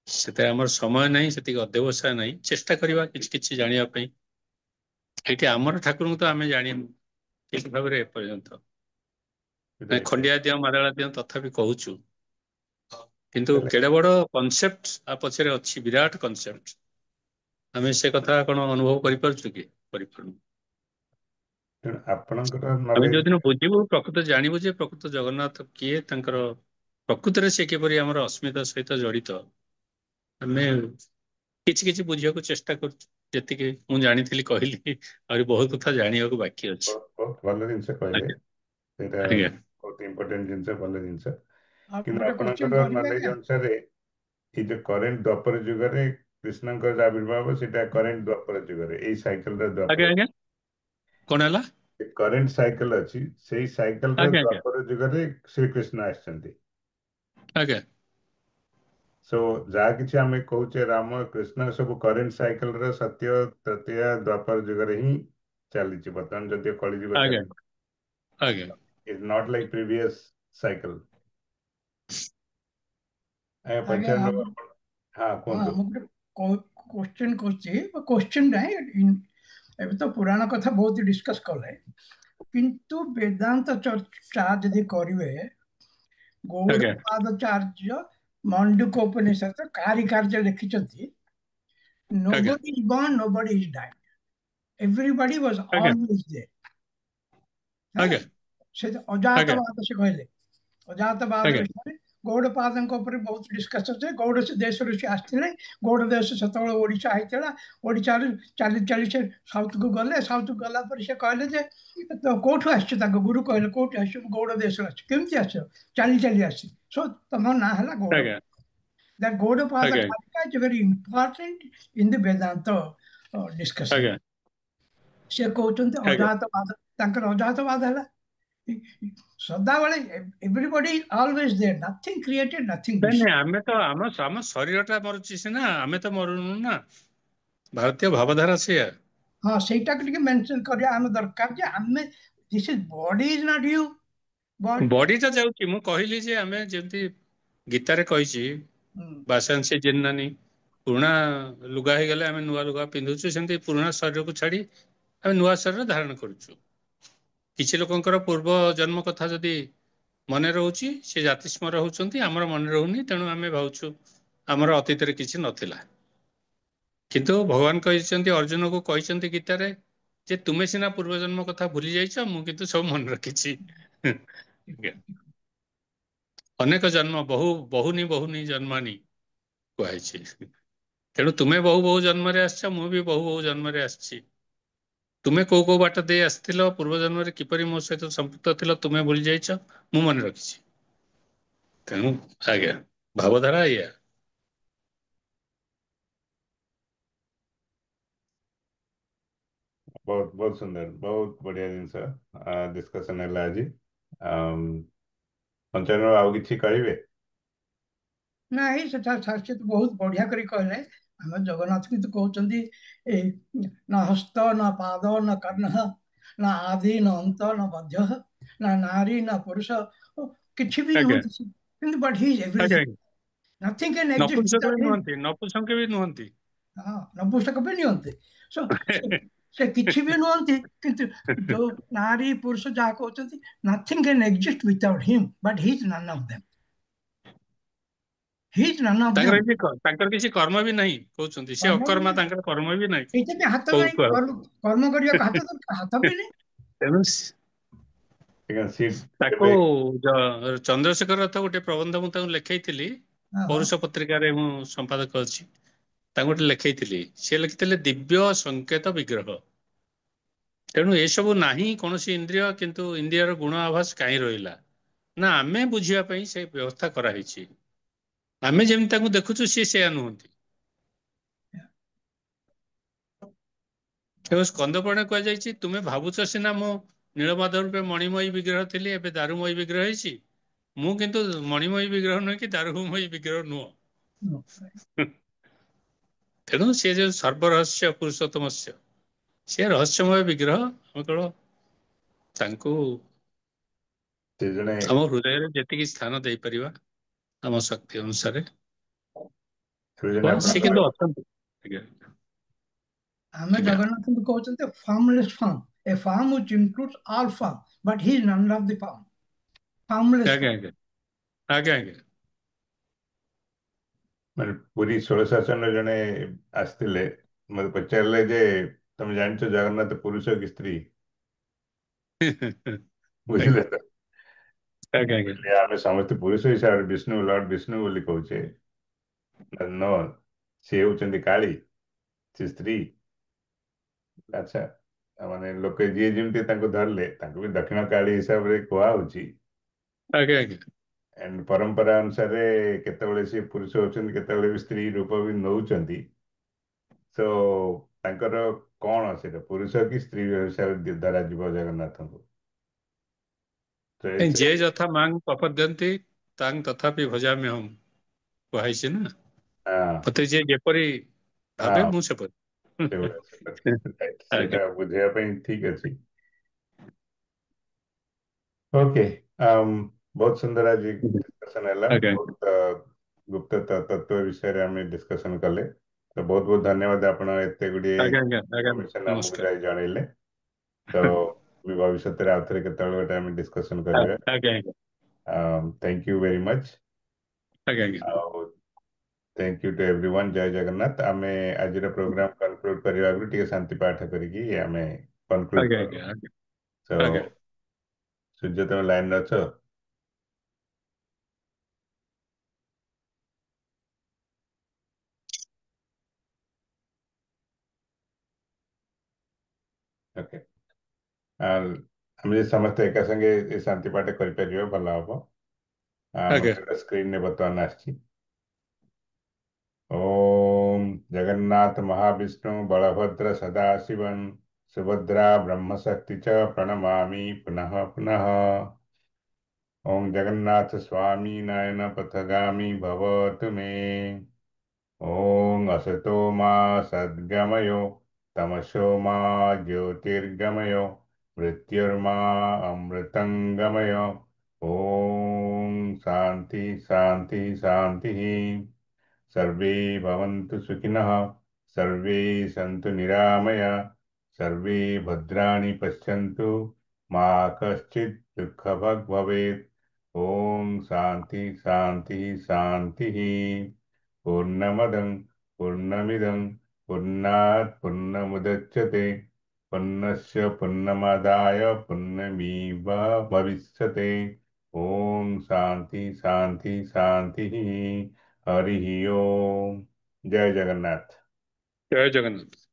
ସେଥିରେ ଆମର ସମୟ ନାହିଁ, ସେତିକି ଅଧ୍ୟବସାୟ ନାହିଁ। ଚେଷ୍ଟା କରିବା କିଛି କିଛି ଜାଣିବା ପାଇଁ। ଏଇଠି ଆମର ଠାକୁରଙ୍କୁ ତ ଆମେ ଜାଣିନୁ ଠିକ ଭାବରେ ଏପର୍ଯ୍ୟନ୍ତ। ରାଇଟ୍। ଖଣ୍ଡିଆ ଦିଅ ମାଦଳା ଦିଅ ତଥାପି କହୁଛୁ, କିନ୍ତୁ ହେଲେ କେଡେ ବଡ କନସେପ୍ଟ ଆ ପଛରେ ଅଛି, ବିରାଟ କନସେପ୍ଟ। ଆମେ ସେ କଥା କଣ ଅନୁଭବ କରିପାରୁଛୁ କି? କରିପାରୁନୁ। ତେଣୁ ଆପଣଙ୍କର ଆମେ ନଲେଜ। ଯୋଉଦିନ ବୁଝିବୁ, ପ୍ରକୃତ ଜାଣିବୁ ଯେ ପ୍ରକୃତ ଜଗନ୍ନାଥ କିଏ, ତାଙ୍କର ପ୍ରକୃତରେ ସେ କିପରି ଆମର ଅସ୍ମିତା ସହିତ ଜଡିତ, ଆମେ କିଛି କିଛି ବୁଝିବାକୁ ଚେଷ୍ଟା କରୁଛୁ। ଯେତିକି ମୁଁ ଜାଣିଥିଲି କହିଲି, ଆହୁରି ବହୁତ କଥା ଜାଣିବାକୁ ବାକି ଅଛି। ବହୁତ ବହୁତ ଭଲ ଜିନିଷ କହିଲେ, ଆଜ୍ଞା ସେଇଟା ଆଜ୍ଞା ବହୁତ ଇମ୍ପୋର୍ଟାଣ୍ଟ ଜିନିଷ, ଭଲ ଜିନିଷ। ଆଉ କିନ୍ତୁ ଗୋଟେ କୋଶ୍ଚିନ୍ ଆପଣଙ୍କର କରିବି ନଲେଜ ଆଜ୍ଞା? ଅନୁସାରେ ଏଇ ଯୋଉ କରେଣ୍ଟ ଦ୍ୱାପର ଯୁଗରେ କୃଷ୍ଣଙ୍କର ଆବିର୍ଭାବ, ସେଇଟା କରେଣ୍ଟ ଦ୍ୱାପର ଯୁଗରେ, ଏଇ ସାଇକେଲର ଆଜ୍ଞା ଦ୍ୱାପର। ଆଜ୍ଞା କଣ ହେଲା? କରେଣ୍ଟ ସାଇକେଲ ଅଛି, ସେଇ ସାଇକେଲର ଆଜ୍ଞା ଆଜ୍ଞା ଦ୍ୱାପର ଯୁଗରେ ଶ୍ରୀକୃଷ୍ଣ ଆସିଛନ୍ତି। ଆଜ୍ଞା ସୋ ଯାହା କିଛି ଆମେ କହୁଛେ ରାମ କୃଷ୍ଣ ସବୁ କରେଣ୍ଟ ସାଇକେଲର ସତ୍ୟ ତ୍ରେତୟା ଦ୍ୱାପର ଯୁଗରେ ହିଁ ଚାଲିଛି। ବର୍ତ୍ତମାନ ଯଦିଓ କଳିଯୁଗ ଆଜ୍ଞା ଚାଲିଛି, ଆଜ୍ଞା it's not like previous cycle. ଆଜ୍ଞା ଆଜ୍ଞା ପଚାରନ୍ତୁ ଆପଣ। ହଁ ହଁ, କୁହନ୍ତୁ। ମୁଁ ଗୋଟେ କୋଶ୍ଚିନ୍ କରୁଛି। କୋଶ୍ଚିନ୍ ନାହିଁ, ଏବେ ତ ପୁରାଣ କଥା ବହୁତ ଡିସ୍କସ୍ କଲେ, କିନ୍ତୁ ବେଦାନ୍ତ ଚର୍ଚ୍ଚା ଯଦି କରିବେ, ଆଜ୍ଞା ଗୌଡପାଦାଚାର୍ଯ୍ୟ ମଣ୍ଡୁକ ଉପନିଷଦ କାରି କାର୍ଯ୍ୟ ଲେଖିଛନ୍ତି, ଆଜ୍ଞା nobody is born, nobody is died. Everybody was ଆଜ୍ଞା always there. ଆଜ୍ଞା ସେ ଆଜ୍ଞା ଅଜାତବାଦ ସେ କହିଲେ, ଅଜାତବାଦ ଆଜ୍ଞା ବିଷୟରେ ଗୌଡ଼ପାଦଙ୍କ ଉପରେ ବହୁତ ଡିସ୍କସ୍ ଅଛି। ଗୌଡ଼ ଦେଶରୁ ସେ ଆସିଥିଲେ, ଗୌଡ଼ ଦେଶ ସେତେବେଳେ ଓଡ଼ିଶା ହେଇଥିଲା। ଓଡ଼ିଶାରୁ ଚାଲି ଚାଲି ସେ ସାଉଥକୁ ଗଲେ, ସାଉଥକୁ ଗଲା ପରେ ସେ କହିଲେ ଯେ ତ କୋଉଠୁ ଆସିଛ, ତାଙ୍କ ଗୁରୁ କହିଲେ କୋଉଠୁ ଆସିଛ, ଗୌଡ଼ ଦେଶରୁ ଆସିଛ। କେମିତି ଆସିଛ? ଚାଲି ଚାଲି ଆସିଛି। ସୋ ତମ ନାଁ ହେଲା ଗୌଡ଼। ଆଜ୍ଞା That Gaudapada ଆଜ୍ଞା Karika is very important in the Vedanta discussion. ଆଜ୍ଞା ସେ କହୁଛନ୍ତି ଆଜ୍ଞା ଅଜାତବାଦ, ତାଙ୍କର ଅଜାତବାଦ ହେଲା ସଦାବେଳେ everybody is always there, nothing created, nothing ନାଇଁ destroyed. ଆମେ ତ ଆମ ଶରୀରଟା ମରୁଛି ସିନା, ଆମେ ତ ମରୁନୁ ନା। ଭାରତୀୟ ଭାବଧାରା ସେଇଆ। ହଁ, ସେଇଟାକୁ ଟିକେ ମେନସନ କରିବା ଆମେ ଦରକାର ଯେ ଆମେ this is body is not you, but ବଡିଟା ଯାଉଛି। ମୁଁ କହିଲି ଯେ ଆମେ ଯେମିତି ଗୀତାରେ କହିଛି ବାସାଂଶୀ ଜିନ୍ନାନି, ପୁରୁଣା ଲୁଗା ହେଇଗଲେ ଆମେ ନୂଆ ଲୁଗା ପିନ୍ଧୁଛୁ, ସେମିତି ପୁରୁଣା ଶରୀରକୁ ଛାଡି ଆମେ ନୂଆ ଶରୀର ଧାରଣ କରୁଛୁ। କିଛି ଲୋକଙ୍କର ପୂର୍ବ ଜନ୍ମ କଥା ଯଦି ମନେ ରହୁଛି, ସେ ଜାତି ସ୍ମର ହଉଛନ୍ତି, ଆମର ମନେ ରହୁନି, ତେଣୁ ଆମେ ଭାବୁଛୁ ଆମର ଅତୀତରେ କିଛି ନଥିଲା। କିନ୍ତୁ ଭଗବାନ କହିଛନ୍ତି, ଅର୍ଜୁନକୁ କହିଛନ୍ତି ଗୀତାରେ ଯେ ତୁମେ ସିନା ପୂର୍ବଜନ୍ମ କଥା ଭୁଲି ଯାଇଛ, ମୁଁ କିନ୍ତୁ ସବୁ ମନେ ରଖିଛି। ଅନେକ ଜନ୍ମ, ବହୁନି ବହୁନି ଜନ୍ମାନି କୁହାଯାଇଛି। ତେଣୁ ତୁମେ ବହୁ ବହୁ ଜନ୍ମରେ ଆସିଛ, ମୁଁ ବି ବହୁ ବହୁ ଜନ୍ମରେ ଆସିଛି। ତୁମେ କୋଉ କୋଉ ବାଟ ଦେଇ ଆସିଥିଲ, ପୂର୍ବ ଜନ୍ମରେ କିପରି ମୋ ସହିତ ସମ୍ପୃକ୍ତ ଥିଲ, ତୁମେ ଭୁଲି ଯାଇଛ, ମୁଁ ମନେ ରଖିଛି। ତେଣୁ ଆଜ୍ଞା ଭାବଧାରା ଏଇଆ। ବହୁତ ବହୁତ ସୁନ୍ଦର, ବହୁତ ବଢିଆ ଜିନିଷ ଡିସ୍କସନ ହେଲା ଆଜି। ପଞ୍ଚାୟତ ଆଉ କିଛି କହିବେ? ନାଇଁ, ସେଟା ସେ ତ ବହୁତ ବଢିଆ କରି କହିଲେ। ଆମେ ଜଗନ୍ନାଥ କିନ୍ତୁ କହୁଛନ୍ତି ନା ହସ୍ତ, ନା ପାଦ, ନା କର୍ଣ୍ଣ, ନା ଆଦି, ନା ଅନ୍ତ, ନା ମଧ୍ୟ, ନା ନାରୀ, ନା ପୁରୁଷ, କିଛି ବି ଆଜ୍ଞା ନୁହନ୍ତି କିନ୍ତୁ ବଟ୍ ହି ଇଜ ଆଜ୍ଞା ଏଭ୍ରିଥିଙ୍ଗ, ନଥିଙ୍ଗ କ୍ୟାନ୍ ଏକ୍ଜିଷ୍ଟ ନପୁଂସକ ୱିଥଆଉଟ୍ ବି ହିମ୍। ନୁହନ୍ତି, ନପୁଂସକ ବି ନୁହନ୍ତି। ହଁ, ନପୁଂସକ ବି ନିଅନ୍ତି। ସୋ ସେ କିଛି ବି ନୁହନ୍ତି, କିନ୍ତୁ ଯୋଉ ନାରୀ ପୁରୁଷ ଯାହା କହୁଛନ୍ତି, nothing can exist without him, but he is none of them. He is none of them. ତାଙ୍କର କିଛି କର୍ମ ବି ନାହିଁ କହୁଛନ୍ତି, ସେ କର୍ମ ବି ଅକର୍ମା, ନାହିଁ, ତାଙ୍କର କର୍ମ ବି ନାହିଁ। ସେଇଟା ବି ହାତ କୋଉ ନାହିଁ, କୁହା କର୍ମ କରିବାକୁ ହାତ ଦରକାର, ହାତ ବି ନାହିଁ। ତେଣୁ ସିଟ୍ ତାକୁ କେବେ ଚନ୍ଦ୍ରଶେଖର ରଥ ଗୋଟେ ପ୍ରବନ୍ଧ ମୁଁ ତାଙ୍କୁ ଲେଖେଇଥିଲି, ପୌରୁଷ ପତ୍ରିକାରେ ମୁଁ ସମ୍ପାଦକ ଅଛି, ତାଙ୍କୁ ଗୋଟେ ଲେଖେଇଥିଲି। ସେ ଲେଖିଥିଲେ ଦିବ୍ୟ ସଂକେତ ବିଗ୍ରହ। ତେଣୁ ଏସବୁ ନାହିଁ କୌଣସି ଇନ୍ଦ୍ରିୟ, କିନ୍ତୁ ଇନ୍ଦ୍ରିୟର ଗୁଣ ଆଭାସ କାହିଁ ରହିଲା ନା, ଆମେ ବୁଝିବା ପାଇଁ ସେ ବ୍ୟବସ୍ଥା କରାହେଇଛି। ଆମେ ଯେମିତି ତାଙ୍କୁ ଦେଖୁଛୁ, ସିଏ ସେୟା ନୁହନ୍ତି। ତେଣୁ ସ୍କନ୍ଦ ପୁରାଣରେ କୁହାଯାଇଛି, ତୁମେ ଭାବୁଛ ସିନା ମୁଁ ନୀଳମାଧବ ରୂପେ ମଣିମୟୀ ବିଗ୍ରହ ଥିଲି, ଏବେ ଦାରୁମୟୀ ବିଗ୍ରହ ହେଇଛି। ମୁଁ କିନ୍ତୁ ମଣିମୟୀ ବିଗ୍ରହ ନୁହେଁ କି ଦାରୁମୟୀ ବିଗ୍ରହ ନୁହଁ। ତେଣୁ ସେ ଯୋଉ ସର୍ବରହସ୍ୟ ପୁରୁଷୋତ୍ତମସ୍ୟ, ସେ ରହସ୍ୟମୟ ବିଗ୍ରହ। ଆମେ କେବଳ ତାଙ୍କୁ ସେ ଜଣେ ଆମ ହୃଦୟରେ ଯେତିକି ସ୍ଥାନ ଦେଇପାରିବା ଆମ ଶକ୍ତି ଅନୁସାରେ, ସେ କିନ୍ତୁ ଅଛନ୍ତି। ଆଜ୍ଞା ଆମେ ଆଜ୍ଞା ଜଗନ୍ନାଥଙ୍କୁ କହୁଛନ୍ତି formless form, a form which includes all form, but he is none of the form, formless ଆଜ୍ଞା form. ଆଜ୍ଞା ଆଜ୍ଞା ଆଜ୍ଞା ମାନେ ପୁରୀ 16 ଜଣେ ଆସିଥିଲେ, ମତେ ପଚାରିଲେ ଯେ ତମେ ଜାଣିଛ ଜଗନ୍ନାଥ ପୁରୁଷ କି ସ୍ତ୍ରୀ? ବୁଝିଲେ ତ? ଆଜ୍ଞା ମୁଁ ଆଜ୍ଞା କହିଲି, ଆମେ ସମସ୍ତେ ପୁରୁଷ ହିସାବରେ ବିଷ୍ଣୁ, ଲର୍ଡ ବିଷ୍ଣୁ ବୋଲି କହୁଛେ। ନ, ସେ ହେଉଛନ୍ତି କାଳୀ, ସେ ସ୍ତ୍ରୀ। ଆଚ୍ଛା, ମାନେ ଲୋକେ ଯିଏ ଯେମିତି ତାଙ୍କୁ ଧରିଲେ, ତାଙ୍କୁ ବି ଦକ୍ଷିଣ କାଳୀ ହିସାବରେ କୁହାହଉଛି। ଆଜ୍ଞା ଆଜ୍ଞା ଏଣ୍ଡ ପରମ୍ପରା ଅନୁସାରେ କେତେବେଳେ ସେ ପୁରୁଷ ହଉଛନ୍ତି, କେତେବେଳେ ବି ସ୍ତ୍ରୀ ରୂପ ବି ନଉଛନ୍ତି। ତ ତାଙ୍କର କଣ ସେଟା ପୁରୁଷ କି ସ୍ତ୍ରୀ ହିସାବରେ ଧରାଯିବ ଜଗନ୍ନାଥଙ୍କୁ? ତ ଯେ ଏଥିରେ ଯଥା ମାଂ ପ୍ରପଦ୍ୟନ୍ତି ତାଂ ତଥାପି ଭଜାମି ହମ୍ କୁହାଇଛି ନା। ହଁ ମତେ ଯିଏ ଯେପରି ଭାବେ ହଁ ମୁଁ ସେପରି। ସେଗୁଡା ଆଜ୍ଞା ସେଇଟା ବୁଝିବା ପାଇଁ ଠିକ ଅଛି। ଓକେ, ବହୁତ ସୁନ୍ଦର ଆଜି ଡିସ୍କସନ ହେଲା। ଆଜ୍ଞା ବହୁତ ଗୁପ୍ତ ତତ୍ତ୍ୱ ବିଷୟରେ ଆମେ ଡିସ୍କସନ କଲେ। ତ ବହୁତ ବହୁତ ଧନ୍ୟବାଦ, ଆପଣ ଏତେ ଗୁଡିଏ ଆଜ୍ଞା ଆଜ୍ଞା ଆଜ୍ଞା ଇନଫର୍ମେସନ ଆମକୁ ନମସ୍କାର। ଜଣେଇଲେ। ତ ଭବିଷ୍ୟତରେ ଆଉ ଥରେ କେତେବେଳେ ଗୋଟେ ଆମେ ଡିସ୍କସନ କରିବା। ଆଜ୍ଞା ଆଜ୍ଞା ଥ୍ୟାଙ୍କ ୟୁ ଭେରି ମଚ୍। ଆଜ୍ଞା ଆଜ୍ଞା ଆଉ ଥ୍ୟାଙ୍କ ୟୁ ଟୁ ଏଭ୍ରିୱାନ୍। ଜୟ ଜଗନ୍ନାଥ। ଆମେ ଆଜିର ପ୍ରୋଗ୍ରାମ କନକ୍ଲୁଡ କରିବା ଆଗରୁ ଟିକେ ଶାନ୍ତି ପାଠ କରିକି ଆମେ କନକ୍ଲୁଡ ଆଜ୍ଞା କରୁ। ଆଜ୍ଞା ଆଜ୍ଞା ତ ଆଜ୍ଞା ସୂର୍ଯ୍ୟ, ତମେ ଲାଇନରେ ଅଛ? ଓକେ, ଆମେ ଯଦି ସମସ୍ତେ ଏକା ସାଙ୍ଗେ ଏ ଶାନ୍ତି ପାଠ କରିପାରିବା ଭଲ ହବ। ଆଜ୍ଞା। ମୋର ସ୍କ୍ରିନରେ ବର୍ତ୍ତମାନ ଆସିଛି। ओम जगन्नाथ महाविष्णु बलभद्र सदाशिवं सुभद्रा ब्रह्मशक्ति च प्रणमामि पुनः पुनः। ओम जगन्नाथ स्वामी नयन पथगामी भवतु मे। ओम असतो मा सद्गमयो तमसो मा ज्योतिर्गमयो मृत्युर्मा अमृतंगमय। ओम शांति शांति शांति। सर्वे भवन्तु सुखिनः, सर्वे सन्तु निरामया, सर्वे भद्राणि पश्यन्तु, मा कश्चित् दुःखभाग् भवेत्। ॐ शान्ति शान्ति शान्तिः। पूर्णमदं पूर्णमिदं पूर्णात् पूर्णमुदच्यते पूर्णस्य पूर्णमादाय पूर्णमेव भविष्यते। ॐ शान्ति शान्ति शान्तिः। हरि ओम। जय जगन्नाथ। जय जगन्नाथ।